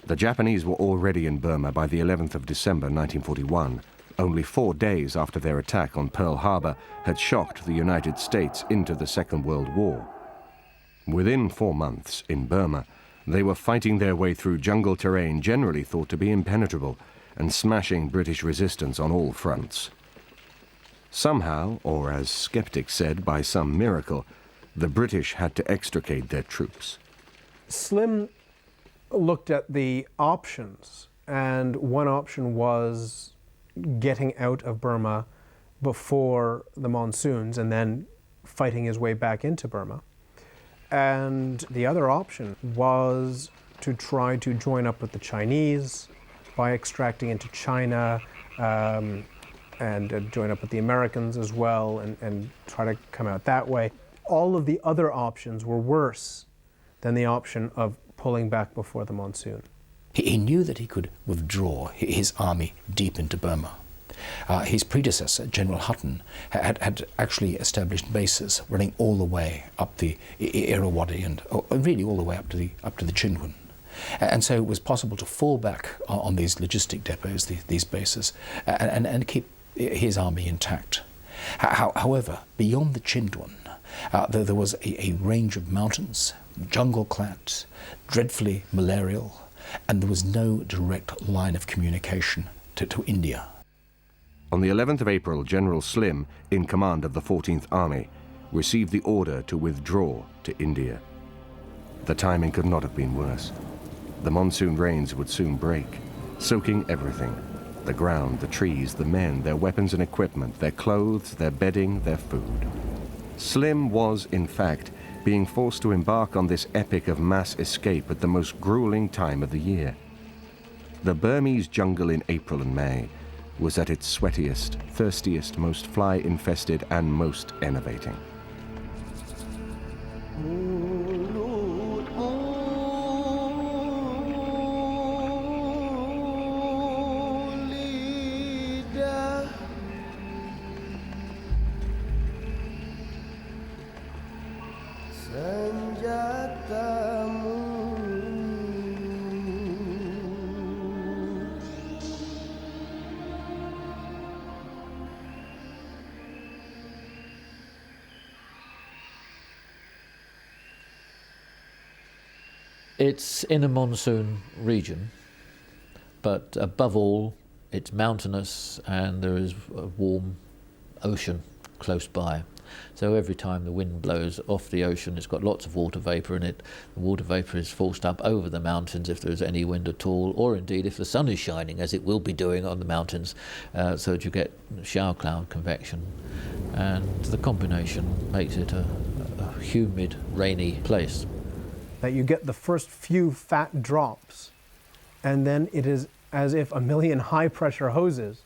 The Japanese were already in Burma by the 11th of December 1941, only 4 days after their attack on Pearl Harbor had shocked the United States into the Second World War. Within 4 months, in Burma, they were fighting their way through jungle terrain generally thought to be impenetrable and smashing British resistance on all fronts. Somehow, or as skeptics said, by some miracle, the British had to extricate their troops. Slim looked at the options, and one option was getting out of Burma before the monsoons and then fighting his way back into Burma. And the other option was to try to join up with the Chinese by extracting into China and join up with the Americans as well and try to come out that way. All of the other options were worse than the option of pulling back before the monsoon. He knew that he could withdraw his army deep into Burma. His predecessor, General Hutton, had actually established bases running all the way up the Irrawaddy and really all the way up to the Chindwan. And so it was possible to fall back on these logistic depots, these bases, and keep his army intact. However, beyond the Chindwan, there was a range of mountains, jungle-clad, dreadfully malarial, and there was no direct line of communication to India. On the 11th of April, General Slim, in command of the 14th Army, received the order to withdraw to India. The timing could not have been worse. The monsoon rains would soon break, soaking everything: the ground, the trees, the men, their weapons and equipment, their clothes, their bedding, their food. Slim was, in fact, being forced to embark on this epic of mass escape at the most grueling time of the year. The Burmese jungle in April and May was at its sweatiest, thirstiest, most fly-infested, and most enervating. It's in a monsoon region, but above all, it's mountainous and there is a warm ocean close by. So every time the wind blows off the ocean, it's got lots of water vapour in it. The water vapour is forced up over the mountains if there's any wind at all, or indeed if the sun is shining, as it will be doing on the mountains, so that you get shower cloud convection. And the combination makes it a humid, rainy place. That you get the first few fat drops, and then it is as if a million high-pressure hoses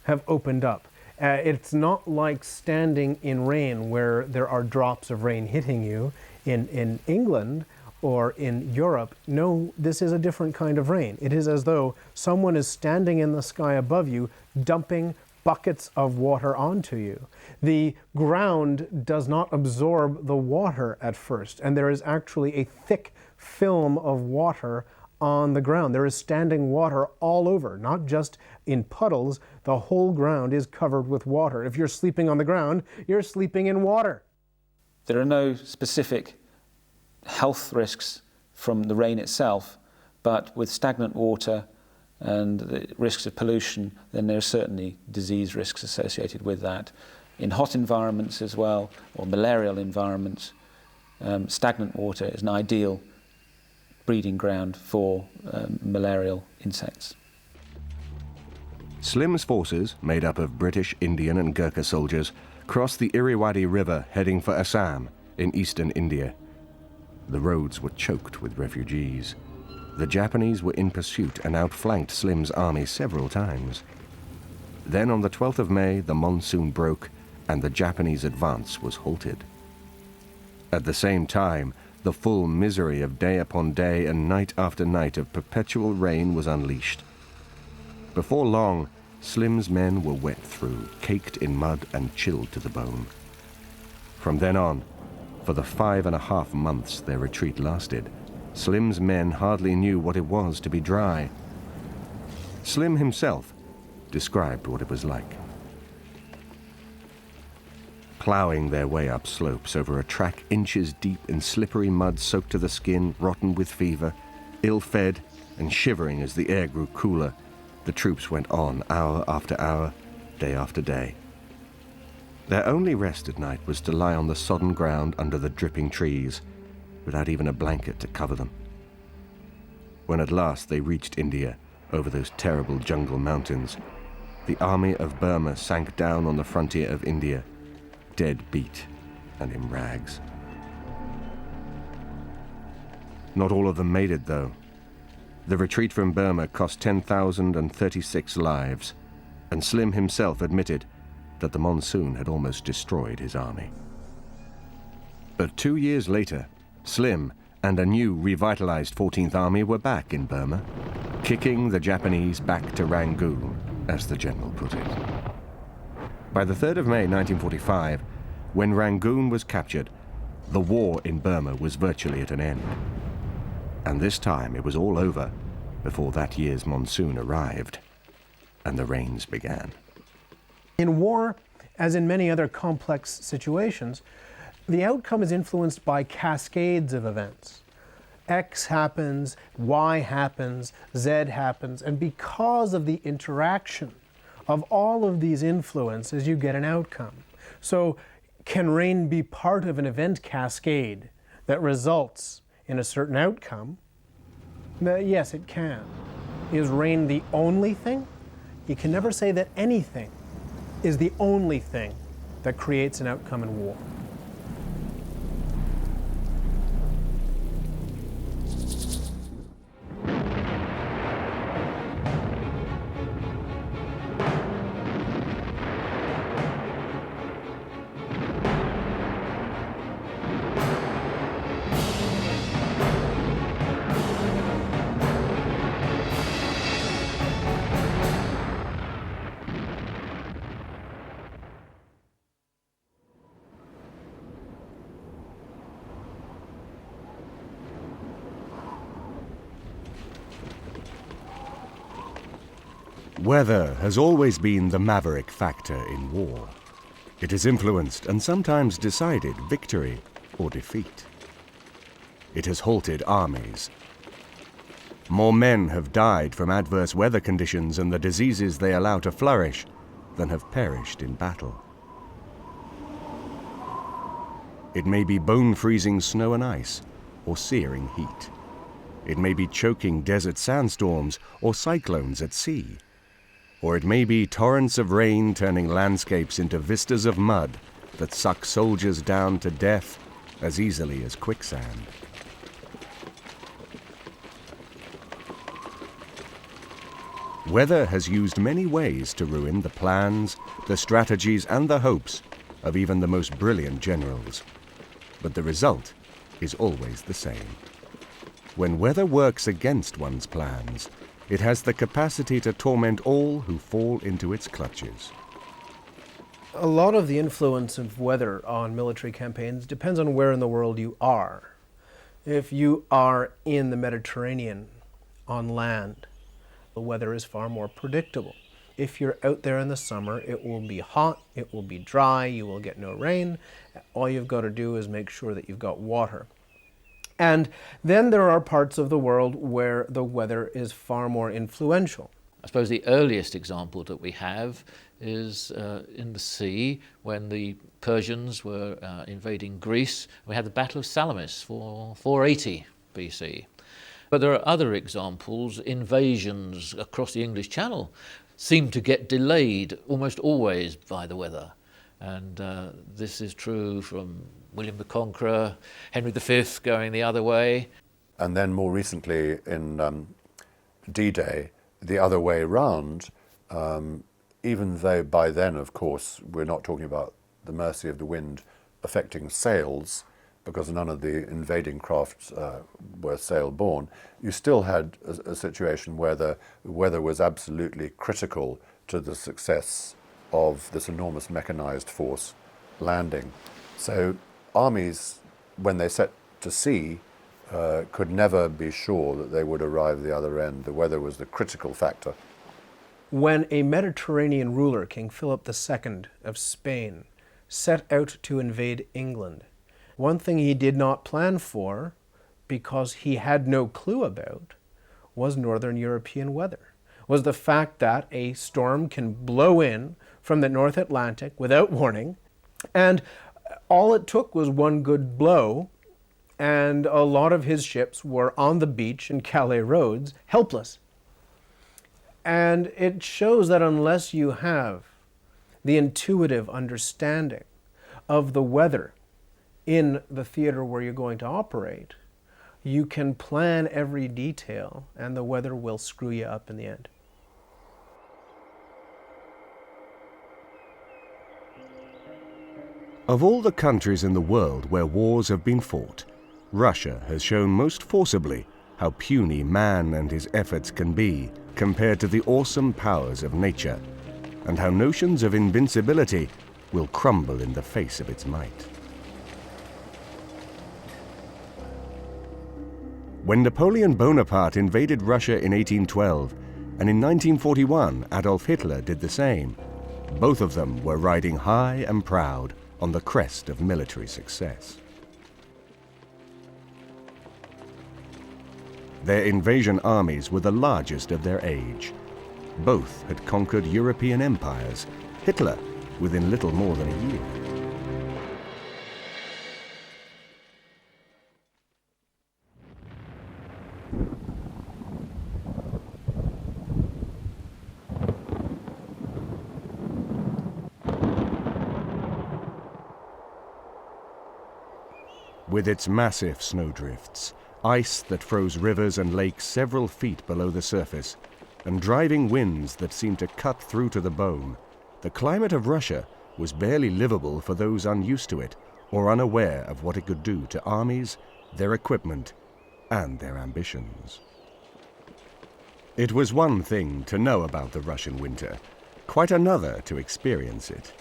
have opened up. It's not like standing in rain where there are drops of rain hitting you in England or in Europe. No, this is a different kind of rain. It is as though someone is standing in the sky above you, dumping buckets of water onto you. The ground does not absorb the water at first, and there is actually a thick film of water on the ground. There is standing water all over, not just in puddles. The whole ground is covered with water. If you're sleeping on the ground, you're sleeping in water. There are no specific health risks from the rain itself, but with stagnant water, and the risks of pollution, then there are certainly disease risks associated with that. In hot environments as well, or malarial environments, stagnant water is an ideal breeding ground for malarial insects. Slim's forces, made up of British, Indian and Gurkha soldiers, crossed the Irrawaddy River heading for Assam in eastern India. The roads were choked with refugees. The Japanese were in pursuit and outflanked Slim's army several times. Then on the 12th of May, the monsoon broke and the Japanese advance was halted. At the same time, the full misery of day upon day and night after night of perpetual rain was unleashed. Before long, Slim's men were wet through, caked in mud and chilled to the bone. From then on, for the 5.5 months their retreat lasted, Slim's men hardly knew what it was to be dry. Slim himself described what it was like. Ploughing their way up slopes over a track inches deep in slippery mud soaked to the skin, rotten with fever, ill-fed and shivering as the air grew cooler, the troops went on hour after hour, day after day. Their only rest at night was to lie on the sodden ground under the dripping trees, without even a blanket to cover them. When at last they reached India, over those terrible jungle mountains, the army of Burma sank down on the frontier of India, dead beat and in rags. Not all of them made it, though. The retreat from Burma cost 10,036 lives, and Slim himself admitted that the monsoon had almost destroyed his army. But 2 years later, Slim and a new revitalized 14th Army were back in Burma, kicking the Japanese back to Rangoon, as the general put it. By the 3rd of May 1945, when Rangoon was captured, the war in Burma was virtually at an end. And this time it was all over before that year's monsoon arrived and the rains began. In war, as in many other complex situations, the outcome is influenced by cascades of events. X happens, Y happens, Z happens, and because of the interaction of all of these influences, you get an outcome. So, can rain be part of an event cascade that results in a certain outcome? Yes, it can. Is rain the only thing? You can never say that anything is the only thing that creates an outcome in war. Weather has always been the maverick factor in war. It has influenced and sometimes decided victory or defeat. It has halted armies. More men have died from adverse weather conditions and the diseases they allow to flourish than have perished in battle. It may be bone-freezing snow and ice or searing heat. It may be choking desert sandstorms or cyclones at sea. Or it may be torrents of rain turning landscapes into vistas of mud that suck soldiers down to death as easily as quicksand. Weather has used many ways to ruin the plans, the strategies, and the hopes of even the most brilliant generals. But the result is always the same. When weather works against one's plans, it has the capacity to torment all who fall into its clutches. A lot of the influence of weather on military campaigns depends on where in the world you are. If you are in the Mediterranean on land, the weather is far more predictable. If you're out there in the summer, it will be hot, it will be dry, you will get no rain. All you've got to do is make sure that you've got water. And then there are parts of the world where the weather is far more influential. I suppose the earliest example that we have is in the sea when the Persians were invading Greece. We had the Battle of Salamis for 480 BC. But there are other examples. Invasions across the English Channel seem to get delayed almost always by the weather. And this is true from William the Conqueror, Henry V going the other way. And then more recently in D-Day, the other way round, even though by then, of course, we're not talking about the mercy of the wind affecting sails, because none of the invading crafts were sail-borne, you still had a situation where the weather was absolutely critical to the success of this enormous mechanized force landing. So armies, when they set to sea, could never be sure that they would arrive at the other end. The weather was the critical factor. When a Mediterranean ruler, King Philip II of Spain, set out to invade England, one thing he did not plan for, because he had no clue about, was Northern European weather. Was the fact that a storm can blow in from the North Atlantic without warning, and all it took was one good blow, and a lot of his ships were on the beach in Calais roads, helpless. And it shows that unless you have the intuitive understanding of the weather in the theater where you're going to operate, you can plan every detail and the weather will screw you up in the end. Of all the countries in the world where wars have been fought, Russia has shown most forcibly how puny man and his efforts can be compared to the awesome powers of nature, and how notions of invincibility will crumble in the face of its might. When Napoleon Bonaparte invaded Russia in 1812, and in 1941 Adolf Hitler did the same, both of them were riding high and proud on the crest of military success. Their invasion armies were the largest of their age. Both had conquered European empires, Hitler within little more than a year. With its massive snowdrifts, ice that froze rivers and lakes several feet below the surface, and driving winds that seemed to cut through to the bone, the climate of Russia was barely livable for those unused to it or unaware of what it could do to armies, their equipment, and their ambitions. It was one thing to know about the Russian winter, quite another to experience it,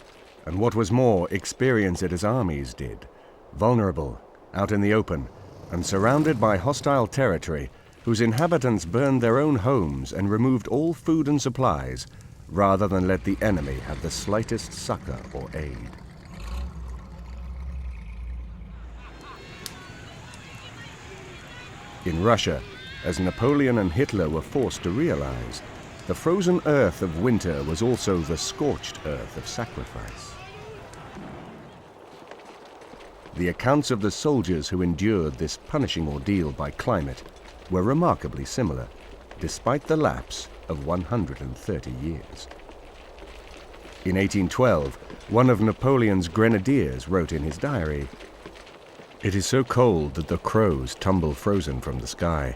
and what was more, experience it as armies did, vulnerable, out in the open, and surrounded by hostile territory whose inhabitants burned their own homes and removed all food and supplies rather than let the enemy have the slightest succor or aid. In Russia, as Napoleon and Hitler were forced to realize, the frozen earth of winter was also the scorched earth of sacrifice. The accounts of the soldiers who endured this punishing ordeal by climate were remarkably similar, despite the lapse of 130 years. In 1812, one of Napoleon's grenadiers wrote in his diary, "It is so cold that the crows tumble frozen from the sky.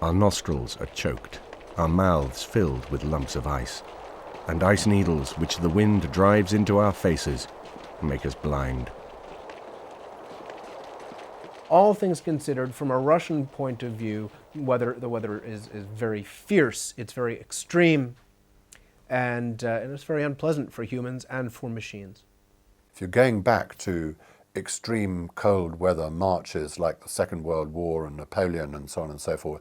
Our nostrils are choked, our mouths filled with lumps of ice, and ice needles which the wind drives into our faces make us blind." All things considered, from a Russian point of view, the weather is very fierce, it's very extreme, and it's very unpleasant for humans and for machines. If you're going back to extreme cold weather marches like the Second World War and Napoleon and so on and so forth,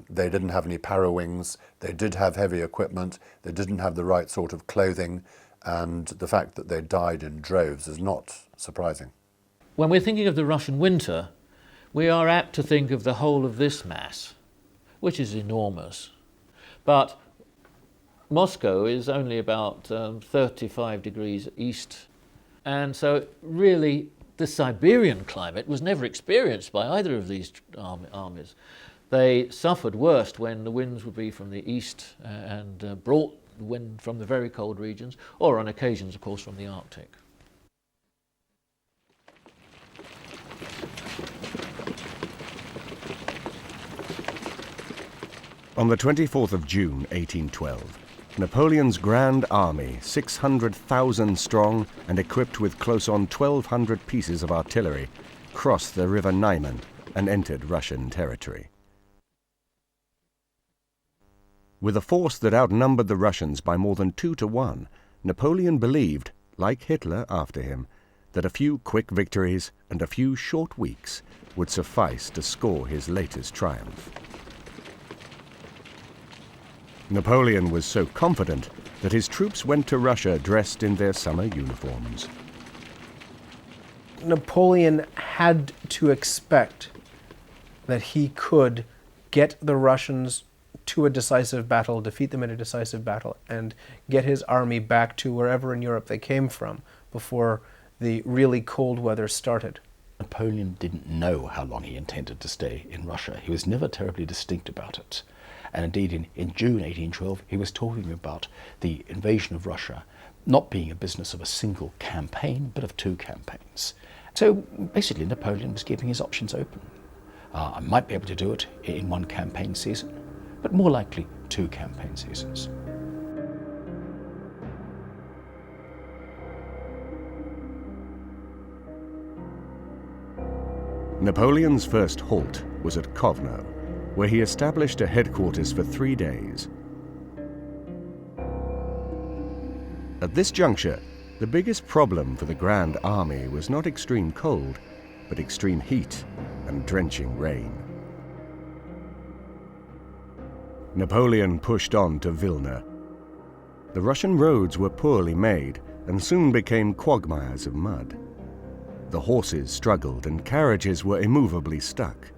they didn't have any para-wings, they did have heavy equipment, they didn't have the right sort of clothing, and the fact that they died in droves is not surprising. When we're thinking of the Russian winter, we are apt to think of the whole of this mass, which is enormous. But Moscow is only about 35 degrees east, and so really the Siberian climate was never experienced by either of these armies. They suffered worst when the winds would be from the east and brought the wind from the very cold regions, or on occasions, of course, from the Arctic. On the 24th of June, 1812, Napoleon's Grand Army, 600,000 strong and equipped with close on 1,200 pieces of artillery, crossed the river Niemen and entered Russian territory. With a force that outnumbered the Russians by more than 2 to 1, Napoleon believed, like Hitler after him, that a few quick victories and a few short weeks would suffice to score his latest triumph. Napoleon was so confident that his troops went to Russia dressed in their summer uniforms. Napoleon had to expect that he could get the Russians to a decisive battle, defeat them in a decisive battle, and get his army back to wherever in Europe they came from before the really cold weather started. Napoleon didn't know how long he intended to stay in Russia. He was never terribly distinct about it. And indeed, in June 1812, he was talking about the invasion of Russia not being a business of a single campaign, but of 2 campaigns. So basically, Napoleon was keeping his options open. I might be able to do it in 1 campaign season, but more likely 2 campaign seasons. Napoleon's first halt was at Kovno, where he established a headquarters for 3 days. At this juncture, the biggest problem for the Grand Army was not extreme cold, but extreme heat and drenching rain. Napoleon pushed on to Vilna. The Russian roads were poorly made and soon became quagmires of mud. The horses struggled and carriages were immovably stuck.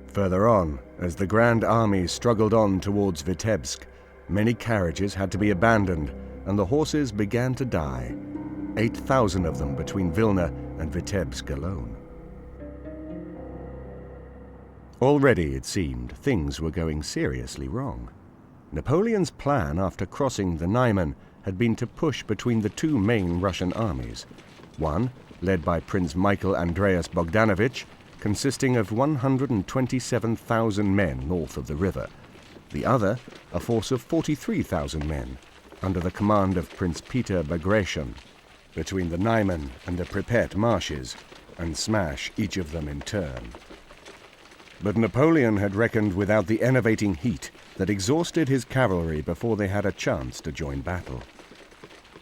Further on, as the Grand Army struggled on towards Vitebsk, many carriages had to be abandoned and the horses began to die, 8,000 of them between Vilna and Vitebsk alone. Already, it seemed, things were going seriously wrong. Napoleon's plan after crossing the Niemen had been to push between the 2 main Russian armies, one led by Prince Michael Andreas Bogdanovich, consisting of 127,000 men north of the river, the other a force of 43,000 men under the command of Prince Peter Bagration, between the Niemen and the Pripet marshes, and smash each of them in turn. But Napoleon had reckoned without the enervating heat that exhausted his cavalry before they had a chance to join battle.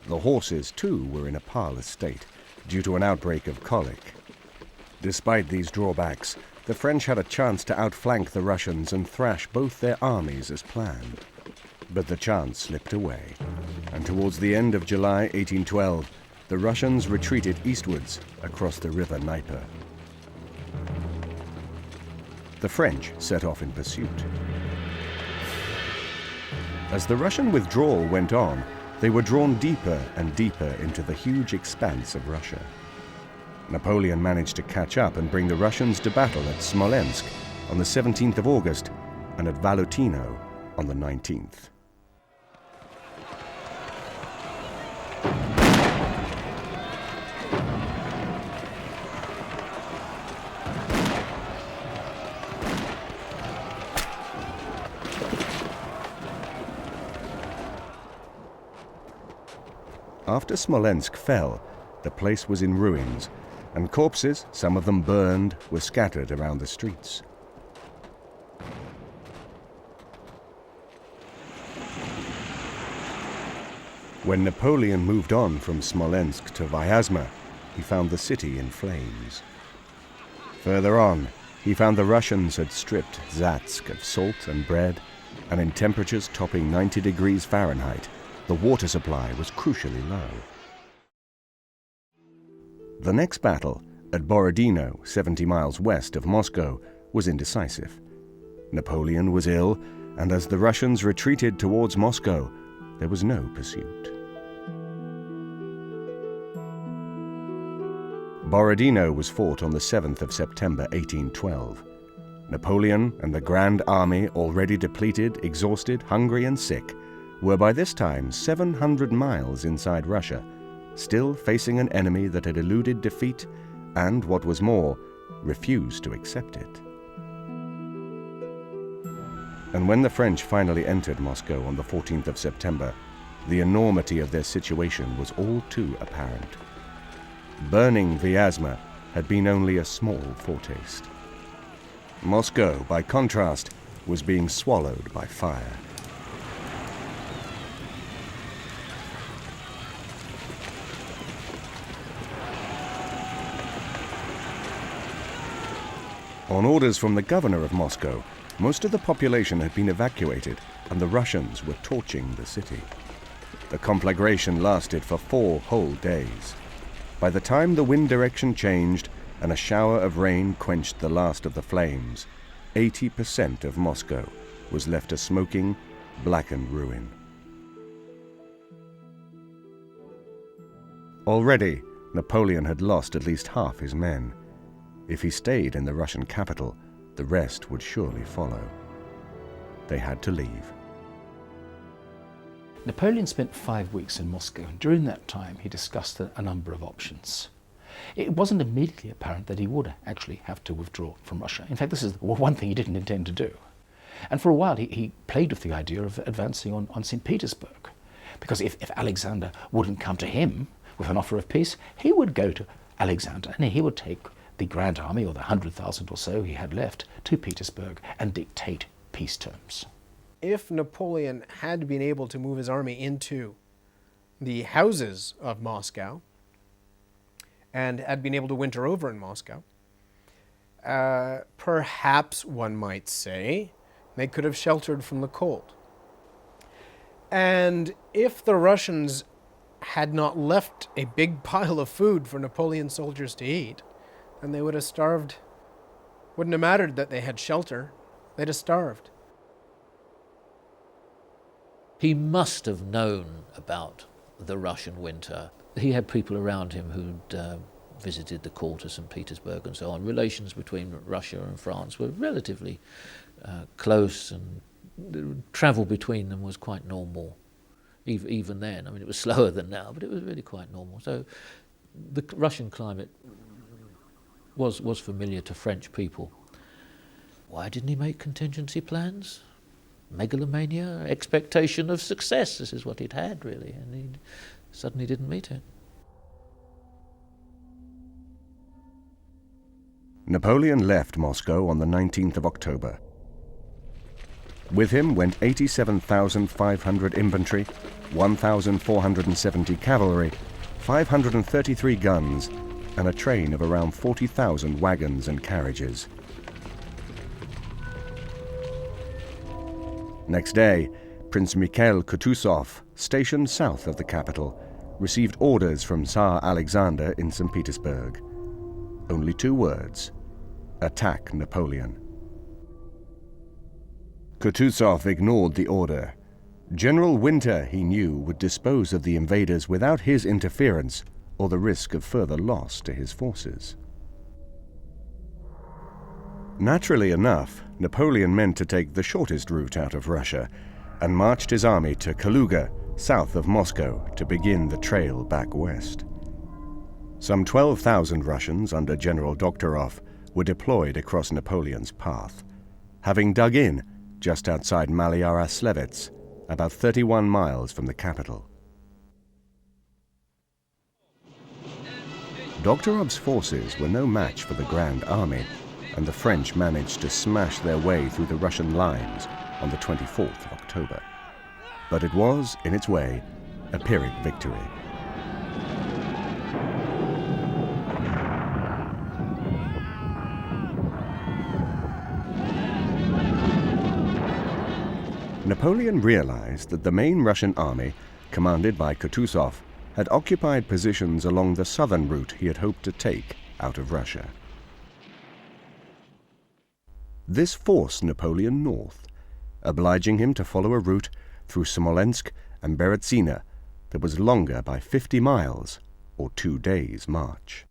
The horses, too, were in a parlous state, due to an outbreak of colic. Despite these drawbacks, the French had a chance to outflank the Russians and thrash both their armies as planned. But the chance slipped away, and towards the end of July 1812, the Russians retreated eastwards across the river Dnieper. The French set off in pursuit. As the Russian withdrawal went on, they were drawn deeper and deeper into the huge expanse of Russia. Napoleon managed to catch up and bring the Russians to battle at Smolensk on the 17th of August and at Valutino on the 19th. After Smolensk fell, the place was in ruins, and corpses, some of them burned, were scattered around the streets. When Napoleon moved on from Smolensk to Vyazma, he found the city in flames. Further on, he found the Russians had stripped Zatsk of salt and bread, and in temperatures topping 90 degrees Fahrenheit, the water supply was crucially low. The next battle, at Borodino, 70 miles west of Moscow, was indecisive. Napoleon was ill, and as the Russians retreated towards Moscow, there was no pursuit. Borodino was fought on the 7th of September 1812. Napoleon and the Grand Army, already depleted, exhausted, hungry and sick, were by this time 700 miles inside Russia, still facing an enemy that had eluded defeat and, what was more, refused to accept it. And when the French finally entered Moscow on the 14th of September, the enormity of their situation was all too apparent. Burning Vyazma had been only a small foretaste. Moscow, by contrast, was being swallowed by fire. On orders from the governor of Moscow, most of the population had been evacuated, and the Russians were torching the city. The conflagration lasted for 4 whole days. By the time the wind direction changed and a shower of rain quenched the last of the flames, 80% of Moscow was left a smoking, blackened ruin. Already, Napoleon had lost at least half his men. If he stayed in the Russian capital, the rest would surely follow. They had to leave. Napoleon spent 5 weeks in Moscow, and during that time he discussed a number of options. It wasn't immediately apparent that he would actually have to withdraw from Russia. In fact, this is one thing he didn't intend to do. And for a while he played with the idea of advancing on St. Petersburg, because if Alexander wouldn't come to him with an offer of peace, he would go to Alexander and he would take the Grand Army, or the 100,000 or so he had left, to Petersburg and dictate peace terms. If Napoleon had been able to move his army into the houses of Moscow and had been able to winter over in Moscow, perhaps one might say they could have sheltered from the cold. And if the Russians had not left a big pile of food for Napoleon's soldiers to eat, then they would have starved. Wouldn't have mattered that they had shelter. They'd have starved. He must have known about the Russian winter. He had people around him who'd visited the court of St. Petersburg and so on. Relations between Russia and France were relatively close, and the travel between them was quite normal. Even then, I mean, it was slower than now, but it was really quite normal. So the Russian climate was familiar to French people. Why didn't he make contingency plans? Megalomania, expectation of success. This is what he'd had, really, and he suddenly didn't meet it. Napoleon left Moscow on the 19th of October. With him went 87,500 infantry, 1,470 cavalry, 533 guns, and a train of around 40,000 wagons and carriages. Next day, Prince Mikhail Kutuzov, stationed south of the capital, received orders from Tsar Alexander in St. Petersburg. Only 2 words: attack Napoleon. Kutuzov ignored the order. General Winter, he knew, would dispose of the invaders without his interference or the risk of further loss to his forces. Naturally enough, Napoleon meant to take the shortest route out of Russia and marched his army to Kaluga, south of Moscow, to begin the trail back west. Some 12,000 Russians under General Dokhtyrov were deployed across Napoleon's path, having dug in just outside Malyaroslevets, about 31 miles from the capital. Dokhtyrov's forces were no match for the Grand Army, and the French managed to smash their way through the Russian lines on the 24th of October. But it was, in its way, a Pyrrhic victory. Napoleon realized that the main Russian army, commanded by Kutuzov, had occupied positions along the southern route he had hoped to take out of Russia. This forced Napoleon north, obliging him to follow a route through Smolensk and Berezina that was longer by 50 miles, or 2 days' march.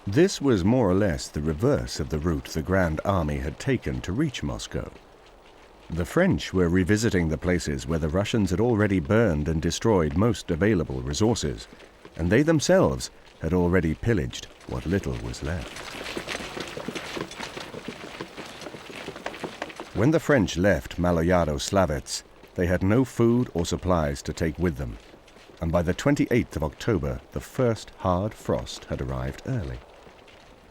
This was more or less the reverse of the route the Grand Army had taken to reach Moscow. The French were revisiting the places where the Russians had already burned and destroyed most available resources, and they themselves had already pillaged what little was left. When the French left Maloyaro-Slavets, they had no food or supplies to take with them, and by the 28th of October, the first hard frost had arrived early.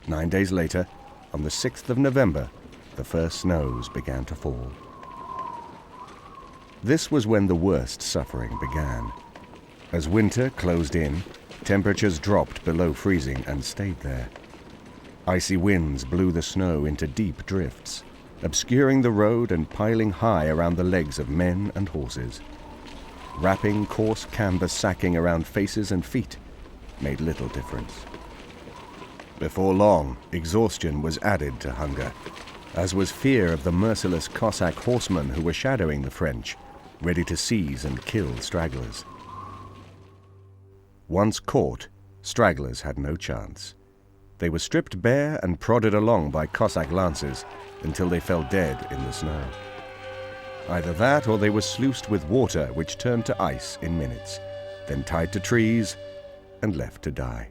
9 days later, on the 6th of November, the first snows began to fall. This was when the worst suffering began. As winter closed in, temperatures dropped below freezing and stayed there. Icy winds blew the snow into deep drifts, obscuring the road and piling high around the legs of men and horses. Wrapping coarse canvas sacking around faces and feet made little difference. Before long, exhaustion was added to hunger, as was fear of the merciless Cossack horsemen who were shadowing the French, ready to seize and kill stragglers. Once caught, stragglers had no chance. They were stripped bare and prodded along by Cossack lances until they fell dead in the snow. Either that or they were sluiced with water which turned to ice in minutes, then tied to trees and left to die.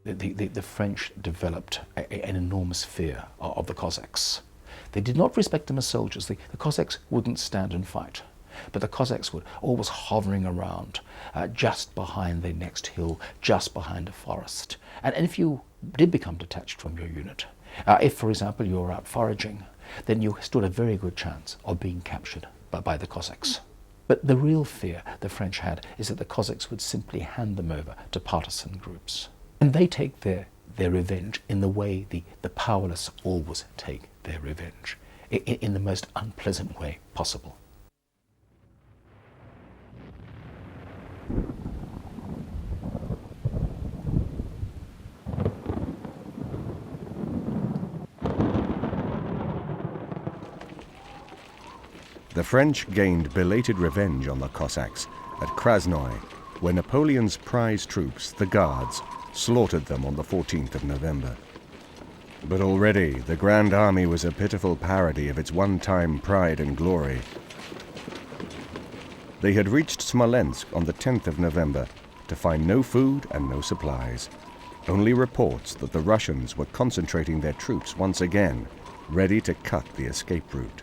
The French developed an enormous fear of the Cossacks. They did not respect them as soldiers. The Cossacks wouldn't stand and fight, but the Cossacks were always hovering around, just behind the next hill, just behind a forest. And if you did become detached from your unit, if, for example, you were out foraging, then you stood a very good chance of being captured by the Cossacks. But the real fear the French had is that the Cossacks would simply hand them over to partisan groups. And they take their revenge in the way the powerless always take their revenge, in the most unpleasant way possible. The French gained belated revenge on the Cossacks at Krasnoy, where Napoleon's prize troops, the Guards, slaughtered them on the 14th of November. But already the Grand Army was a pitiful parody of its one-time pride and glory. They had reached Smolensk on the 10th of November to find no food and no supplies, only reports that the Russians were concentrating their troops once again, ready to cut the escape route.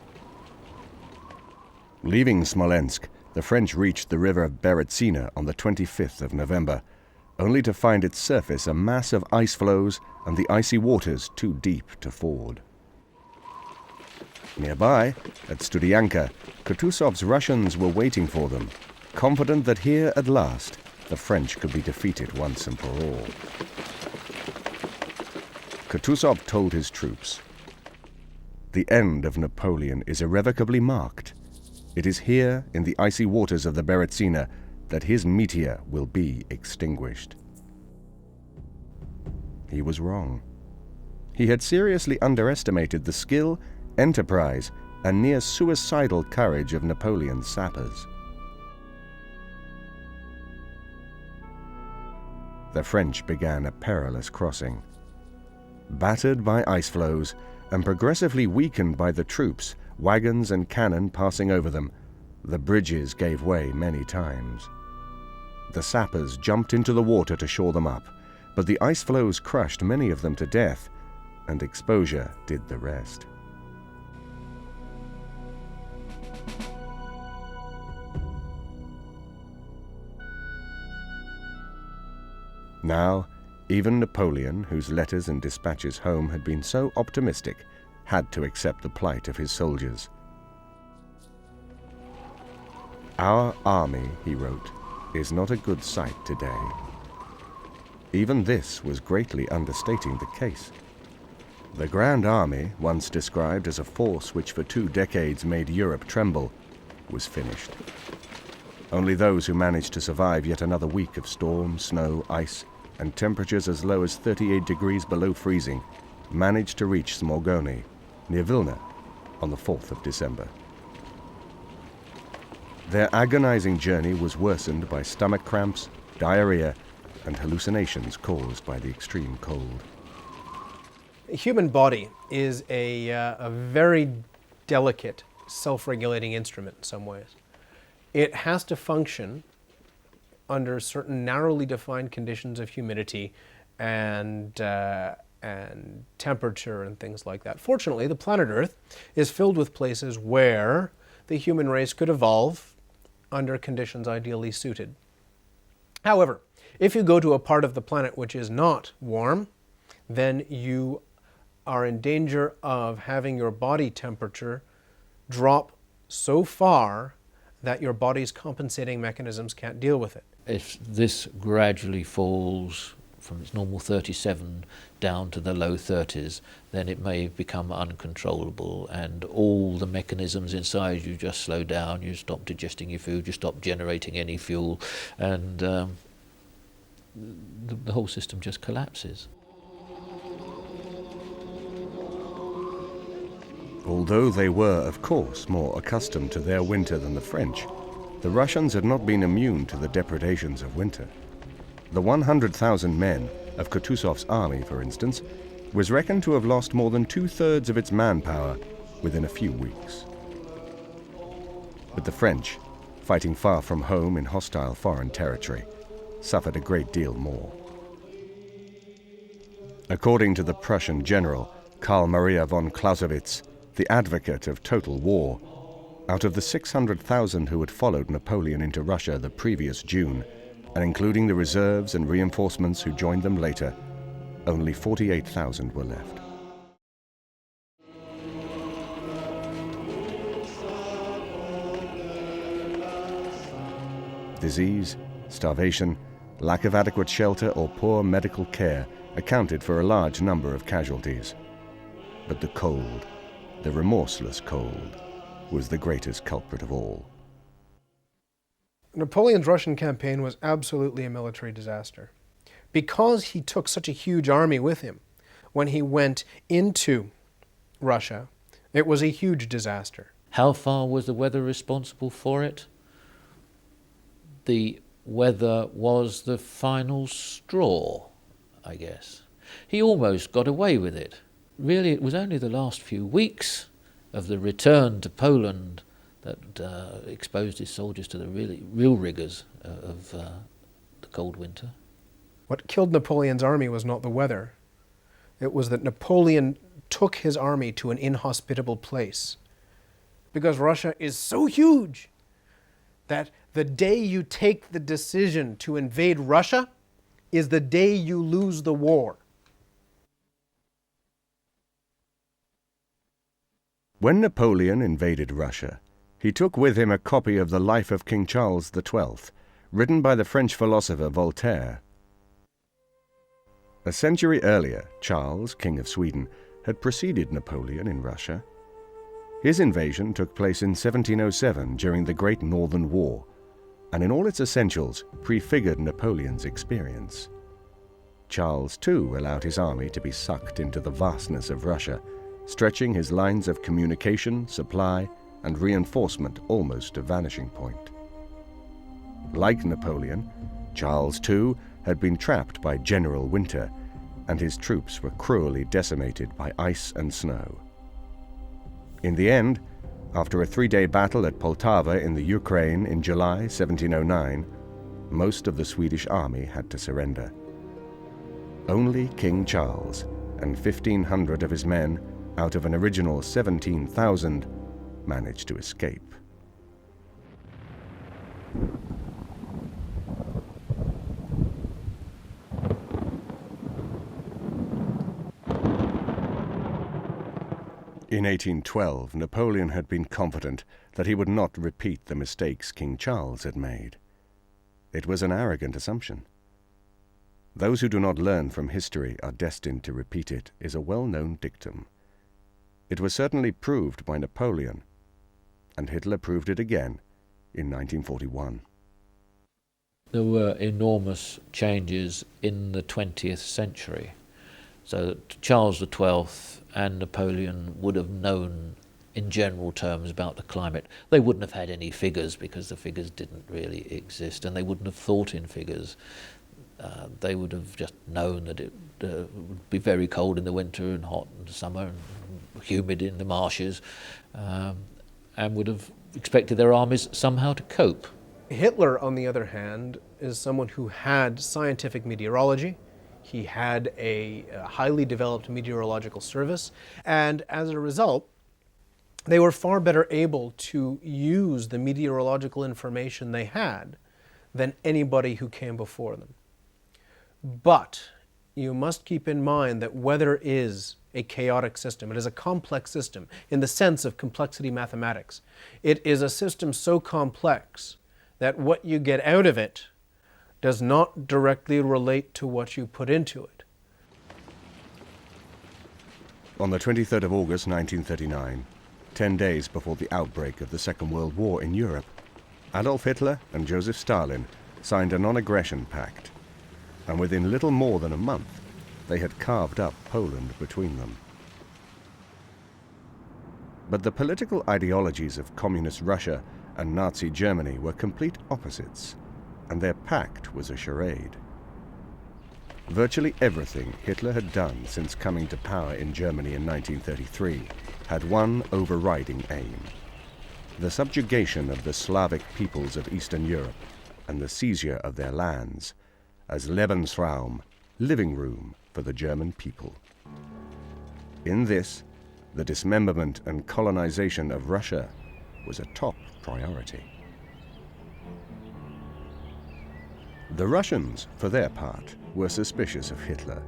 Leaving Smolensk, the French reached the river Berezina on the 25th of November, only to find its surface a mass of ice floes and the icy waters too deep to ford. Nearby, at Studianka, Kutuzov's Russians were waiting for them, confident that here at last the French could be defeated once and for all. Kutuzov told his troops, "The end of Napoleon is irrevocably marked. It is here, in the icy waters of the Berezina, that his meteor will be extinguished." He was wrong. He had seriously underestimated the skill, enterprise, and near suicidal courage of Napoleon's sappers. The French began a perilous crossing. Battered by ice floes and progressively weakened by the troops, wagons and cannon passing over them, the bridges gave way many times. The sappers jumped into the water to shore them up, but the ice floes crushed many of them to death, and exposure did the rest. Now, even Napoleon, whose letters and dispatches home had been so optimistic, had to accept the plight of his soldiers. "Our army," he wrote, "is not a good sight today." Even this was greatly understating the case. The Grand Army, once described as a force which for 2 decades made Europe tremble, was finished. Only those who managed to survive yet another week of storm, snow, ice, and temperatures as low as 38 degrees below freezing managed to reach Smorgoni, near Vilna, on the 4th of December. Their agonizing journey was worsened by stomach cramps, diarrhea, and hallucinations caused by the extreme cold. The human body is a very delicate, self-regulating instrument in some ways. It has to function under certain narrowly defined conditions of humidity and temperature and things like that. Fortunately, the planet Earth is filled with places where the human race could evolve under conditions ideally suited. However, if you go to a part of the planet which is not warm, then you are in danger of having your body temperature drop so far that your body's compensating mechanisms can't deal with it. If this gradually falls from its normal 37 down to the low 30s, then it may become uncontrollable, and all the mechanisms inside you just slow down. You stop digesting your food, you stop generating any fuel, and the whole system just collapses. Although they were, of course, more accustomed to their winter than the French, the Russians had not been immune to the depredations of winter. The 100,000 men of Kutuzov's army, for instance, was reckoned to have lost more than 2/3 of its manpower within a few weeks. But the French, fighting far from home in hostile foreign territory, suffered a great deal more. According to the Prussian general Karl Maria von Clausewitz, the advocate of total war, out of the 600,000 who had followed Napoleon into Russia the previous June, and including the reserves and reinforcements who joined them later, only 48,000 were left. Disease, starvation, lack of adequate shelter or poor medical care accounted for a large number of casualties. But the cold, the remorseless cold, was the greatest culprit of all. Napoleon's Russian campaign was absolutely a military disaster. Because he took such a huge army with him when he went into Russia, it was a huge disaster. How far was the weather responsible for it? The weather was the final straw, I guess. He almost got away with it. Really, it was only the last few weeks of the return to Poland that exposed his soldiers to the real rigours of the cold winter. What killed Napoleon's army was not the weather. It was that Napoleon took his army to an inhospitable place. Because Russia is so huge that the day you take the decision to invade Russia is the day you lose the war. When Napoleon invaded Russia, he took with him a copy of the Life of King Charles XII, written by the French philosopher Voltaire. A century earlier, Charles, King of Sweden, had preceded Napoleon in Russia. His invasion took place in 1707 during the Great Northern War, and in all its essentials prefigured Napoleon's experience. Charles, too, allowed his army to be sucked into the vastness of Russia, stretching his lines of communication, supply, and reinforcement almost to vanishing point. Like Napoleon, Charles, too, had been trapped by General Winter, and his troops were cruelly decimated by ice and snow. In the end, after a 3-day battle at Poltava in the Ukraine in July 1709, most of the Swedish army had to surrender. Only King Charles and 1,500 of his men, out of an original 17,000, managed to escape. In 1812, Napoleon had been confident that he would not repeat the mistakes King Charles had made. It was an arrogant assumption. Those who do not learn from history are destined to repeat it is a well-known dictum. It was certainly proved by Napoleon, and Hitler proved it again in 1941. there were enormous changes in the 20th century. So Charles XII and Napoleon would have known in general terms about the climate. They wouldn't have had any figures because the figures didn't really exist, and they wouldn't have thought in figures. They would have just known that it would be very cold in the winter and hot in the summer and humid in the marshes, and would have expected their armies somehow to cope. Hitler, on the other hand, is someone who had scientific meteorology. He had a highly developed meteorological service, and as a result, they were far better able to use the meteorological information they had than anybody who came before them. But you must keep in mind that weather is a chaotic system. It is a complex system in the sense of complexity mathematics. It is a system so complex that what you get out of it does not directly relate to what you put into it. On the 23rd of August 1939, 10 days before the outbreak of the Second World War in Europe, Adolf Hitler and Joseph Stalin signed a non-aggression pact, and within little more than a month, they had carved up Poland between them. But the political ideologies of Communist Russia and Nazi Germany were complete opposites, and their pact was a charade. Virtually everything Hitler had done since coming to power in Germany in 1933 had one overriding aim: the subjugation of the Slavic peoples of Eastern Europe and the seizure of their lands as Lebensraum, living room for the German people. In this, the dismemberment and colonization of Russia was a top priority. The Russians, for their part, were suspicious of Hitler,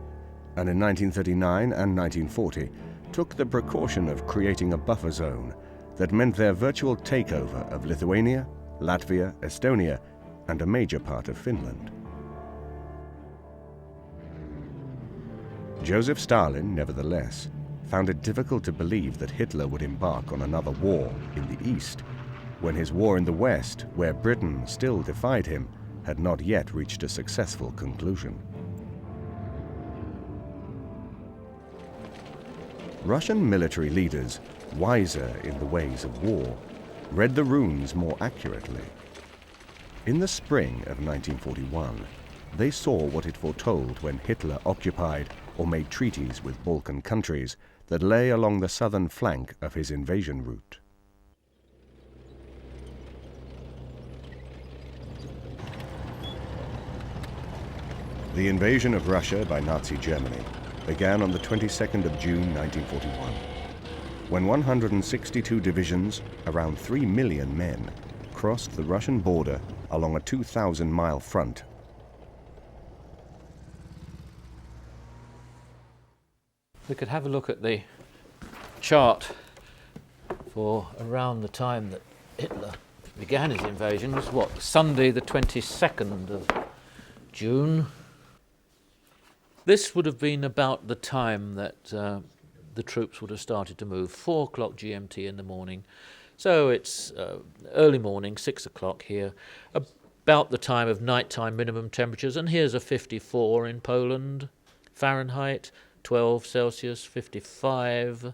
and in 1939 and 1940 took the precaution of creating a buffer zone that meant their virtual takeover of Lithuania, Latvia, Estonia, and a major part of Finland. Joseph Stalin, nevertheless, found it difficult to believe that Hitler would embark on another war in the East, when his war in the West, where Britain still defied him, had not yet reached a successful conclusion. Russian military leaders, wiser in the ways of war, read the runes more accurately. In the spring of 1941, they saw what it foretold when Hitler occupied or made treaties with Balkan countries that lay along the southern flank of his invasion route. The invasion of Russia by Nazi Germany began on the 22nd of June 1941, when 162 divisions, around 3 million men, crossed the Russian border along a 2,000-mile front. We could have a look at the chart for around the time that Hitler began his invasion. It was what, Sunday the 22nd of June? This would have been about the time that the troops would have started to move, 4 o'clock GMT in the morning. So it's early morning, 6 o'clock here, about the time of nighttime minimum temperatures. And here's a 54 in Poland, Fahrenheit, 12 Celsius, 55,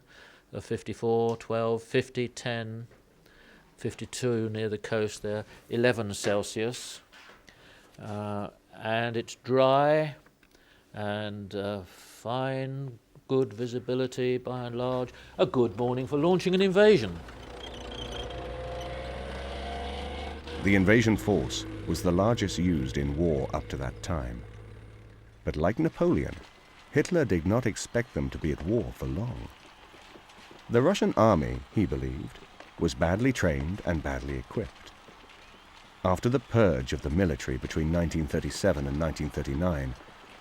54, 12, 50, 10, 52 near the coast there, 11 Celsius. And it's dry and fine, good visibility by and large. A good morning for launching an invasion. The invasion force was the largest used in war up to that time. But like Napoleon, Hitler did not expect them to be at war for long. The Russian army, he believed, was badly trained and badly equipped. After the purge of the military between 1937 and 1939,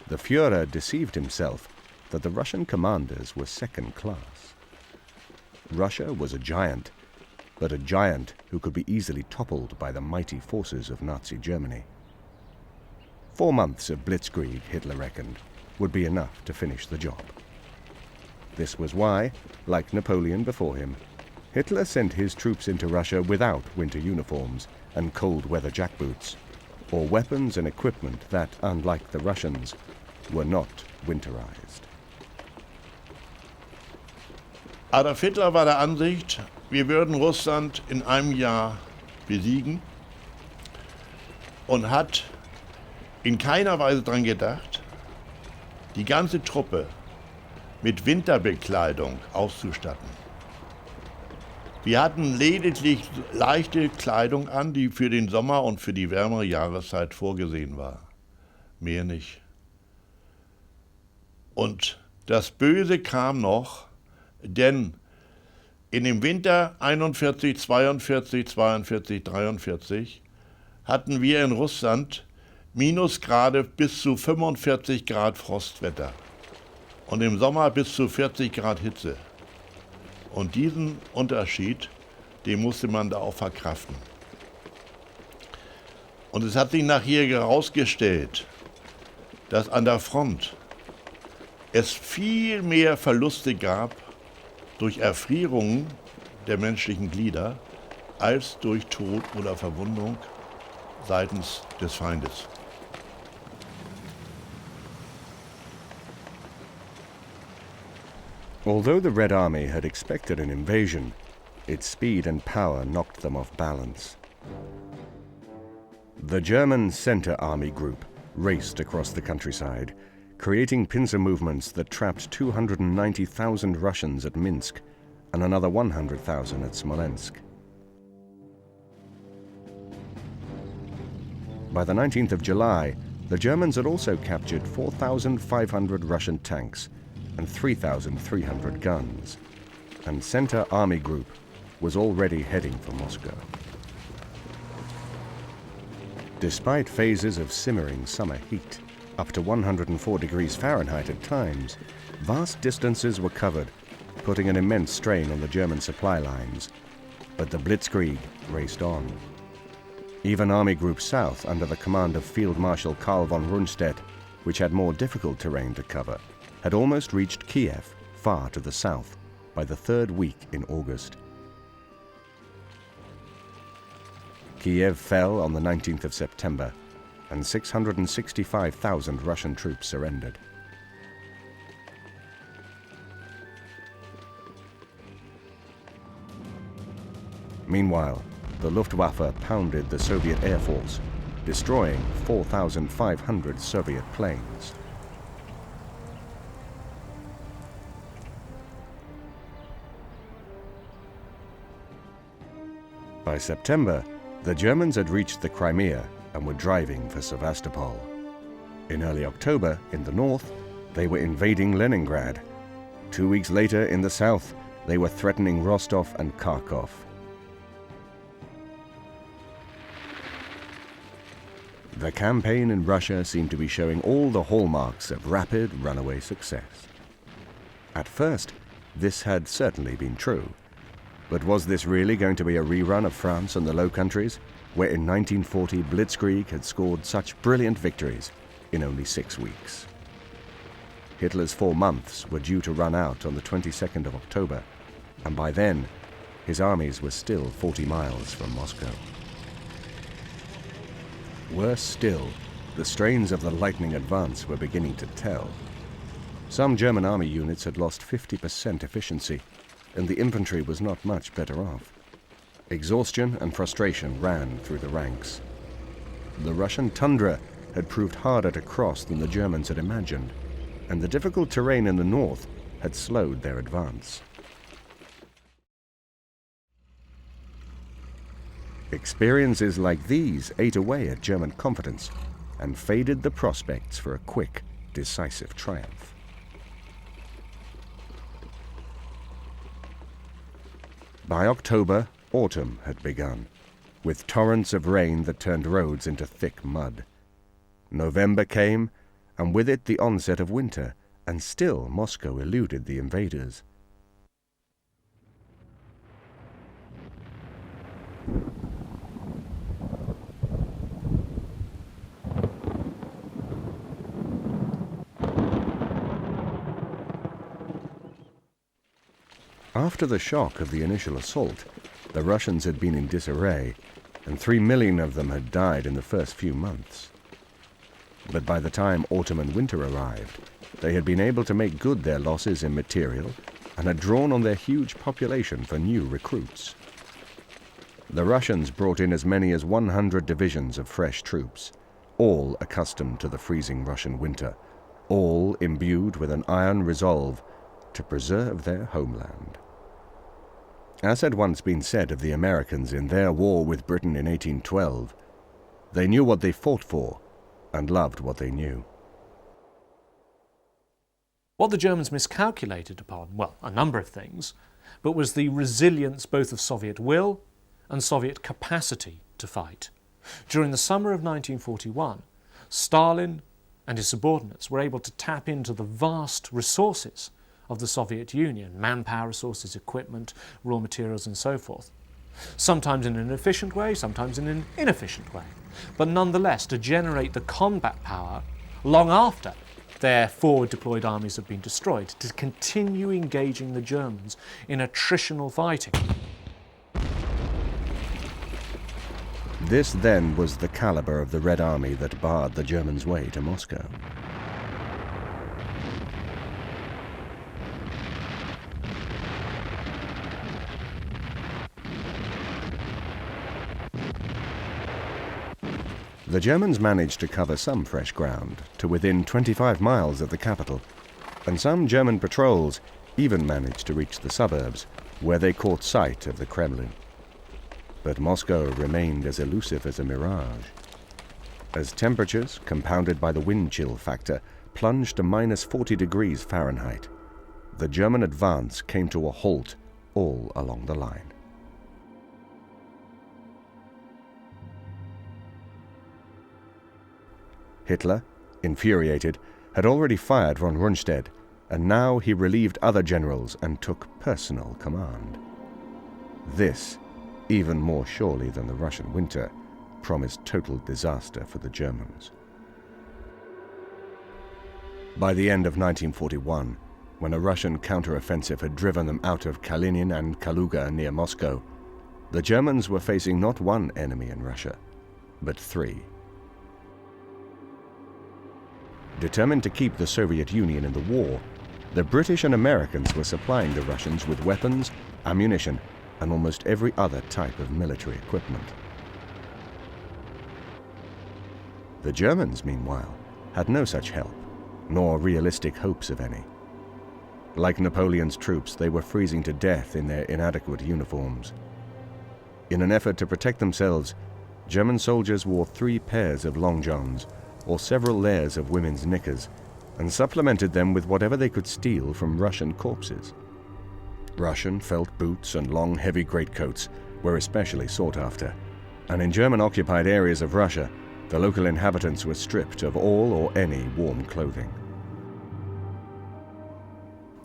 the Führer deceived himself that the Russian commanders were second class. Russia was a giant, but a giant who could be easily toppled by the mighty forces of Nazi Germany. 4 months of blitzkrieg, Hitler reckoned, would be enough to finish the job. This was why, like Napoleon before him, Hitler sent his troops into Russia without winter uniforms and cold weather jackboots, or weapons and equipment that, unlike the Russians, were not winterized. Adolf Hitler war der Ansicht, wir würden Russland in einem Jahr besiegen und hat in keiner Weise daran gedacht, die ganze Truppe mit Winterbekleidung auszustatten. Wir hatten lediglich leichte Kleidung an, die für den Sommer und für die wärmere Jahreszeit vorgesehen war. Mehr nicht. Und das Böse kam noch, denn in dem Winter 41, 42, 42, 43 hatten wir in Russland Minusgrade bis zu 45 Grad Frostwetter und im Sommer bis zu 40 Grad Hitze. Und diesen Unterschied, den musste man da auch verkraften. Und es hat sich nachher herausgestellt, dass an der Front es viel mehr Verluste gab durch Erfrierungen der menschlichen Glieder als durch Tod oder Verwundung seitens des Feindes. Although the Red Army had expected an invasion, its speed and power knocked them off balance. The German Center Army Group raced across the countryside, creating pincer movements that trapped 290,000 Russians at Minsk and another 100,000 at Smolensk. By the 19th of July, the Germans had also captured 4,500 Russian tanks and 3,300 guns, and Center Army Group was already heading for Moscow. Despite phases of simmering summer heat, up to 104 degrees Fahrenheit at times, vast distances were covered, putting an immense strain on the German supply lines. But the Blitzkrieg raced on. Even Army Group South, under the command of Field Marshal Karl von Rundstedt, which had more difficult terrain to cover, had almost reached Kiev, far to the south, by the third week in August. Kiev fell on the 19th of September, and 665,000 Russian troops surrendered. Meanwhile, the Luftwaffe pounded the Soviet Air Force, destroying 4,500 Soviet planes. By September, the Germans had reached the Crimea and were driving for Sevastopol. In early October, in the north, they were invading Leningrad. 2 weeks later, in the south, they were threatening Rostov and Kharkov. The campaign in Russia seemed to be showing all the hallmarks of rapid runaway success. At first, this had certainly been true. But was this really going to be a rerun of France and the Low Countries, where in 1940 Blitzkrieg had scored such brilliant victories in only 6 weeks? Hitler's 4 months were due to run out on the 22nd of October, and by then, his armies were still 40 miles from Moscow. Worse still, the strains of the lightning advance were beginning to tell. Some German army units had lost 50% efficiency, and the infantry was not much better off. Exhaustion and frustration ran through the ranks. The Russian tundra had proved harder to cross than the Germans had imagined, and the difficult terrain in the north had slowed their advance. Experiences like these ate away at German confidence and faded the prospects for a quick, decisive triumph. By October, autumn had begun, with torrents of rain that turned roads into thick mud. November came, and with it the onset of winter, and still Moscow eluded the invaders. After the shock of the initial assault, the Russians had been in disarray, and 3 million of them had died in the first few months. But by the time autumn and winter arrived, they had been able to make good their losses in material and had drawn on their huge population for new recruits. The Russians brought in as many as 100 divisions of fresh troops, all accustomed to the freezing Russian winter, all imbued with an iron resolve to preserve their homeland. As had once been said of the Americans in their war with Britain in 1812, they knew what they fought for and loved what they knew. What the Germans miscalculated upon, well, a number of things, but was the resilience both of Soviet will and Soviet capacity to fight. During the summer of 1941, Stalin and his subordinates were able to tap into the vast resources of the Soviet Union, manpower resources, equipment, raw materials and so forth. Sometimes in an efficient way, sometimes in an inefficient way, but nonetheless to generate the combat power long after their forward deployed armies have been destroyed, to continue engaging the Germans in attritional fighting. This then was the caliber of the Red Army that barred the Germans' way to Moscow. The Germans managed to cover some fresh ground to within 25 miles of the capital, and some German patrols even managed to reach the suburbs, where they caught sight of the Kremlin. But Moscow remained as elusive as a mirage. As temperatures, compounded by the wind chill factor, plunged to minus 40 degrees Fahrenheit, the German advance came to a halt all along the line. Hitler, infuriated, had already fired von Rundstedt, and now he relieved other generals and took personal command. This, even more surely than the Russian winter, promised total disaster for the Germans. By the end of 1941, when a Russian counteroffensive had driven them out of Kalinin and Kaluga near Moscow, the Germans were facing not one enemy in Russia, but three. Determined to keep the Soviet Union in the war, the British and Americans were supplying the Russians with weapons, ammunition, and almost every other type of military equipment. The Germans, meanwhile, had no such help, nor realistic hopes of any. Like Napoleon's troops, they were freezing to death in their inadequate uniforms. In an effort to protect themselves, German soldiers wore 3 pairs of long johns, or several layers of women's knickers, and supplemented them with whatever they could steal from Russian corpses. Russian felt boots and long, heavy greatcoats were especially sought after, and in German-occupied areas of Russia, the local inhabitants were stripped of all or any warm clothing.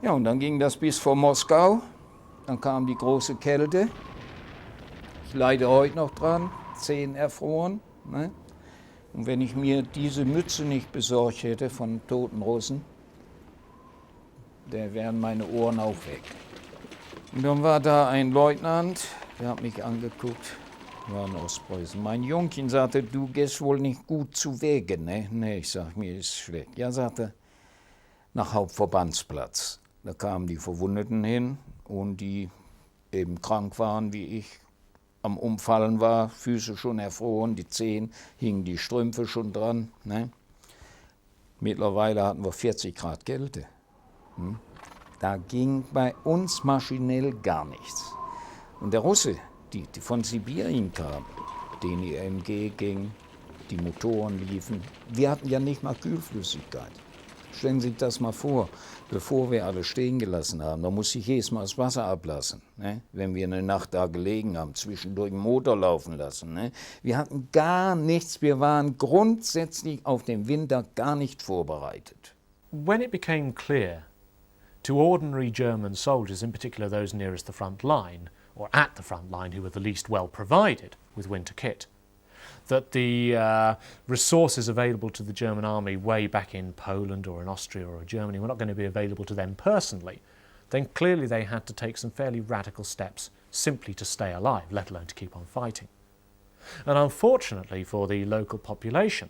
Ja, und dann ging das bis vor Moskau. Dann kam die große Kälte. Ich leide heute noch dran, Zehen erfroren. Ne? Und wenn ich mir diese Mütze nicht besorgt hätte von toten Russen, da wären meine Ohren auch weg. Und dann war da ein Leutnant, der hat mich angeguckt, war in Ostpreußen. Mein Jungchen sagte, du gehst wohl nicht gut zu Wege, ne? Ne, ich sag, mir ist schlecht. Ja, sagte, nach Hauptverbandsplatz. Da kamen die Verwundeten hin und die eben krank waren wie ich. Am Umfallen war, Füße schon erfroren, die Zehen hingen die Strümpfe schon dran. Ne? Mittlerweile hatten wir 40 Grad Kälte. Da ging bei uns maschinell gar nichts. Und der Russe, die von Sibirien kam, den die MG ging, die Motoren liefen, wir hatten ja nicht mal Kühlflüssigkeit. Stellen Sie sich das mal vor, bevor wir alle stehen gelassen haben, da muss ich jedes Mal das Wasser ablassen, ne? Wenn wir eine Nacht da gelegen haben, zwischendurch den Motor laufen lassen. Ne? Wir hatten gar nichts, wir waren grundsätzlich auf den Winter gar nicht vorbereitet. When it became clear to ordinary German soldiers, in particular those nearest the front line, or at the front line who were the least well provided with winter kit, that the resources available to the German army way back in Poland or in Austria or Germany were not going to be available to them personally, then clearly they had to take some fairly radical steps simply to stay alive, let alone to keep on fighting. And unfortunately for the local population,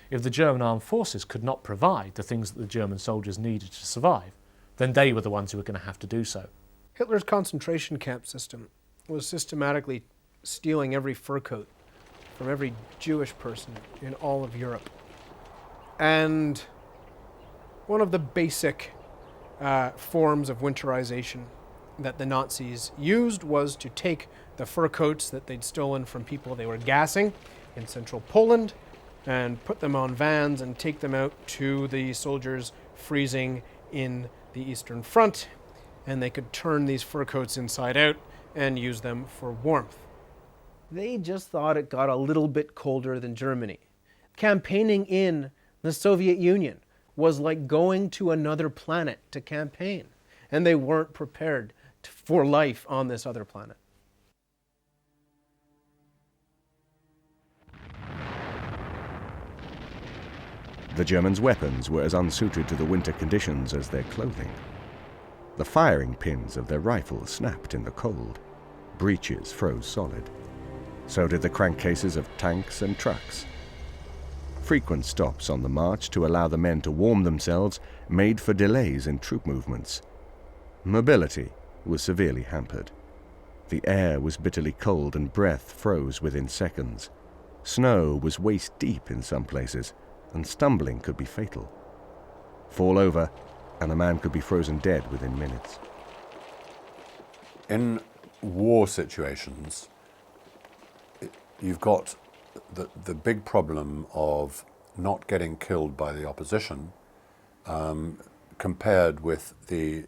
if the German armed forces could not provide the things that the German soldiers needed to survive, then they were the ones who were going to have to do so. Hitler's concentration camp system was systematically stealing every fur coat from every Jewish person in all of Europe. And one of the basic forms of winterization that the Nazis used was to take the fur coats that they'd stolen from people they were gassing in central Poland and put them on vans and take them out to the soldiers freezing in the Eastern Front, and they could turn these fur coats inside out and use them for warmth. They just thought it got a little bit colder than Germany. Campaigning in the Soviet Union was like going to another planet to campaign, and they weren't prepared for life on this other planet. The Germans' weapons were as unsuited to the winter conditions as their clothing. The firing pins of their rifles snapped in the cold. Breeches froze solid. So did the crankcases of tanks and trucks. Frequent stops on the march to allow the men to warm themselves made for delays in troop movements. Mobility was severely hampered. The air was bitterly cold and breath froze within seconds. Snow was waist deep in some places, and stumbling could be fatal. Fall over, and a man could be frozen dead within minutes. In war situations, you've got the big problem of not getting killed by the opposition, compared with the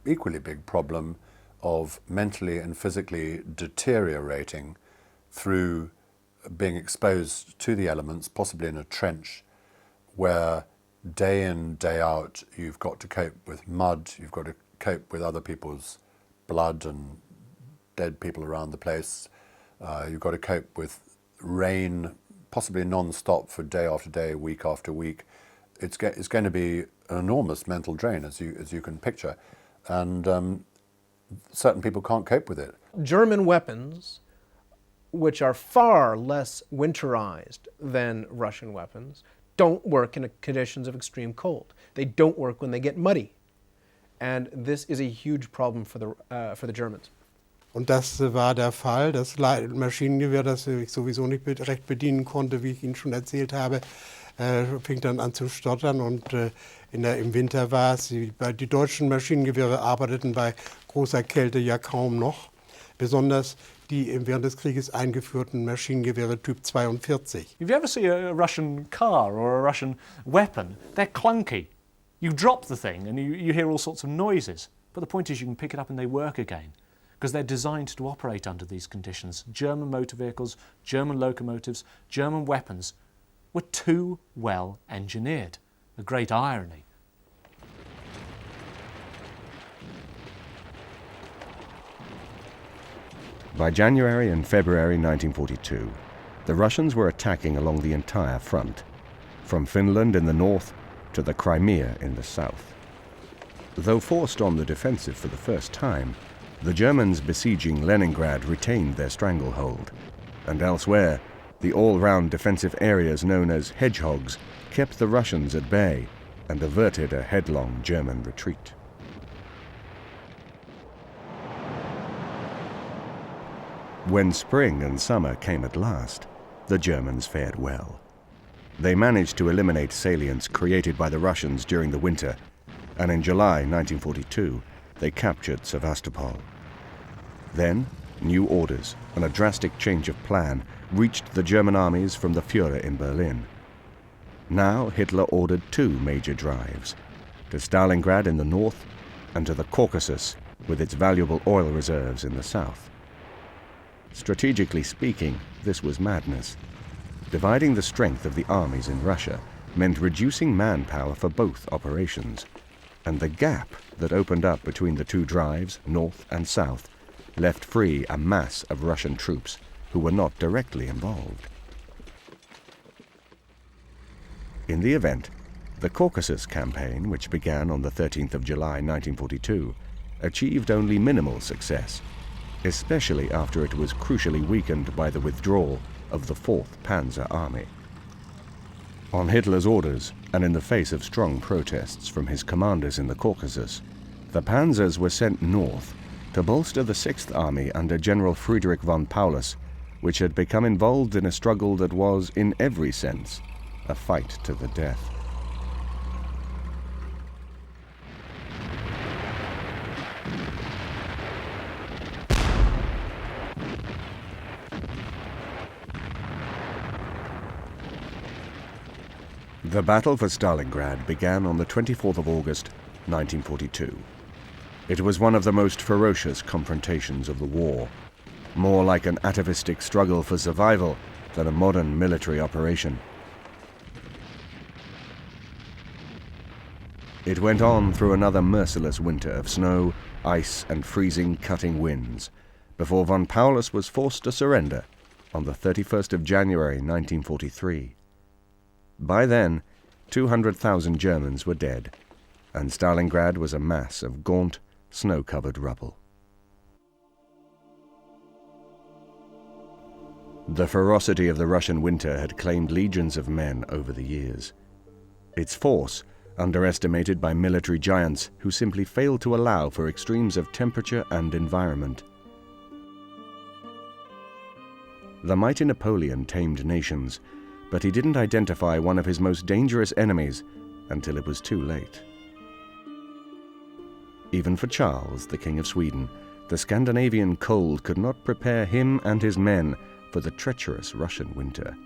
equally big problem of mentally and physically deteriorating through being exposed to the elements, possibly in a trench where day in, day out, you've got to cope with mud, you've got to cope with other people's blood and dead people around the place. You've got to cope with rain, possibly non-stop for day after day, week after week. It's going to be an enormous mental drain, as you can picture, and certain people can't cope with it. German weapons, which are far less winterized than Russian weapons, don't work in conditions of extreme cold. They don't work when they get muddy, and this is a huge problem for the Germans. Und das war der Fall. Das Maschinengewehr, das ich sowieso nicht recht bedienen konnte, wie ich Ihnen schon erzählt habe, fing dann an zu stottern. Und im Winter war es, die deutschen Maschinengewehre arbeiteten bei großer Kälte ja kaum noch. Besonders die während des Krieges eingeführten Maschinengewehre Typ 42. If you ever see a Russian car or a Russian weapon, they're clunky. You drop the thing and you hear all sorts of noises. But the point is you can pick it up and they work again, because they're designed to operate under these conditions. German motor vehicles, German locomotives, German weapons were too well engineered. A great irony. By January and February 1942, the Russians were attacking along the entire front, from Finland in the north to the Crimea in the south. Though forced on the defensive for the first time, the Germans besieging Leningrad retained their stranglehold, and elsewhere, the all-round defensive areas known as hedgehogs kept the Russians at bay and averted a headlong German retreat. When spring and summer came at last, the Germans fared well. They managed to eliminate salients created by the Russians during the winter, and in July 1942, they captured Sevastopol. Then, new orders and a drastic change of plan reached the German armies from the Führer in Berlin. Now Hitler ordered two major drives, to Stalingrad in the north and to the Caucasus with its valuable oil reserves in the south. Strategically speaking, this was madness. Dividing the strength of the armies in Russia meant reducing manpower for both operations, and the gap that opened up between the two drives, north and south, left free a mass of Russian troops who were not directly involved. In the event, the Caucasus campaign, which began on the 13th of July 1942, achieved only minimal success. especially after it was crucially weakened by the withdrawal of the 4th Panzer Army. On Hitler's orders, and in the face of strong protests from his commanders in the Caucasus, the panzers were sent north to bolster the 6th Army under General Friedrich von Paulus, which had become involved in a struggle that was, in every sense, a fight to the death. The battle for Stalingrad began on the 24th of August, 1942. It was one of the most ferocious confrontations of the war, more like an atavistic struggle for survival than a modern military operation. It went on through another merciless winter of snow, ice, and freezing, cutting winds, before von Paulus was forced to surrender on the 31st of January, 1943. By then, 200,000 Germans were dead, and Stalingrad was a mass of gaunt, snow-covered rubble. The ferocity of the Russian winter had claimed legions of men over the years. Its force, underestimated by military giants who simply failed to allow for extremes of temperature and environment. The mighty Napoleon tamed nations, but he didn't identify one of his most dangerous enemies until it was too late. Even for Charles, the King of Sweden, the Scandinavian cold could not prepare him and his men for the treacherous Russian winter.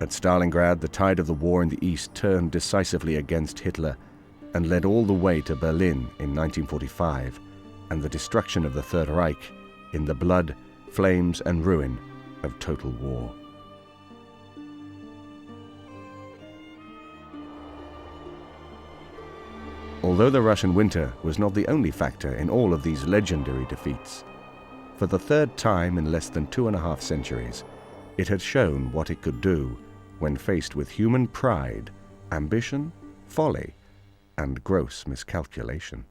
At Stalingrad, the tide of the war in the East turned decisively against Hitler and led all the way to Berlin in 1945 and the destruction of the Third Reich in the blood, flames, and ruin of total war. Although the Russian winter was not the only factor in all of these legendary defeats, for the third time in less than 2.5 centuries, it had shown what it could do when faced with human pride, ambition, folly, and gross miscalculation.